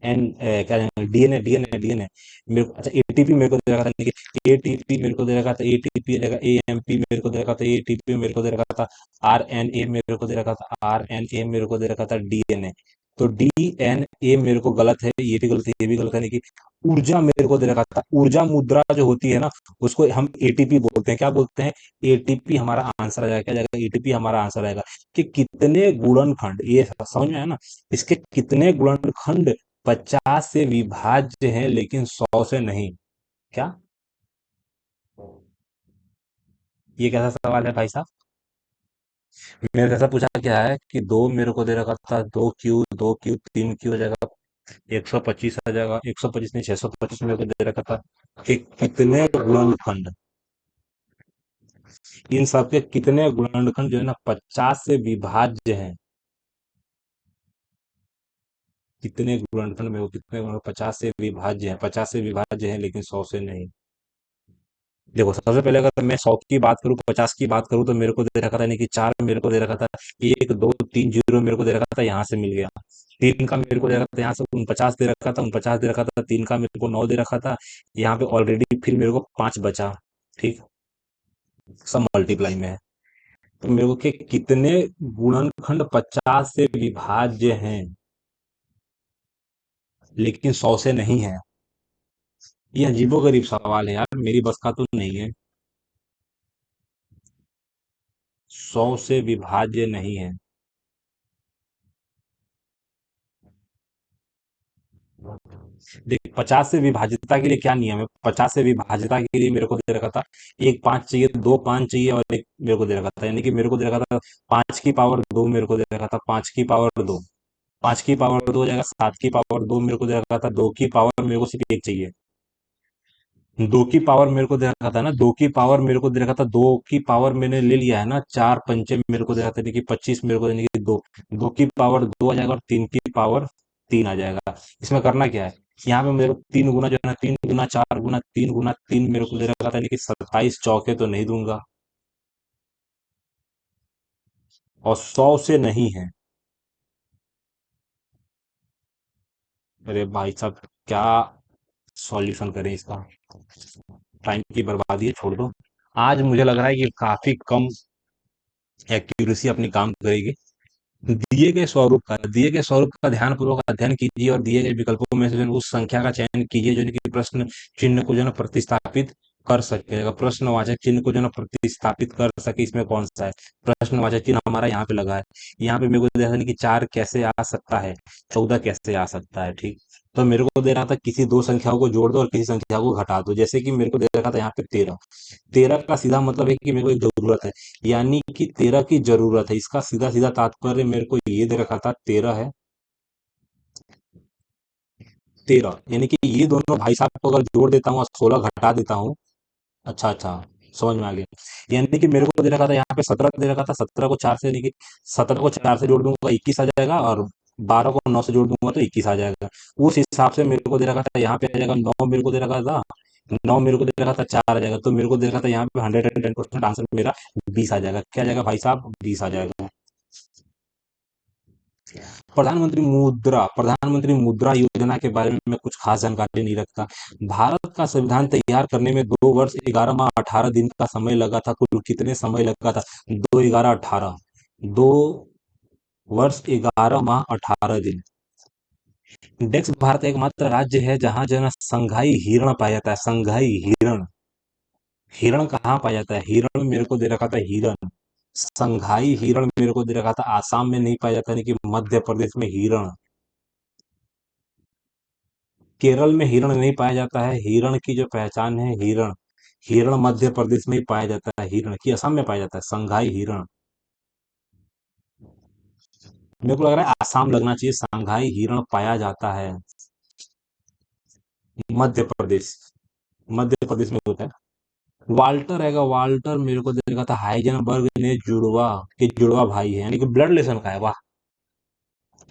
एन क्या डीएनए डीएनए डीएनए, मेरे को अच्छा एटीपी मेरे को दे रखा था, एटीपी मेरे को दे रखा था, एटीपी रहेगा, एएमपी मेरे को दे रखा था, एटीपी मेरे को दे रखा था, आरएनए मेरे को दे रखा था, आरएनए मेरे को दे रखा था, डीएनए। तो डीएनए मेरे को गलत है, ये भी गलत है, ये भी गलत है, लेकिन ऊर्जा मेरे को दे रखा था, ऊर्जा मुद्रा जो होती है ना, उसको हम एटीपी बोलते हैं, क्या बोलते हैं, एटीपी हमारा आंसर आ जाएगा, क्या जाएगा, एटीपी हमारा आंसर आएगा। कि कितने गुणनखंड, ये समझ में आया ना, इसके कितने गुणनखंड 50 से विभाज्य है लेकिन 100 से नहीं। क्या, ये कैसा सवाल है भाई साहब। मेरे जैसा पूछा क्या है कि दो मेरे को दे रखा था, 2 क्यू 3 क्यू आ जाएगा, 125 आ जाएगा, 125 नहीं 625 मेरे को दे रखा था कि कितने गुणनखंड, इन सब के कितने गुणनखंड जो है ना 50 से विभाज्य हैं, कितने गुणनखंड में वो कितने 50 से विभाज्य है, 50 से विभाज्य है लेकिन 100 से नहीं। देखो सबसे पहले अगर मैं 100 की बात करूं, 50 की बात करूं, तो मेरे को दे रखा था, यानी कि 4 मेरे को दे रखा था, 1 2 3 0 मेरे को दे रखा था, यहाँ से मिल गया। 3 का मेरे को दे रखा था, यहाँ से 49 दे रखा था, 49 दे रखा था, 3 का मेरे को 9 दे रखा था, यहाँ पे ऑलरेडी फिर मेरे को 5 बचा। ठीक, सब मल्टीप्लाई में है। तो मेरे को कितने गुणनखंड 50 से विभाज्य हैं लेकिन 100 से नहीं है। ये अजीबोगरीब सवाल है यार, मेरी बस का तो नहीं है। 100 से विभाज्य नहीं है। देख 50 से विभाज्यता के लिए क्या नियम है, 50 से विभाज्यता के लिए मेरे को दे रखा था, एक 5 चाहिए, 2 5 चाहिए, और एक मेरे को दे रखा था, यानी कि मेरे को दे रखा था 5 की पावर 2 मेरे को दे रखा था, 5 की पावर 2, 5 की पावर 2 हो जाएगा, 7 की पावर 2 मेरे को दे रखा था, 2 की पावर मेरे को सिर्फ एक चाहिए, 2 की पावर मेरे को दे रखा था ना, 2 की पावर मेरे को दे रखा था, 2 की पावर मैंने ले लिया है ना, 4 पंचे मेरे को दे रखा था, यानी कि 25 मेरे को, यानी कि 2 2 की पावर 2 आ जाएगा, और 3 की पावर 3 आ जाएगा। इसमें करना क्या है, यहाँ पे मेरे को 3 गुना जो है ना, 3 गुना 4 गुना 3 गुना 3 मेरे को दे रखा था, यानी कि 27 चौके तो नहीं दूंगा, और 100 से नहीं है। अरे भाई साहब, क्या सॉल्यूशन करें इसका, टाइम की बर्बादी है, छोड़ दो। आज मुझे लग रहा है कि काफी कम एक्यूरेसी अपनी काम करेगी। दिए गए स्वरूप का ध्यानपूर्वक अध्ययन कीजिए और दिए गए विकल्पों में से जो है उस संख्या का चयन कीजिए जो है कि प्रश्न चिन्ह को जो है ना प्रतिस्थापित कर सके। अगर प्रश्नवाचक चिन्ह को जो है ना प्रतिस्थापित कर सके, इसमें कौन सा है, प्रश्नवाचक चिन्ह हमारा यहाँ पे लगा है, यहाँ पे मेरे को देखा नहीं कि 4 कैसे आ सकता है, 14 कैसे आ सकता है। ठीक, तो मेरे को दे रहा था किसी दो संख्याओं को जोड़ दो और किसी संख्या को घटा दो, जैसे कि मेरे को दे रखा था यहाँ पे 13, 13 का सीधा मतलब है कि मेरे को एक जरूरत है, यानी कि 13 की जरूरत है, इसका सीधा सीधा तात्पर्य मेरे को ये दे रखा था 13 है, 13 यानी कि ये दोनों भाई साहब को अगर जोड़ देता हूँ और 16 घटा देता हूँ। अच्छा अच्छा, समझ में आ गया। यानी कि मेरे को दे रखा था यहाँ पे 17 दे रखा था, 17 को 4 से, यानी कि 17 को 4 से जोड़ दूंगा 21 आ जाएगा, और 12 को 9 से जोड़ दूंगा तो 21 आ जाएगा। उस हिसाब से मेरे को दे रखा था यहाँ पे आ जाएगा 9, मेरे को दे रखा था 9, मेरे को दे रखा था 4 आ जाएगा, तो मेरे को दे रखा था यहाँ पे 110% आंसर मेरा 20 आ जाएगा। क्या आ जाएगा भाई साहब? 20 आ जाएगा। प्रधानमंत्री मुद्रा योजना के बारे में मैं कुछ खास जानकारी नहीं रखता। भारत का संविधान तैयार करने में 2 वर्ष 11 माह 18 दिन का समय लगा था। कुल कितने समय लगा था? 2 11 18, 2 वर्ष 11 माह 18 दिन। डेक्स भारत एकमात्र राज्य है जहां जो है ना संघाई हिरण पाया जाता है। संघाई हिरण, हिरण कहाँ पाया जाता है? हिरण मेरे को दे रखा था हिरण, संघाई हिरण मेरे को दे रखा था आसाम में नहीं पाया जाता, यानी कि मध्य प्रदेश में हिरण। केरल में हिरण नहीं पाया जाता है। हिरण की जो पहचान है हिरण, हिरण मध्य प्रदेश में ही पाया जाता है। हिरण की असम में पाया जाता है, संघाई हिरण। मेरे को लग रहा है आसाम लगना चाहिए। संघाई हिरण पाया जाता है मध्य प्रदेश, मध्य प्रदेश में होता है। वाल्टर हैगा, वाल्टर मेरे को देखा था हाइजेनबर्ग ने जुड़वा के जुड़वा भाई है, यानी कि ब्लड रिलेशन का है। वाह,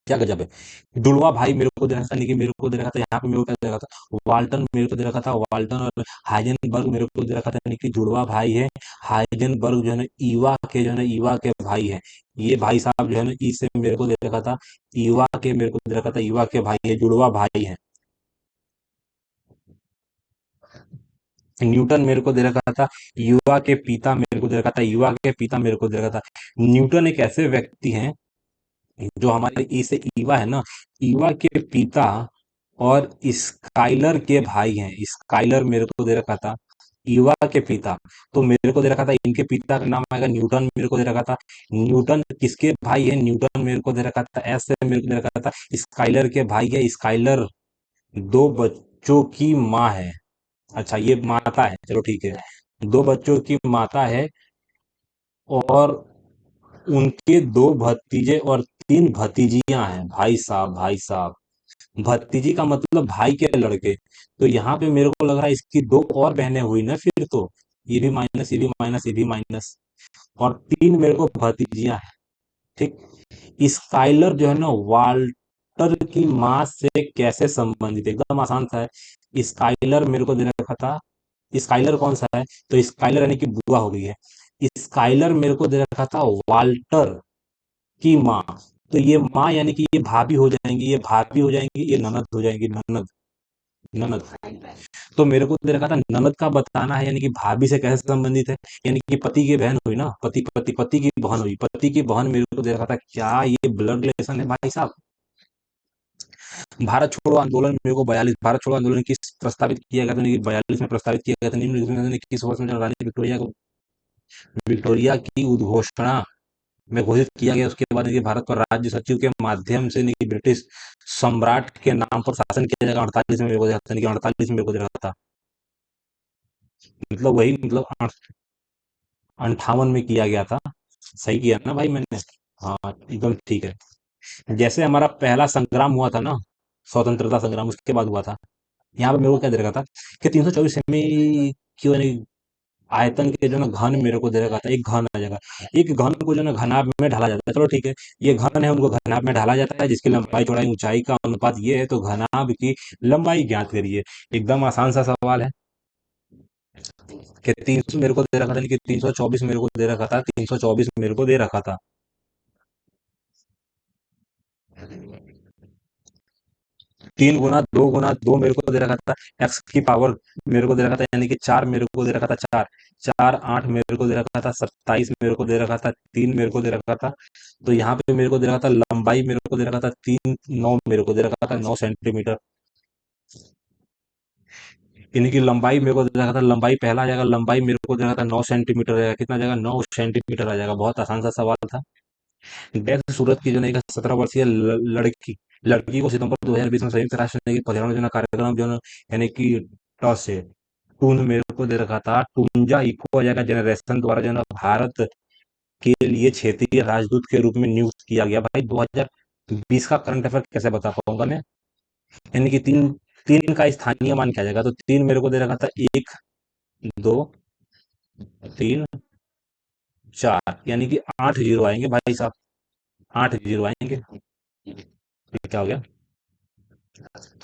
क्या गजब है। जुड़वा भाई मेरे को दे रखा था, लेकिन मेरे को दे रखा था यहाँ पे, मेरे को क्या दे रखा था? वाल्टन मेरे को दे रखा था। वाल्टन और हाइजेनबर्ग मेरे को दे रखा था, यानी कि जुड़वा भाई है। हाइजेनबर्ग जो है ना ईवा के जो है ना ईवा के भाई है। ये भाई साहब जो है ना ई से मेरे को दे रखा था, ईवा के मेरे को दे रखा था, ईवा के भाई है, जुड़वा भाई है। न्यूटन मेरे को दे रखा था, युवा के पिता मेरे को दे रखा था, युवा के पिता मेरे को दे रखा था। न्यूटन एक ऐसे व्यक्ति हैं जो हमारे ई से ईवा है ना, ईवा के पिता और स्काइलर के भाई हैं। स्काइलर मेरे को दे रखा था, ईवा के पिता। तो मेरे को दे रखा था इनके पिता का नाम आएगा न्यूटन, मेरे को दे रखा था। न्यूटन किसके भाई है? न्यूटन मेरे को दे रखा था एस से मेरे को दे रखा था। स्काइलर के भाई है। स्काइलर 2 बच्चों की माँ है। अच्छा, ये माता है, चलो ठीक है। 2 बच्चों की माता है, और उनके 2 भतीजे और 3 भतीजियां हैं। भाई साहब, भाई साहब, भतीजी का मतलब भाई के लड़के। तो यहाँ पे मेरे को लग रहा है इसकी 2 और बहनें हुई ना फिर तो। ये भी माइनस, ये भी माइनस, ये भी माइनस, और 3 मेरे को भतीजियां हैं। ठीक। स्काइलर जो है ना वाल्टर की माँ से कैसे संबंधित है? एकदम आसान सा है। स्काइलर मेरे को दे रखा था, स्काइलर कौन सा है? तो स्काइलर यानी कि बुआ हो गई है। स्काइलर मेरे को दे रखा था वाल्टर की माँ। तो ये माँ यानी कि ये भाभी हो जाएंगी, ये भाभी हो जाएंगी, ये ननद हो जाएंगी, ननद, ननद। तो मेरे को दे रखा था ननद का बताना है, यानी कि भाभी से कैसे संबंधित है? यानी कि पति की बहन हुई ना, पति की बहन हुई, पति की बहन मेरे को दे रखा था। क्या ये ब्लड रिलेशन है भाई साहब? भारत छोड़ो आंदोलन मेरे को 42, भारत छोड़ो आंदोलन किस प्रस्तावित किया गया था? 42 में प्रस्तावित किया गया था। निम्नलिखित में किस वर्ष में रानी विक्टोरिया को, विक्टोरिया की उद्घोषणा में घोषित किया गया? उसके बाद देखिए भारत पर राज्य सचिव के माध्यम से नहीं ब्रिटिश सम्राट के नाम पर शासन किया जाएगा। 48 में मेरे को देखा था, 48 में मेरे को देखा था, मतलब वही, मतलब 58 में किया गया था। सही किया ना भाई मैंने? हाँ, एकदम ठीक है। जैसे हमारा पहला संग्राम हुआ था ना, स्वतंत्रता संग्राम, उसके बाद हुआ था। यहाँ पे मेरे को क्या दे रखा था कि 324 सेमी क्यों नहीं, आयतन के जो ना घन मेरे को दे रखा था। एक घन आ जाएगा, एक घन को जो ना घनाभ में ढाला जाता है। चलो ठीक है, ये घन है, उनको घनाभ में ढाला जाता है, जिसकी लंबाई चौड़ाई ऊंचाई का अनुपात ये है, तो घनाभ की लंबाई ज्ञात करिए। एकदम आसान सा सवाल है कि 300 मेरे को दे रखा था, लेकिन 324 मेरे को दे रखा था, 324 मेरे को दे रखा था। 3 गुना 2 मेरे को दे रखा था। एक्स की पावर मेरे को दे रखा था, यानी कि 4 मेरे को दे रखा था। 4 4 8 मेरे को दे रखा था। 27 मेरे को दे रखा था। 3 मेरे को दे रखा था। तो यहाँ पे मेरे को दे रखा था लंबाई मेरे को दे रखा था 3, 9 मेरे को दे रखा था 9 सेंटीमीटर। यानी कि लंबाई मेरे को दे रखा था, लंबाई पहला आ जाएगा, लंबाई मेरे को दे रखा था 9 सेंटीमीटर, रहेगा कितना आ जाएगा? 9 सेंटीमीटर आ जाएगा। बहुत आसान सा सवाल था। डेक्स सूरत की जो है 17 वर्षीय लड़की, लड़की को सितंबर 2020 में संयुक्त राष्ट्र ने पर्यावरण योजना कार्यक्रम जो है यानी कि टॉस से टून मेरे को दे रखा था। टूंजा इको हो जाएगा जनरेशन द्वारा जो है ना भारत के लिए क्षेत्रीय राजदूत के रूप में नियुक्त किया गया। भाई 2020 का करंट अफेयर कैसे बता पाऊंगा मैं? यानी कि तीन, तीन का स्थानीय मान क्या जाएगा? तो 3 मेरे को दे रखा था, 1 2 3 4, यानी कि 8 जीरो आएंगे भाई साहब, 8 जीरो आएंगे। ये क्या हो गया?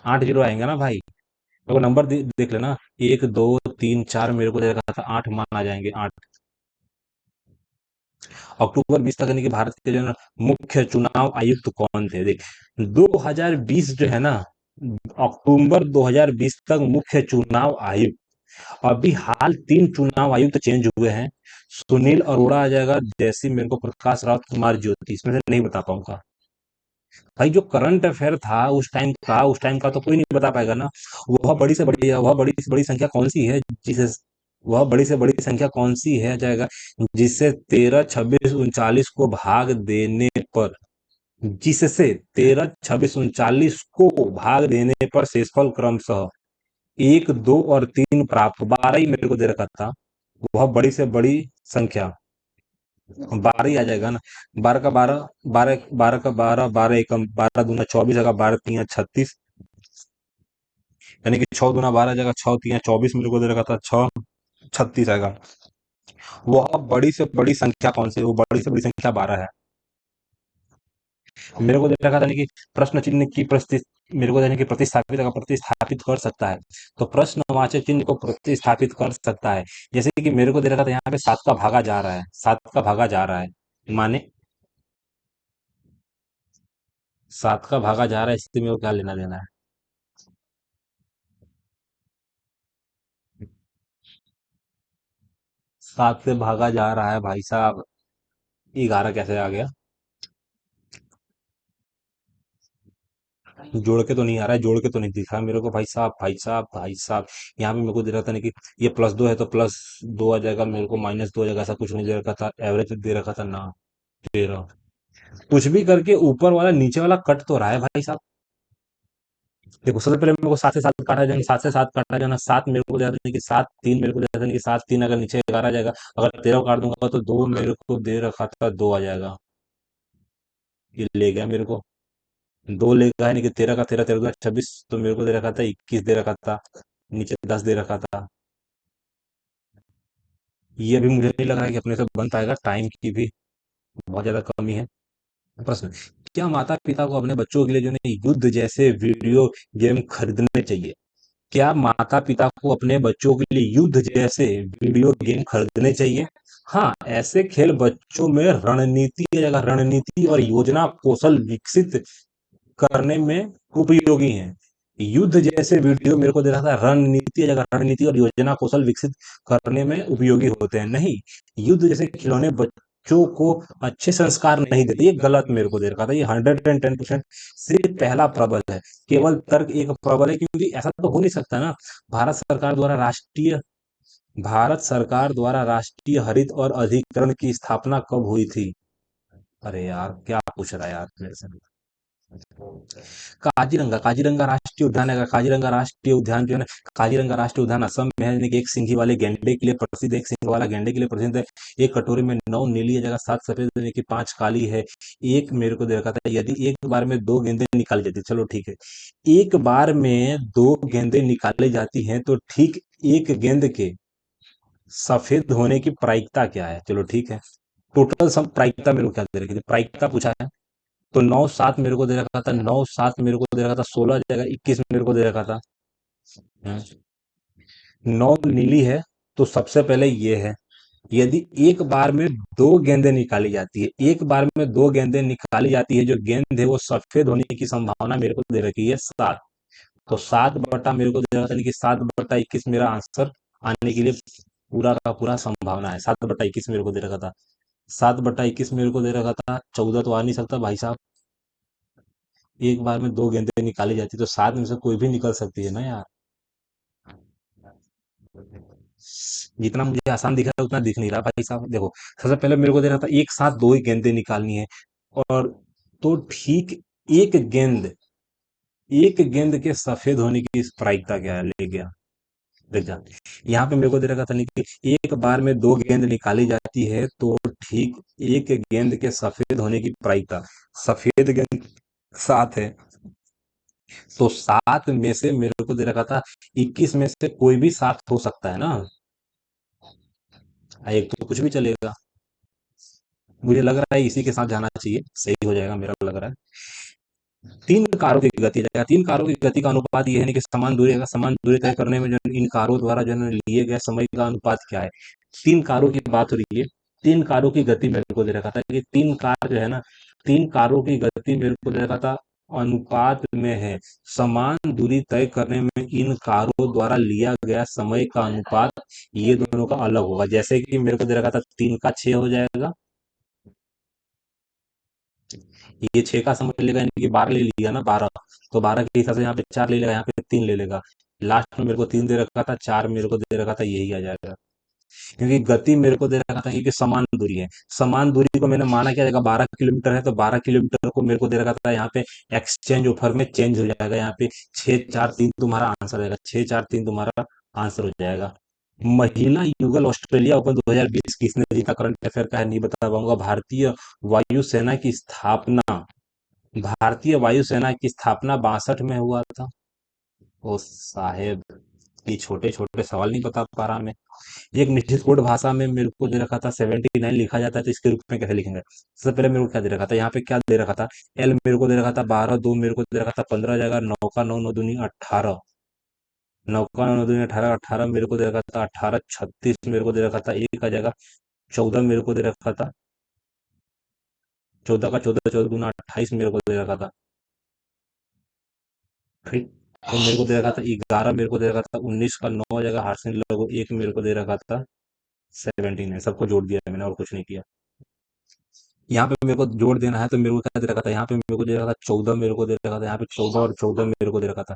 8 जीरो आएंगे ना भाई? मेरे को नंबर देख लेना। 1 2 3 4 मेरे को दे रखा था, 8 मान आ जाएंगे, 8। अक्टूबर 20 तक यानी कि भारत के जो है ना मुख्य चुनाव आयुक्त कौन थे, देख। 2020 जो है ना, अक्टूबर 2020 तक मुख्य चुनाव आयुक्त। अभी हाल 3 चुनाव आयुक्त चेंज हुए हैं। सुनील अरोड़ा आ जाएगा, जैसी मेरे को प्रकाश राउत, कुमार ज्योति, इसमें से नहीं बता पाऊंगा। भाई जो करंट अफेयर था उस टाइम का तो कोई नहीं बता पाएगा ना। वह बड़ी से बड़ी संख्या कौन सी है जिसे वह बड़ी से बड़ी संख्या कौन सी है जाएगा, जिससे 13 26 39 को भाग देने पर जिससे 13 26 39 को भाग देने पर शेषफल क्रमशः 1 2 और 3 प्राप्त, 12 ही मेरे को दे रखा था। वह बड़ी से बड़ी संख्या 12 ही आ जाएगा ना। 12 का 12, 12 का 12, 12 एकम 12 दूना 24 आएगा, 12 3 36, यानी कि 6 दूना 12 आ जाएगा, 6 3 24 मेरे को दे रखा था, 6 36 आएगा। वह बड़ी से बड़ी संख्या कौन सी है? वो बड़ी से बड़ी संख्या 12 है। मेरे को दे रखा था नहीं कि प्रश्न चिन्ह की प्रस्थित मेरे को यानी कि प्रतिस्थापित कर सकता है। तो प्रश्नवाचक चिन्ह को प्रतिस्थापित कर सकता है। जैसे कि मेरे को दे रखा था यहाँ पे 7 का भागा जा रहा है, 7 का भागा जा रहा है, माने 7 का भागा जा रहा है, इससे मेरे को क्या लेना देना है? 7 से भागा जा रहा है भाई साहब, 11 कैसे आ गया? जोड़ के तो नहीं आ रहा है, जोड़ के तो नहीं दिखा मेरे को भाई साहब, भाई साहब, भाई साहब। यहाँ पे मेरे को दे रहा था ना कि ये +2 है तो +2 आ जाएगा, मेरे को -2 आ जाएगा, ऐसा कुछ नहीं दे रखा था, एवरेज दे रखा था ना। 13। कुछ भी करके ऊपर वाला नीचे वाला कट तो रहा है भाई साहब। देखो सबसे पहले मेरे को 7 से 7 काटा जाएगा, 7 से 7 काटा जाना, 7 मेरे को दे दें कि 7 3 मेरे को दे दें कि 7 3, अगर नीचे 11 आ जाएगा, अगर 13 काट दूंगा तो 2 मेरे को दे रखा था, 2 आ जाएगा। ये ले गया मेरे को, 2 ले गया, यानी कि 13 का 13, 13 दूना 26, तो मेरे को दे रखा था 21 दे रखा था, नीचे 10 दे रखा था। ये अभी मुझे नहीं लग रहा है कि अपने से बन पाएगा, टाइम की भी बहुत ज्यादा कमी है। प्रश्न, क्या माता पिता को अपने बच्चों के लिए जो है युद्ध जैसे वीडियो गेम खरीदने चाहिए? क्या माता पिता को अपने बच्चों के लिए युद्ध जैसे वीडियो गेम खरीदने चाहिए? हाँ, ऐसे खेल बच्चों में रणनीति और योजना कौशल विकसित करने में उपयोगी हैं। युद्ध जैसे वीडियो मेरे को दे रहा था रणनीति और योजना कौशल विकसित करने में उपयोगी होते हैं, नहीं। युद्ध जैसे खिलौने बच्चों को अच्छे संस्कार नहीं देते, ये गलत मेरे को दे रखा था। ये 110% सिर्फ पहला प्रबल है, केवल तर्क एक प्रबल है, क्योंकि ऐसा तो हो नहीं सकता ना। भारत सरकार द्वारा राष्ट्रीय भारत सरकार द्वारा राष्ट्रीय हरित और अधिकरण की स्थापना कब हुई थी? अरे यार, क्या पूछ रहा है यार मेरे से? काजीरंगा काजीरंगा राष्ट्रीय उद्यान है। काजीरंगा राष्ट्रीय उद्यान जो है ना, काजीरंगा राष्ट्रीय उद्यान असम में है, यानी कि एक सिंघी वाले गेंडे के लिए प्रसिद्ध है, एक सिंग वाला गेंडे के लिए प्रसिद्ध है। एक कटोरे में 9 नीली जगह 7 सफेद, यानी कि 5 काली है। एक मेरे को दे रखा था, यदि एक बार में 2 गेंदें निकाली जाती, चलो ठीक है, एक बार में 2 गेंदें निकाली जाती हैं तो ठीक एक गेंद के सफेद होने की प्रायिकता क्या है? चलो ठीक है, टोटल सम प्रायिकता मेरे को क्या दे रखी थी, प्रायिकता पूछा है। तो 9 7 मेरे को दे रखा था, 9 7 मेरे को दे रखा था, 16 जगह 21 मेरे को दे रखा था। 9 नीली है, तो सबसे पहले ये है, यदि एक बार में 2 गेंदें निकाली जाती है, एक बार में 2 गेंदें निकाली जाती है, जो गेंद है वो सफेद होने की संभावना मेरे को दे रखी है 7। तो 7 बटा मेरे को दे रखा था कि 7/21 मेरा आंसर आने के लिए पूरा का पूरा संभावना है। 7/21 मेरे को दे रखा था, 7/21 मेरे को दे रखा था, 14 तो आ नहीं सकता भाई साहब। एक बार में 2 गेंदें निकाली जाती तो 7 में से कोई भी निकल सकती है ना यार। जितना मुझे आसान दिख रहा है उतना दिख नहीं रहा भाई साहब। देखो सबसे पहले मेरे को दे रहा था एक साथ 2 ही गेंदें निकालनी है, और तो ठीक एक गेंद एक गेंद के सफेद होने की इस प्रायिकता क्या है, ले गया। देख जा, यहाँ पे मेरे को दे रखा था नहीं कि एक बार में 2 गेंद निकाली जाती है तो ठीक एक गेंद के सफेद होने की प्रायिकता, सफेद गेंद 7 है, तो 7 में से मेरे को दे रखा था 21 में से कोई भी 7 हो सकता है ना। एक तो कुछ भी चलेगा। मुझे लग रहा है इसी के साथ जाना चाहिए, सही हो जाएगा मेरा लग रहा है। तीन कारों की गति जाएगा, तीन कारों की गति का अनुपात ये है नहीं कि समान दूरी है, समान दूरी तय करने में जो इन कारों द्वारा जो है लिए गए समय का अनुपात क्या है। तीन कारों की बात हो रही है, तीन कारों की गति मेरे को दे रखा था कि तीन कार जो है ना, तीन कारों की गति मेरे को दे रखा था अनुपात में है, समान दूरी तय करने में इन कारों द्वारा लिया गया समय का अनुपात ये दोनों का अलग होगा। जैसे कि मेरे को दे रखा था तीन का छह हो जाएगा, ये छह का समझ लेगा, यानी कि 12 ले लिया ना, 12, तो 12 के हिसाब से यहाँ पे चार ले लेगा, यहाँ पे तीन ले लेगा। लास्ट में मेरे को तीन दे रखा था, चार मेरे को दे रखा था, यही आ जाएगा। क्योंकि गति मेरे को दे रखा था क्योंकि समान दूरी है, समान दूरी को मैंने माना क्या जाएगा, 12 किलोमीटर है, तो 12 किलोमीटर को मेरे को दे रखा था यहाँ पे एक्सचेंज ऑफर में चेंज हो जाएगा, यहाँ पे 6 4 3 तुम्हारा आंसर हो जाएगा, 6 4 3 तुम्हारा आंसर हो जाएगा। महिला युगल ऑस्ट्रेलिया ओपन 2020 किसने जीता, करंट अफेयर का है, नहीं बता पाऊंगा। वायुसेना की स्थापना भारतीय वायुसेना की स्थापना 62 में हुआ था। ओ साहेब, ये छोटे छोटे सवाल नहीं बता पा रहा मैं। एक निश्चित कोड भाषा में मेरे को दे रखा था 79 लिखा जाता है, तो इसके रूप में कैसे लिखेंगे। सबसे पहले मेरे को क्या दे रखा था, यहाँ पे क्या दे रखा था, एल मेरे को दे रखा था 12, दो मेरे को दे रखा था 15 जाएगा, नौ का नौ, नौ दूनी 18, नौ का नौ, नौ दूनी 18, 18 मेरे को दे रखा था 18, 36 मेरे को दे रखा था, एक आ जाएगा 14 मेरे को दे रखा था, 14 का 14, 14 दूना 28 मेरे को दे रखा था। ठीक, तो मेरे को दे रखा था 11 मेरे को दे रखा था, 19 का 9 जगह हार्सिन लोगो एक मेरे को दे रखा था, 17 है, सबको जोड़ दिया मैंने और कुछ नहीं किया। यहाँ पे मेरे को जोड़ देना है तो मेरे को क्या दे रखा था, यहाँ पे मेरे को दे रखा था 14 मेरे को दे रखा था, यहाँ पे 14 और 14 मेरे को दे रखा था,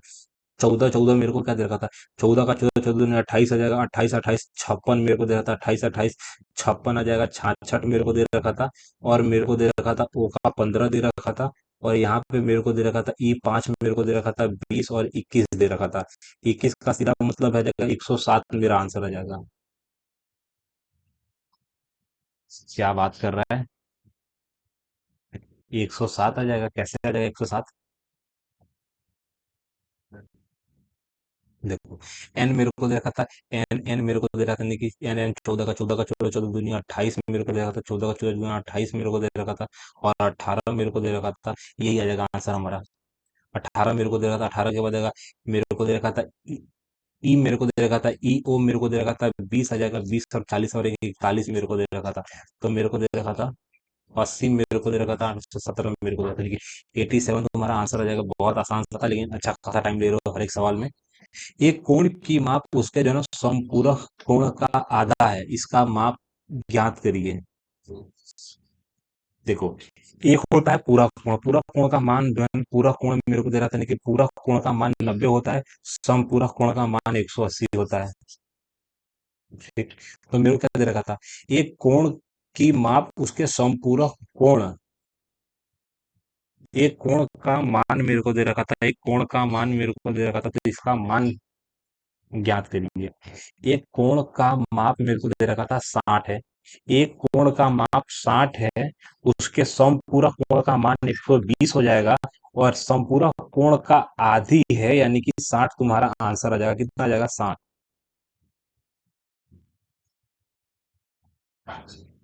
14 14 मेरे को क्या दे रखा था, 14 का 14, 14 ने 28 आ जाएगा, 28 28 56 मेरे को दे रखा था, 28 28 56 आ जाएगा, 66 मेरे को दे रखा था, और मेरे को दे रखा था ओ का 15 दे रखा था, और यहाँ पे मेरे को दे रखा था E5 मेरे को दे रखा था 20 और 21 दे रखा था। 21 का सीधा मतलब है जाएगा 107 मेरा आंसर आ जाएगा। क्या बात कर रहा है, 107 आ जाएगा, कैसे आ जाएगा 107। देखो, एन मेरे को दे रखा था, एन एन मेरे को दे रखा था, नहीं कि एन एन 14 का 14 का 14, 14 दुनिया 28 मेरे को दे रखा था, 14 का 14 दुनिया 28 मेरे को दे रखा था, और 18 मेरे को दे रखा था, यही आ जाएगा आंसर हमारा। 18 मेरे को दे रखा था, 18 के बाद आएगा, मेरे को दे रखा था ई, ई मेरे को दे रखा था, ई ओ मेरे को दे रखा था 20 आ जाएगा, 20 और 40 और 41 मेरे को दे रखा था, तो मेरे को दे रखा था 80 मेरे को दे रखा था, 817 मेरे को दे रखा था, लेकिन 87 तुम्हारा आंसर आ जाएगा। बहुत आसान सा था, लेकिन अच्छा खासा टाइम ले रहे हो हर एक सवाल में। एक कोण की माप उसके जो है ना समपूरक कोण का आधा है, इसका माप ज्ञात करिए। देखो, एक होता है पूरा कोण, पूरा कोण का मान जो है पूरा कोण मेरे को दे रहा था, नहीं कि पूरा कोण का मान 90 होता है, समपूरक कोण का मान 180 होता है। ठीक, तो मेरे को क्या दे रखा था, एक कोण की माप उसके समपूरक कोण, एक कोण का मान मेरे को दे रखा था, एक कोण का मान मेरे को दे रखा था, तो इसका मान ज्ञात करिए। एक कोण का माप मेरे को दे रखा था 60 है, एक कोण का माप 60 है, उसके समपूरक कोण का मान 120 हो जाएगा, और समपूरक कोण का आधी है, यानी कि 60 तुम्हारा आंसर आ जाएगा। कितना आ जाएगा, 60।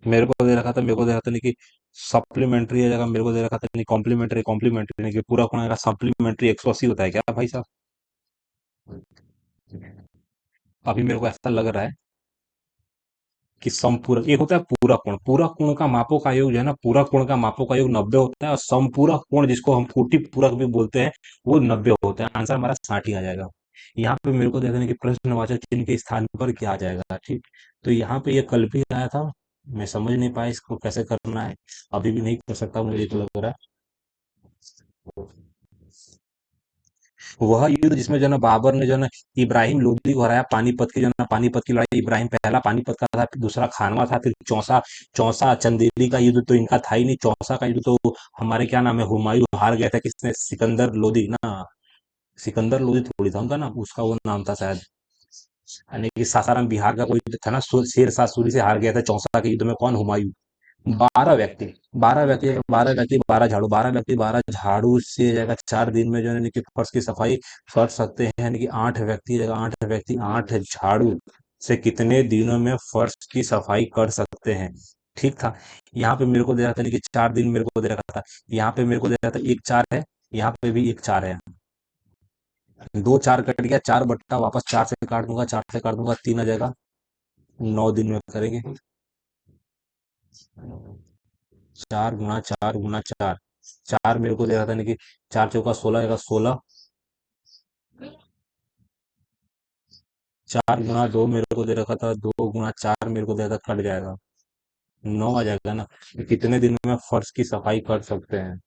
मेरे को दे रखा था, मेरे को दे रखा था नहीं कि सप्लीमेंट्री आ जाएगा, मेरे को दे रखा था नहीं कॉम्प्लीमेंट्री, कॉम्प्लीमेंट्री नहीं कि पूरा कोण आएगा, सप्लीमेंट्री 180 होता है क्या भाई साहब। अभी मेरे को ऐसा लग रहा है कि समपूरक, एक होता है पूरा कोण, पूरा कोण का मापों का योग जो है ना, पूरा कोण का मापों का योग 90 होता है, और समपूरक कोण जिसको हम कोटि पूरक भी बोलते हैं, वो 90 होते हैं। आंसर हमारा 60 ही आ जाएगा। यहाँ पे मेरे को देखने की प्रश्नवाचक चिन्ह के स्थान पर क्या आ जाएगा। ठीक, तो यहाँ पे ये कल भी आया था, मैं समझ नहीं पाया इसको कैसे करना है, अभी भी नहीं कर सकता, मुझे तो लग रहा है। वह युद्ध जिसमें जो है ना बाबर ने जो है ना इब्राहिम लोदी को हराया, पानीपत की जो है ना, पानीपत की लड़ाई, इब्राहिम पहला पानीपत का था, फिर दूसरा खानवा था, फिर चौसा, चौसा चंदेरी का युद्ध तो इनका था ही नहीं, चौसा का युद्ध तो हमारे क्या नाम है, हुमायूं हार गया था, किसने, सिकंदर लोदी ना, सिकंदर लोदी थोड़ी था उनका नाम, उसका वो नाम था शायद, यानी कि सासाराम बिहार का कोई युद्ध था ना, शेर शाह सूरी से हार गया था चौसा के युद्ध में, कौन, हुमायूं। 12 व्यक्ति, 12 व्यक्ति, 12 व्यक्ति 12 झाड़ू, 12 व्यक्ति 12 झाड़ू से जगह 4 दिन में जो है कि फर्श की सफाई कर सकते हैं, यानी कि 8 व्यक्ति जगह 8 व्यक्ति 8 झाड़ू से कितने दिनों में फर्श की सफाई कर सकते हैं। ठीक था, यहाँ पे मेरे को दे रहा था कि 4 दिन मेरे को दे रखा था, यहाँ पे मेरे को दे रहा था एक चार है, यहाँ पे भी एक चार है। दो चार कट गया, चार बट्टा वापस चार से काट दूंगा, चार से काट दूंगा, तीन आ जाएगा। 9 दिन में करेंगे। चार गुना चार गुना चार, चार मेरे को दे रहा था नहीं कि चार चौका 16 आएगा, 16। चार गुना दो मेरे को दे रखा था, दो गुना चार मेरे को दे रहा था, कट जाएगा, 9 आ जाएगा ना। तो कितने दिन में फर्श की सफाई कर सकते हैं?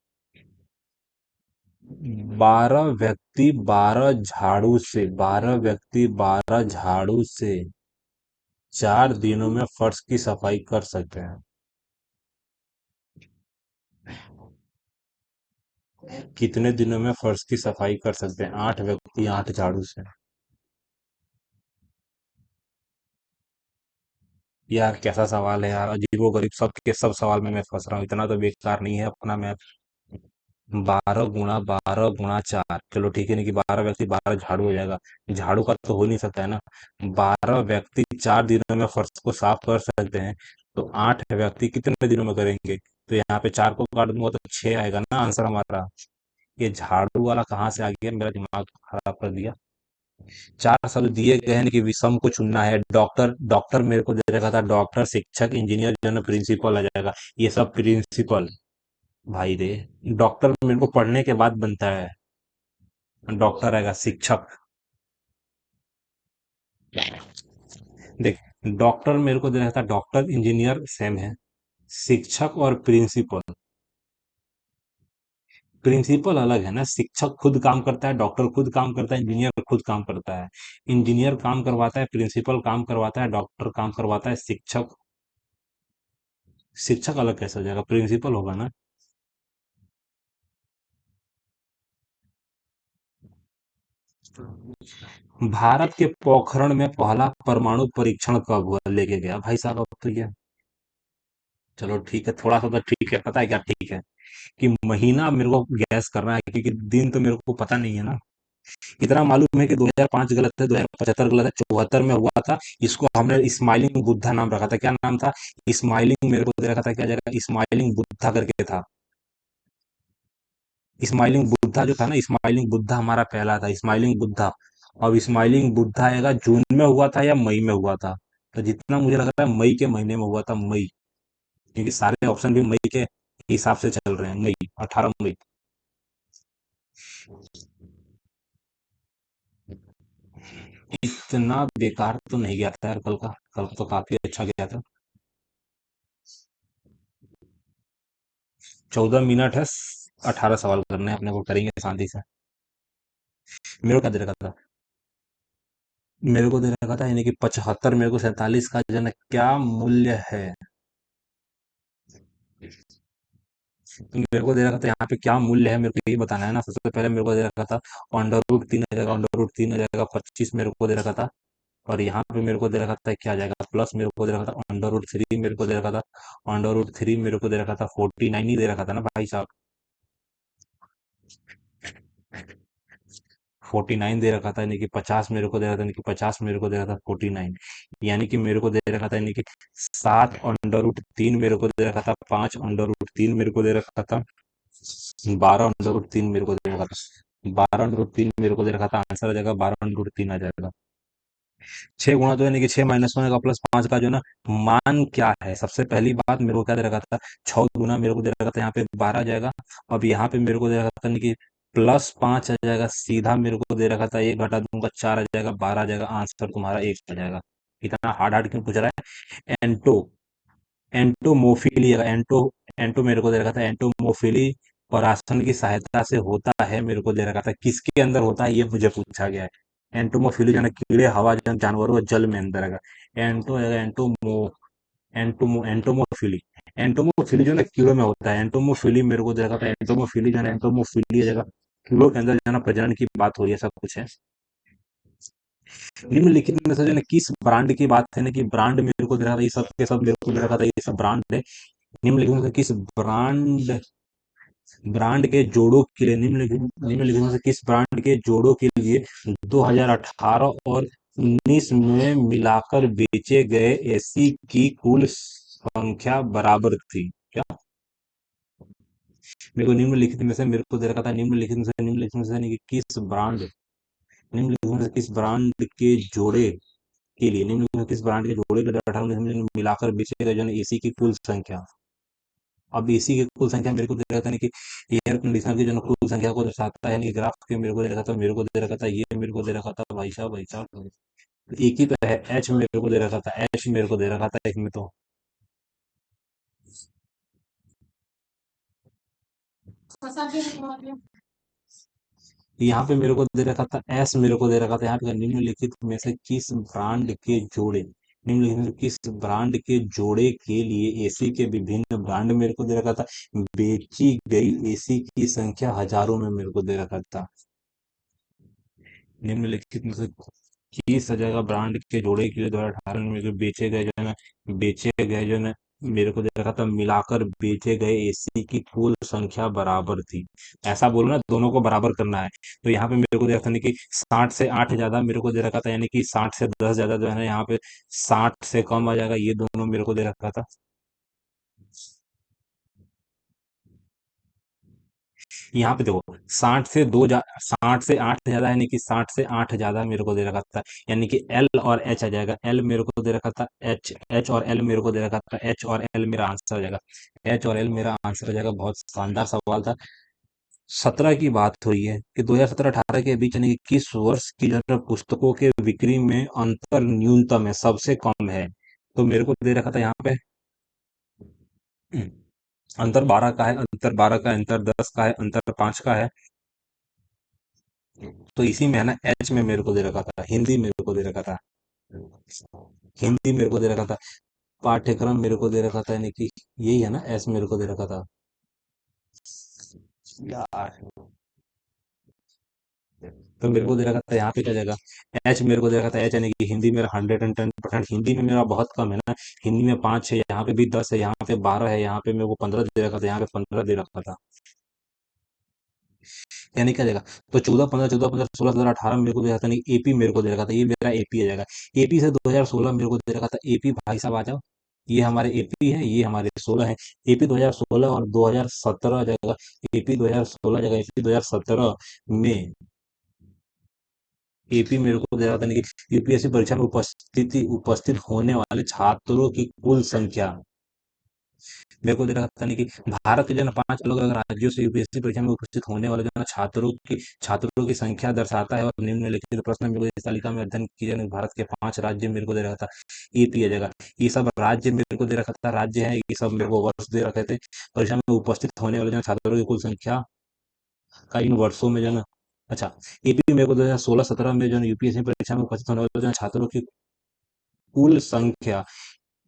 12 व्यक्ति 12 झाड़ू से, 12 व्यक्ति 12 झाड़ू से 4 दिनों में फर्श की सफाई कर सकते हैं। कितने दिनों में फर्श की सफाई कर सकते हैं? 8 व्यक्ति 8 झाड़ू से। यार कैसा सवाल है यार, अजीबो गरीब, सब के सब सवाल में मैं फंस रहा हूँ, इतना तो बेकार नहीं है अपना मैथ। 12 गुणा 12 गुणा 4, चलो ठीक है, नहीं कि 12 व्यक्ति 12 झाड़ू हो जाएगा, झाड़ू का तो हो नहीं सकता है ना। 12 व्यक्ति 4 दिनों में फर्श को साफ कर सकते हैं, तो 8 व्यक्ति कितने दिनों में करेंगे? तो यहाँ पे चार को काट दूंगा तो 6 आएगा ना आंसर हमारा। ये झाड़ू वाला कहाँ से आ गया, मेरा दिमाग खराब कर दिया। चार शब्द दिए गए हैं कि विषम को चुनना है। डॉक्टर, डॉक्टर मेरे को दे रखा था, डॉक्टर शिक्षक इंजीनियर जनरल प्रिंसिपल आ जाएगा, ये सब प्रिंसिपल। भाई रे, डॉक्टर मेरे को पढ़ने के बाद बनता है, डॉक्टर आएगा शिक्षक। देख, डॉक्टर मेरे को दे रखा था, डॉक्टर इंजीनियर सेम है, शिक्षक और प्रिंसिपल, प्रिंसिपल अलग है ना। शिक्षक खुद काम करता है, डॉक्टर खुद काम करता है, इंजीनियर खुद काम करता है। इंजीनियर काम करवाता है, प्रिंसिपल काम करवाता है, डॉक्टर काम करवाता है, शिक्षक। शिक्षक अलग कैसे हो जाएगा, प्रिंसिपल होगा ना। भारत के पोखरण में पहला परमाणु परीक्षण कब हुआ, लेके गया भाई साहब अब तो ये। चलो ठीक है, थोड़ा सा तो ठीक है, पता है क्या ठीक है, कि महीना मेरे को गैस करना है, क्योंकि दिन तो मेरे को पता नहीं है ना। इतना मालूम है कि 2005 गलत है, 2075 गलत है, 74 में हुआ था। इसको हमने स्माइलिंग बुद्धा नाम रखा था, क्या नाम था? स्माइलिंग मेरे को दे रखा था, क्या जगह स्माइलिंग बुद्धा करके था। स्माइलिंग बुद्धा जो था ना, स्माइलिंग बुद्धा हमारा पहला था, स्माइलिंग बुद्धा। अब स्माइलिंग बुद्धा आएगा, जून में हुआ था या मई में हुआ था? तो जितना मुझे लग रहा है मई के महीने में हुआ था, मई, क्योंकि सारे ऑप्शन भी मई के हिसाब से चल रहे हैं, मई, 18 मई। इतना बेकार तो नहीं गया था यार कल का, कल तो काफी अच्छा गया था। 14 मिनट है, 18 सवाल करने हैं अपने को, करेंगे शांति से। मेरे को क्या दे रखा था? मेरे को दे रखा था यानी कि 75 मेरे को 47 का जन क्या मूल्य है। तो मेरे को दे रखा था यहाँ पे क्या मूल्य है, मेरे को यही बताना है ना। सबसे पहले मेरे को दे रखा था अंडर रूट 3 आ जाएगा, अंडर रूट 3 आ जाएगा 25 मेरे को दे रखा था। और यहाँ पे मेरे को दे रखा था क्या आ जाएगा, प्लस मेरे को दे रखा था अंडर रूट 3 मेरे को दे रखा था, अंडर रूट 3 मेरे को दे रखा था 49 ही दे रखा था ना भाई साहब। 49 दे रखा था, यानी कि 50 मेरे को दे रहा था, यानी कि 50 मेरे को दे रहा था 49, यानी कि मेरे को दे रखा था, यानी कि 7 अंडर रूट 3 मेरे को दे रखा था, 5 अंडर रूट 3 मेरे को दे रखा था, 12 अंडर रूट 3 मेरे को दे रखा था, 12 अंडर रूट 3 मेरे को दे रखा था, आंसर आ जाएगा 12 अंडर रूट 3 आ जाएगा। 6 गुणा दो यानी कि 6 - 1 का प्लस 5 का जो ना मान क्या है, सबसे पहली बात मेरे को क्या दे रखा था, 6 गुना मेरे को दे रखा था, यहाँ पे 12 आ जाएगा। अब यहाँ पे मेरे को दे रखा था यानी कि +5 आ जाएगा, सीधा मेरे को दे रखा था, एक घटा दूंगा 4 आ जाएगा, 12 आ जाएगा, आंसर तुम्हारा 1 आ जाएगा। इतना हार्ड हार्ड क्यों पूछ रहा है? एंटो एंटोमोफिली एंटो एंटो मेरे को दे रखा था, एंटोमोफिली परासन की सहायता से होता है, मेरे को दे रखा था, किसके अंदर होता है ये मुझे पूछा गया है। एंटोमोफिली जाना कीड़े, हवा जानवरों और जल में अंदर आएगा। एंटो आएगा, एंटोमोफिली, एंटोमोफिली जो ना कीड़ों में होता है, एंटोमोफिली मेरे को दे रखा था, एंटोमोफिली जाना, एंटोमोफिली आ जाएगा, कीड़ों के अंदर जाना, प्रजनन की बात हो रही है, सब कुछ है। निम्नलिखित में से जो है ना किस ब्रांड की बात है ना, कि ब्रांड मेरे को दे रखा था, ये सब के सब मेरे को दे रखा था, ये सब ब्रांड है। निम्नलिखित में से किस ब्रांड ब्रांड के जोड़ों के लिए, निम्नलिखित में से किस ब्रांड के जोड़ों के लिए 2018 और 19 में मिलाकर बेचे गए एसी की कुल संख्या बराबर थी? क्या? मेरे को निम्नलिखित में से मेरे को दे रखा था निम्नलिखित में से यानी कि निम्नलिखित में से किस ब्रांड के जोड़े के लिए निम्नलिखित में किस ब्रांड के जोड़े के लिए 18 मिलाकर बेचे गए जो है एसी की कुल संख्या। अब एसी की कुल संख्या मेरे को दे रखा था कि एयर कंडीशनर की जो है कुल संख्या को दर्शाता है यानी कि ग्राफ के मेरे को दे रखा था मेरे को दे रखा था ये मेरे को दे रखा था भाई साहब एक ही तो है एच मेरे को दे रखा था एच मेरे को दे रखा था एक में तो। यहाँ पे मेरे को दे रखा था एस मेरे को दे रखा था यहाँ पे निम्नलिखित में से किस ब्रांड के जोड़े निम्नलिखित में से किस ब्रांड के जोड़े के लिए एसी के विभिन्न ब्रांड मेरे को दे रखा था बेची गई एसी की संख्या हजारों में मेरे को दे रखा था। निम्नलिखित में से किस जगह ब्रांड के जोड़े के लिए 2018 में जो बेचे गए जो है ना मेरे को दे रखा था मिलाकर बेचे गए एसी की कुल संख्या बराबर थी। ऐसा बोलो ना दोनों को बराबर करना है। तो यहाँ पे मेरे को दे रखा था कि 60 से 8 ज्यादा मेरे को दे रखा था यानी कि 60 से 10 ज्यादा जो है ना यहाँ पे 60 से कम आ जाएगा ये दोनों मेरे को दे रखा था। यहाँ पे देखो 60 से 8 ज्यादा यानी कि 60 से 8 ज्यादा मेरे को दे रखा था यानी कि एल और एच आ जाएगा एल मेरे को दे रखा था एच एच और एल मेरे को दे रखा था एच और एल मेरा आंसर हो जाएगा एच और एल मेरा आंसर हो जाएगा। बहुत शानदार सवाल था। 17 की बात हुई है कि 2017-18 के बीच यानी कि किस वर्ष की जो है पुस्तकों के बिक्री में अंतर न्यूनतम है सबसे कम है। तो मेरे को दे रखा था यहाँ पे अंतर 12 का है अंतर 12 का है अंतर 10 का है अंतर 5 का है। तो इसी में है ना एच में मेरे को दे रखा था हिंदी मेरे को दे रखा था हिंदी मेरे को दे रखा था पाठ्यक्रम मेरे को दे रखा था यानी कि यही है ना एस मेरे को दे रखा था यार। तो मेरे को दे रखा था यहाँ पे क्या जाएगा एच मेरे को दे रखा था एच यानी कि हिंदी मेरा 110% हिंदी में मेरा बहुत कम है ना। हिंदी में 5 है यहाँ पे भी 10 है यहाँ पे 12 है यहाँ पे मेरे को 15 दे रखा था यहाँ पे 15 दे रखा था यानी क्या जाएगा। तो 14 15 14 15 16 17 18 मेरे को दे रखा था नहीं एपी मेरे को दे रखा था ये मेरा एपी आ जाएगा। एपी से 2016 मेरे को दे रखा था एपी भाई साहब आ जाओ ये हमारे एपी है ये हमारे 16 है। एपी 2016 और 2017 जगह एपी 2016 जगह एपी 2017 में एपी मेरे को दे रहा था नहीं कि यूपीएससी परीक्षा में उपस्थित होने वाले छात्रों की कुल संख्या मेरे को दे रहा था नहीं कि भारत के जो है ना 5 अलग अलग राज्यों से यूपीएससी परीक्षा में उपस्थित होने वाले जो है ना छात्रों की संख्या दर्शाता है और निम्नलिखित प्रश्न मेरे को इस तालिका में अध्ययन किए जाने भारत के 5 राज्य मेरे को दे रखा था ईपी आ जाएगा। ये सब राज्य मेरे को दे रखा था राज्य है ये सब मेरे को वर्ष दे रखे थे परीक्षा में उपस्थित होने वाले जो है छात्रों की कुल संख्या का इन वर्षों में जो है ना। अच्छा एपी मेरे को 2016-17 में जो है यूपीएससी परीक्षा में उपस्थित होने वाले जो है छात्रों की कुल संख्या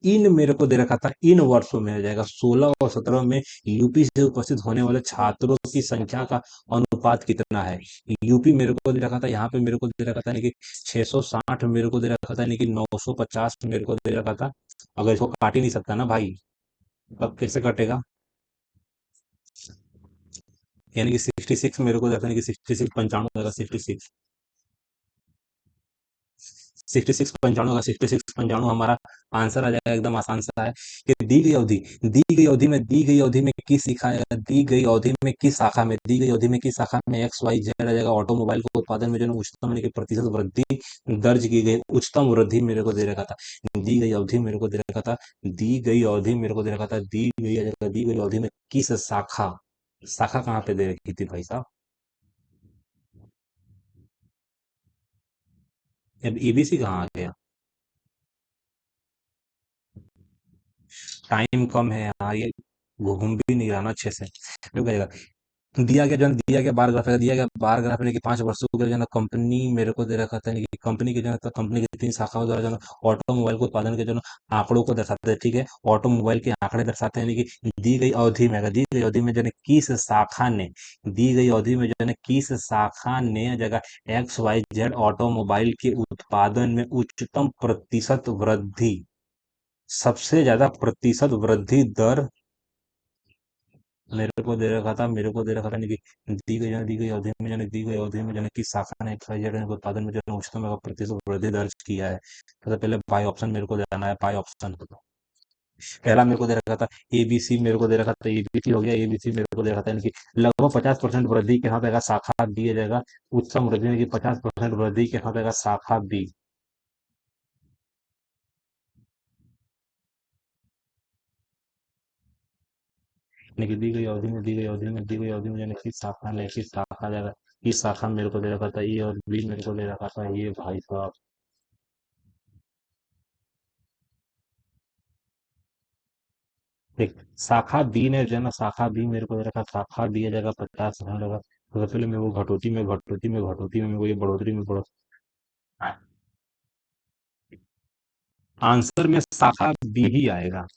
इन मेरे को दे रखा था इन वर्षों में आ जाएगा 16 और 17 में यूपी से उपस्थित होने वाले छात्रों की संख्या का अनुपात कितना है। यूपी मेरे को दे रखा था यहाँ पे मेरे को दे रखा था यानी कि 660 मेरे को दे रखा था यानी कि 950 मेरे को दे रखा था। अगर इसको काट ही नहीं सकता ना भाई अब कैसे कटेगा। यानी कि 66 मेरे को दे रखा था यानी कि 66 95 66 66 95 हमारा आंसर आ जाएगा एकदम आसान सा है कि दी गई अवधि में किस शाखा में एक्स वाई जेड आ जाएगा ऑटोमोबाइल को उत्पादन में जो है ना उच्चतम यानी कि प्रतिशत वृद्धि दर्ज की गई उच्चतम वृद्धि मेरे को दे रखा था। दी गई अवधि मेरे को दे रखा था दी गई अवधि मेरे को दे रखा था दी गई अवधि में किस शाखा शाखा कहाँ पे दे रखी थी भाई साहब। अब एबीसी कहाँ आ गया। टाइम कम है यार ये घूम भी नहीं रहा ना अच्छे से रुक जाएगा। दिया गया बार ग्राफ यानी कि 5 वर्षों के लिए जो है ना कंपनी मेरे को दे रखा था यानी कि कंपनी के जो है कंपनी की 3 शाखाओं द्वारा जो है ना ऑटोमोबाइल को उत्पादन के जो है ना आंकड़ों को दर्शाते हैं ठीक है। ऑटोमोबाइल के आंकड़े दर्शाते हैं यानी कि दी गई अवधि में जो है ना किस शाखा ने जगह एक्स वाई जेड ऑटोमोबाइल के उत्पादन में उच्चतम प्रतिशत वृद्धि सबसे ज्यादा प्रतिशत वृद्धि दर मेरे को दे रखा था नहीं कि दी गई अवधि में जो है किस शाखा ने XYZ उत्पादन में जो है उच्चतम प्रतिशत वृद्धि दर्ज किया है। सबसे पहले बाई ऑप्शन मेरे को जाना है बाई ऑप्शन। पहला मेरे को दे रखा था ABC, मेरे को दे रखा था ABC हो गया, ABC मेरे को दे रखा था, यानी कि लगभग 50% वृद्धि के साथ आएगा शाखा बी आ जाएगा, उत्तम वृद्धि यानी कि 50% वृद्धि के साथ आएगा शाखा बी। यानी कि दी गई अवधि में यानी कि शाखा ने कि शाखा जाएगा, इस शाखा में मेरे को दे रखा था ए और बी, मेरे को दे रखा था ये भाई साहब। देख, शाखा बी ने जो है ना, शाखा बी मेरे को दे रखा, शाखा बी आ जाएगा 50% होगा। सबसे पहले मेरे को घटोती में मेरे को ये बढ़ोतरी में बढ़ो, आंसर में शाखा बी ही आएगा।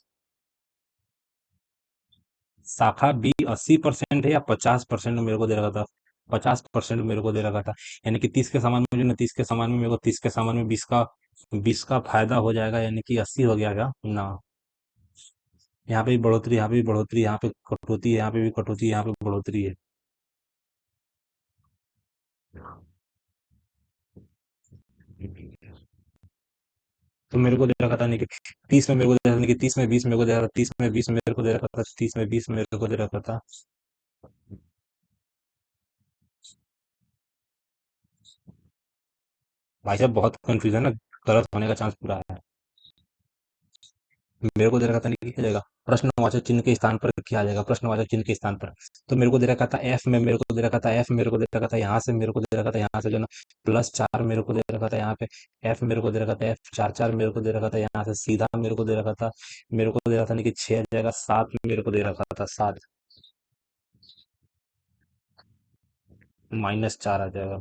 शाखा बी 80% है या 50% मेरे को दे रखा था, 50% मेरे को दे रखा था, यानी कि 30 के समान में जो ना, 30 के समान में मेरे को 30 के समान में 20 का फायदा हो जाएगा, यानी कि 80 हो गया क्या ना। यहाँ पे भी बढ़ोतरी, यहाँ पे भी बढ़ोतरी, यहाँ पे कटौती है, यहाँ पे भी कटौती है, यहाँ पे बढ़ोतरी है। तो मेरे को दे रखा था नहीं कि 30 में मेरे को दे रखा था कि 30 में 20 मेरे को दे रखा था, 30 में 20 मेरे को दे रखा था, 30 में 20 मेरे को दे रखा था। भाई साहब बहुत कंफ्यूजन है, गलत होने का चांस पूरा है। मेरे को दे रखा था नहीं किया जाएगा, प्रश्नवाचक चिन्ह के स्थान पर किया जाएगा, प्रश्नवाचक चिन्ह के स्थान पर। तो मेरे को दे रखा था एफ में, मेरे को दे रखा था एफ, मेरे को दे रखा था यहाँ से, मेरे को दे रखा था यहाँ से जो ना +4 मेरे को दे रखा था यहाँ पे, एफ मेरे को दे रखा था एफ 4 4 मेरे को दे रखा था यहाँ से सीधा मेरे को दे रखा था, मेरे को दे रखा था नहीं कि 6 जाएगा 7 मेरे को दे रखा था 7, -4 आ जाएगा।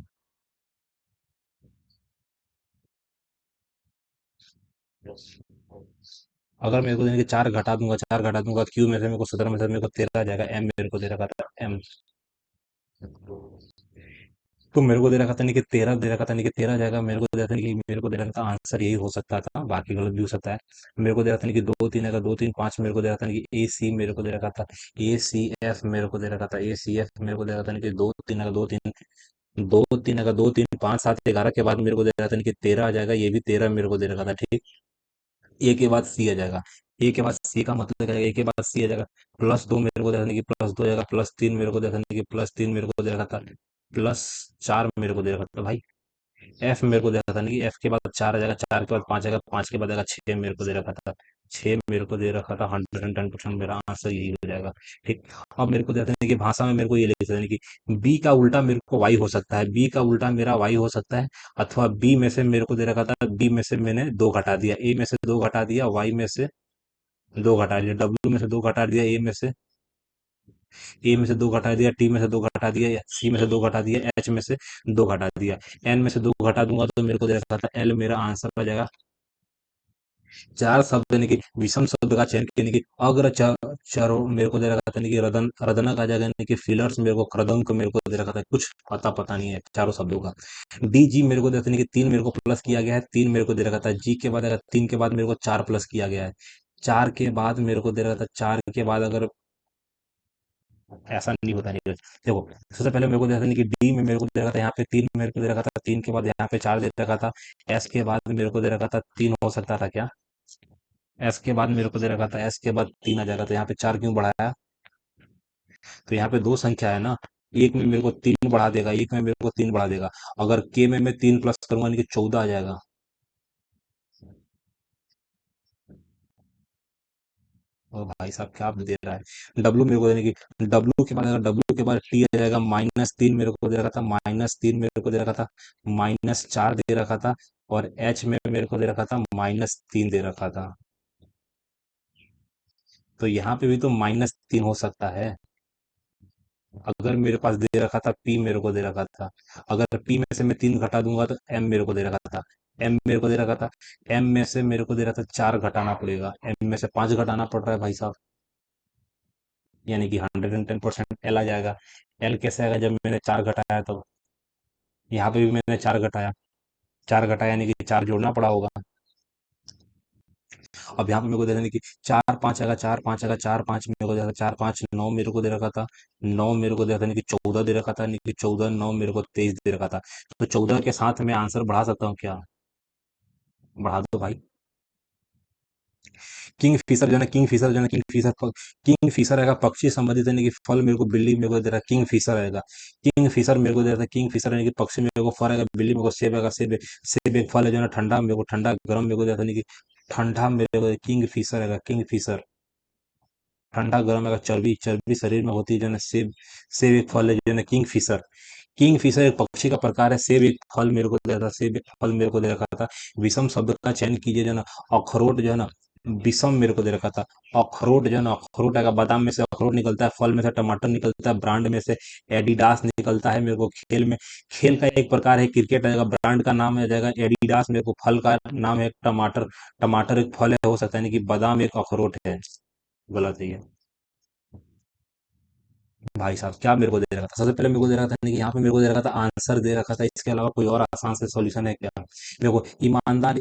अगर मेरे को देने के 4 घटा दूंगा क्यू में से मेरे को 17 में से मेरे को 13 आ जाएगा, एम मेरे को दे रखा था एम। तो मेरे को दे रखा था नहीं कि 13 दे रखा था नहीं कि 13 जाएगा, मेरे को दे रखा था नहीं कि मेरे को दे रखा था आंसर यही हो सकता था, बाकी गलत भी हो सकता है। मेरे को दे रखा था नहीं कि 2 3 आएगा, 2 3 5 मेरे को दे रखा था नहीं कि AC मेरे को दे रखा था, ACF मेरे को दे रखा था, ACF मेरे को दे रखा था नहीं कि 2 3 आएगा, 2 3 आएगा, 2 3 5 7 11 के बाद मेरे को दे रखा था नहीं कि 13 आ जाएगा, ये भी 13 मेरे को दे रखा था, ठीक। ए के बाद सी आ जाएगा, ए के बाद सी का मतलब क्या है, ए के बाद सी आ जाएगा, +2 मेरे को देखा कि +2 जाएगा, +3 मेरे को देखा कि +3 मेरे को दे रखा था, +4 मेरे को दे रखा था भाई। एफ मेरे को दे रखा था नहीं कि एफ के बाद 4 आ जाएगा, 4 के बाद 5 आएगा, 5 के बाद आएगा 6 मेरे को दे रखा था, 6 मेरे को दे रखा था, 110% मेरा आंसर यही हो जाएगा, ठीक। अब मेरे को दे रखा था कि भाषा में मेरे को ये लिख देता है कि बी का उल्टा मेरे को वाई हो सकता है, बी का उल्टा मेरा वाई हो सकता है, अथवा बी में से मेरे को दे रखा था, बी में से मैंने 2 घटा दिया, ए में से 2 घटा दिया, वाई में से 2 घटा दिया, डब्ल्यू में से 2 घटा दिया, ए में से 2 घटा दिया, टी में से 2 घटा दिया, सी में से 2 घटा दिया, एच में से 2 घटा दिया, एन में से 2 घटा दूंगा तो मेरे को दे रखा था एल, मेरा आंसर आ जाएगा। चार शब्द यानी कि विषम शब्द का चयन यानी कि अग्र चरो मेरे को दे रखा था, यानी कि रदन रदनक आ जाएगा, यानी कि फिलर्स मेरे को, क्रदंक मेरे को दे रखा था, कुछ पता पता नहीं है चारों शब्दों का। डी जी मेरे को देता, यानी कि 3 मेरे को प्लस किया गया है, 3 मेरे को दे रखा था, जी के बाद अगर 3 के बाद मेरे को 4 प्लस किया गया है, 4 के बाद मेरे को दे रखा था, 4 के बाद अगर ऐसा नहीं होता, नहीं देखो, सबसे पहले मेरे को दे रखा था कि डी में मेरे को दे रखा था यहाँ पे 3 मेरे को दे रखा था, 3 के बाद यहाँ पे 4 दे रखा था, एस के बाद मेरे को दे रखा था 3 हो सकता था क्या, एस के बाद मेरे को दे रखा था, एस के बाद 3 आ जाएगा, तो यहाँ पे 4 क्यों बढ़ाया, तो यहाँ पे दो संख्या है ना, एक में मेरे को 3 बढ़ा देगा, एक में मेरे को 3 बढ़ा देगा, अगर के में मैं 3 प्लस करूंगा यानी कि 14 आ जाएगा। ओ भाई साहब क्या दे रहा है, डब्लू मेरे को देने की, डब्लू के बाद अगर डब्लू के बाद टी आ जाएगा, -3 मेरे को दे रखा था, -3 मेरे को दे रखा था, -4 दे रखा था, और एच में मेरे को दे रखा था -3 दे रखा था, तो यहाँ पे भी तो -3 हो सकता है। अगर मेरे पास दे रखा था पी मेरे को दे रखा था, अगर पी में से मैं 3 घटा दूंगा तो एम मेरे को दे रखा था, एम मेरे को दे रखा था, एम में से मेरे को दे रखा था 4 घटाना पड़ेगा, एम में से 5 घटाना पड़ रहा है भाई साहब, यानी कि 110% एल आ जाएगा। एल कैसे आएगा, जब मैंने 4 घटाया तो, यहाँ पे भी मैंने 4 घटाया, 4 घटाया यानी कि 4 जोड़ना पड़ा होगा। अब यहाँ पे मेरे को दे रहे हैं कि 4 5 आएगा, 4 5 आएगा, 4 5 मेरे को दे रखा था, 4 5 9 मेरे को दे रखा था, 9 मेरे को दे रखा था, यानी कि 14 दे रखा था, यानी कि 14 9 मेरे को 23 दे रखा था, तो 14 के साथ मैं आंसर बढ़ा सकता हूँ क्या, बढ़ा दो भाई। किंग फिशर जो है ना, किंग फिशर जो है ना, किंग फिशर आएगा पक्षी संबंधित, यानी कि फल मेरे को बिल्ली मेरे को दे रहा है, किंग फिशर आएगा। किंग फिशर मेरे को दे रहा था, किंग फिशर यानी कि पक्षी मेरे को फल आएगा, बिल्ली मेरे को सेब आएगा, सेब एक फल है जो है ना, ठंडा मेरे को ठंडा गर्म मेरे को दे रहा था, यानी कि ठंडा मेरे को किंग फिशर आएगा, किंग फिशर ठंडा गर्म आएगा, चर्बी चर्बी शरीर में होती है जो है ना, सेब सेब एक फल है जो है ना, किंग फिशर। किंग फिशर एक पक्षी का प्रकार है, सेब एक फल मेरे को दे रहा था, सेब एक फल मेरे को दे रखा था। विषम शब्द का चयन कीजिए जो है ना, अखरोट जो है ना, विषम मेरे को दे रखा था। अखरोट जो है ना, अखरोट आएगा, बादाम में से अखरोट निकलता है, फल में से टमाटर निकलता है, ब्रांड में से एडिडास निकलता है मेरे को। खेल का एक प्रकार है क्रिकेट आएगा, ब्रांड का नाम आ जाएगा एडिडास, मेरे को फल का नाम है टमाटर। टमाटर एक फल है, हो सकता है नहीं कि बादाम एक अखरोट है। गलत है ये। भाई साहब क्या मेरे को दे रखा था, सबसे पहले मेरे को दे रखा था नहीं कि यहाँ पे मेरे को दे रखा था आंसर दे रखा था, इसके अलावा कोई और आसान से सॉल्यूशन है क्या मेरे को? ईमानदारी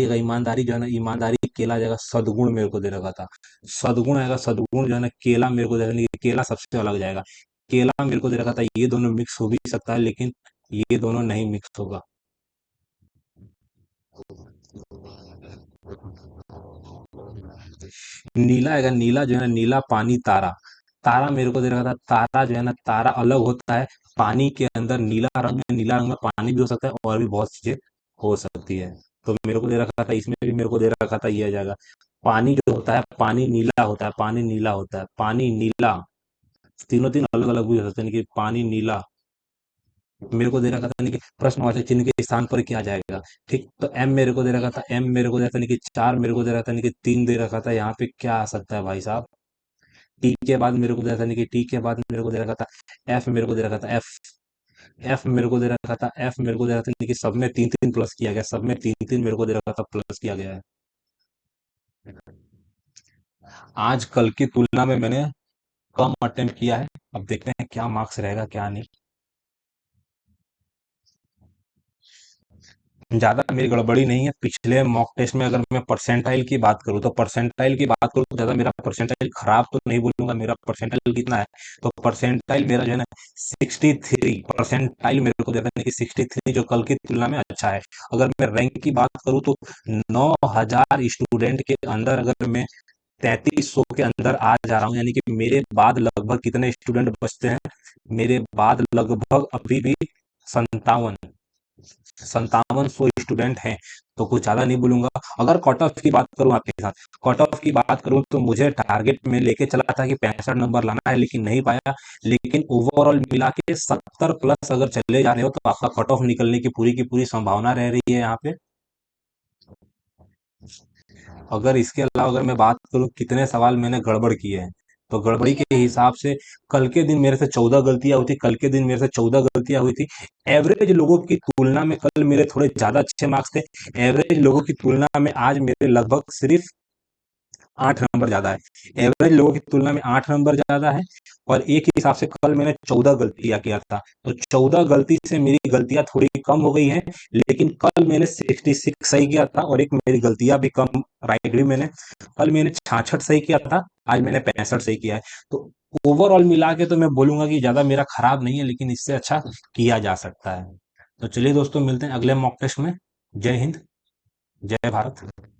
का ईमानदारी जो है ना, ईमानदारी केला जाएगा, सदगुण मेरे को दे रखा था। सदगुण आएगा, सदगुण जो है ना, केला मेरे को दे रखा, नहीं केला सबसे अलग जाएगा। केला मेरे को दे रखा था, ये दोनों मिक्स हो भी सकता है, लेकिन ये दोनों नहीं मिक्स होगा। नीला आएगा, नीला जो है ना, नीला पानी तारा। तारा मेरे को दे रखा था, तारा जो है ना, तारा अलग होता है पानी के अंदर, नीला रंग में पानी भी हो सकता है, और भी बहुत चीजें हो सकती है। तो मेरे को दे रखा था, इसमें भी मेरे को दे रखा था, ये आ जाएगा। पानी जो होता है, पानी नीला होता है, पानी नीला होता है, पानी नीला। तीनों तीन अलग अलग भी हो सकते हैं कि पानी नीला मेरे को दे रखा था, नहीं कि प्रश्नवाचक चिन्ह के स्थान पर क्या जाएगा। ठीक, तो एम मेरे को दे रखा था, एम मेरे को दे रखा था, नहीं कि चार मेरे को दे रखा था, नहीं कि तीन दे रखा था, यहाँ पे क्या आ सकता है भाई साहब? टी के बाद मेरे को दे रखा था, नहीं कि टी के बाद मेरे को दे रखा था, एफ मेरे को दे रखा था, एफ मेरे को दे रखा था, एफ मेरे को दे रखा था, नहीं कि सब में तीन तीन प्लस किया गया, सब में तीन तीन मेरे को दे रखा था, प्लस किया गया है। आज कल की तुलना में मैंने कम अटेम्प्ट किया है, अब देखते हैं क्या मार्क्स रहेगा क्या नहीं। ज्यादा मेरी गड़बड़ी नहीं है, पिछले मॉक टेस्ट में अगर मैं परसेंटाइल की बात करूँ तो ज्यादा मेरा परसेंटाइल खराब तो नहीं बोलूंगा, मेरा परसेंटाइल कितना है, तो परसेंटाइल मेरा जो है ना 63। परसेंटाइल मेरे को देता है कि 63, जो कल की तुलना में अच्छा है। अगर मैं रैंक की बात करूँ तो 9,000 स्टूडेंट के अंदर अगर मैं 3300 के अंदर आ जा रहा हूँ, यानी कि मेरे बाद लगभग कितने स्टूडेंट बचते हैं, मेरे बाद लगभग अभी भी 57 5700 स्टूडेंट हैं। तो कुछ ज्यादा नहीं बोलूंगा। अगर कट ऑफ की बात करूं आपके साथ, कट ऑफ की बात करूं तो मुझे टारगेट में लेके चला था कि 65 नंबर लाना है, लेकिन नहीं पाया। लेकिन ओवरऑल मिला के 70 प्लस अगर चले जा रहे हो तो आपका कट ऑफ निकलने की पूरी संभावना रह रही है यहाँ पे। अगर इसके अलावा अगर मैं बात करूं कितने सवाल मैंने गड़बड़ किए हैं, तो गड़बड़ी के हिसाब से कल के दिन मेरे से 14 गलतियां हुई थी, कल के दिन मेरे से 14 गलतियां हुई थी। एवरेज लोगों की तुलना में कल मेरे थोड़े ज्यादा अच्छे मार्क्स थे। एवरेज लोगों की तुलना में आज मेरे लगभग सिर्फ 8 नंबर ज्यादा है। एवरेज लोगों की तुलना में 8 नंबर ज्यादा है। और एक ही हिसाब से कल मैंने 14 गलतियां किया था, तो 14 गलती से मेरी गलतियां थोड़ी कम हो गई हैं। लेकिन कल मैंने 66 सही किया था, और एक मेरी गलतियां भी कम, राइट भी मैंने, कल मैंने 66 सही किया था, आज मैंने 65 सही किया है। तो ओवरऑल मिला के तो मैं बोलूंगा कि ज्यादा मेरा खराब नहीं है, लेकिन इससे अच्छा किया जा सकता है। तो चलिए दोस्तों, मिलते हैं अगले मॉक टेस्ट में। जय हिंद, जय भारत।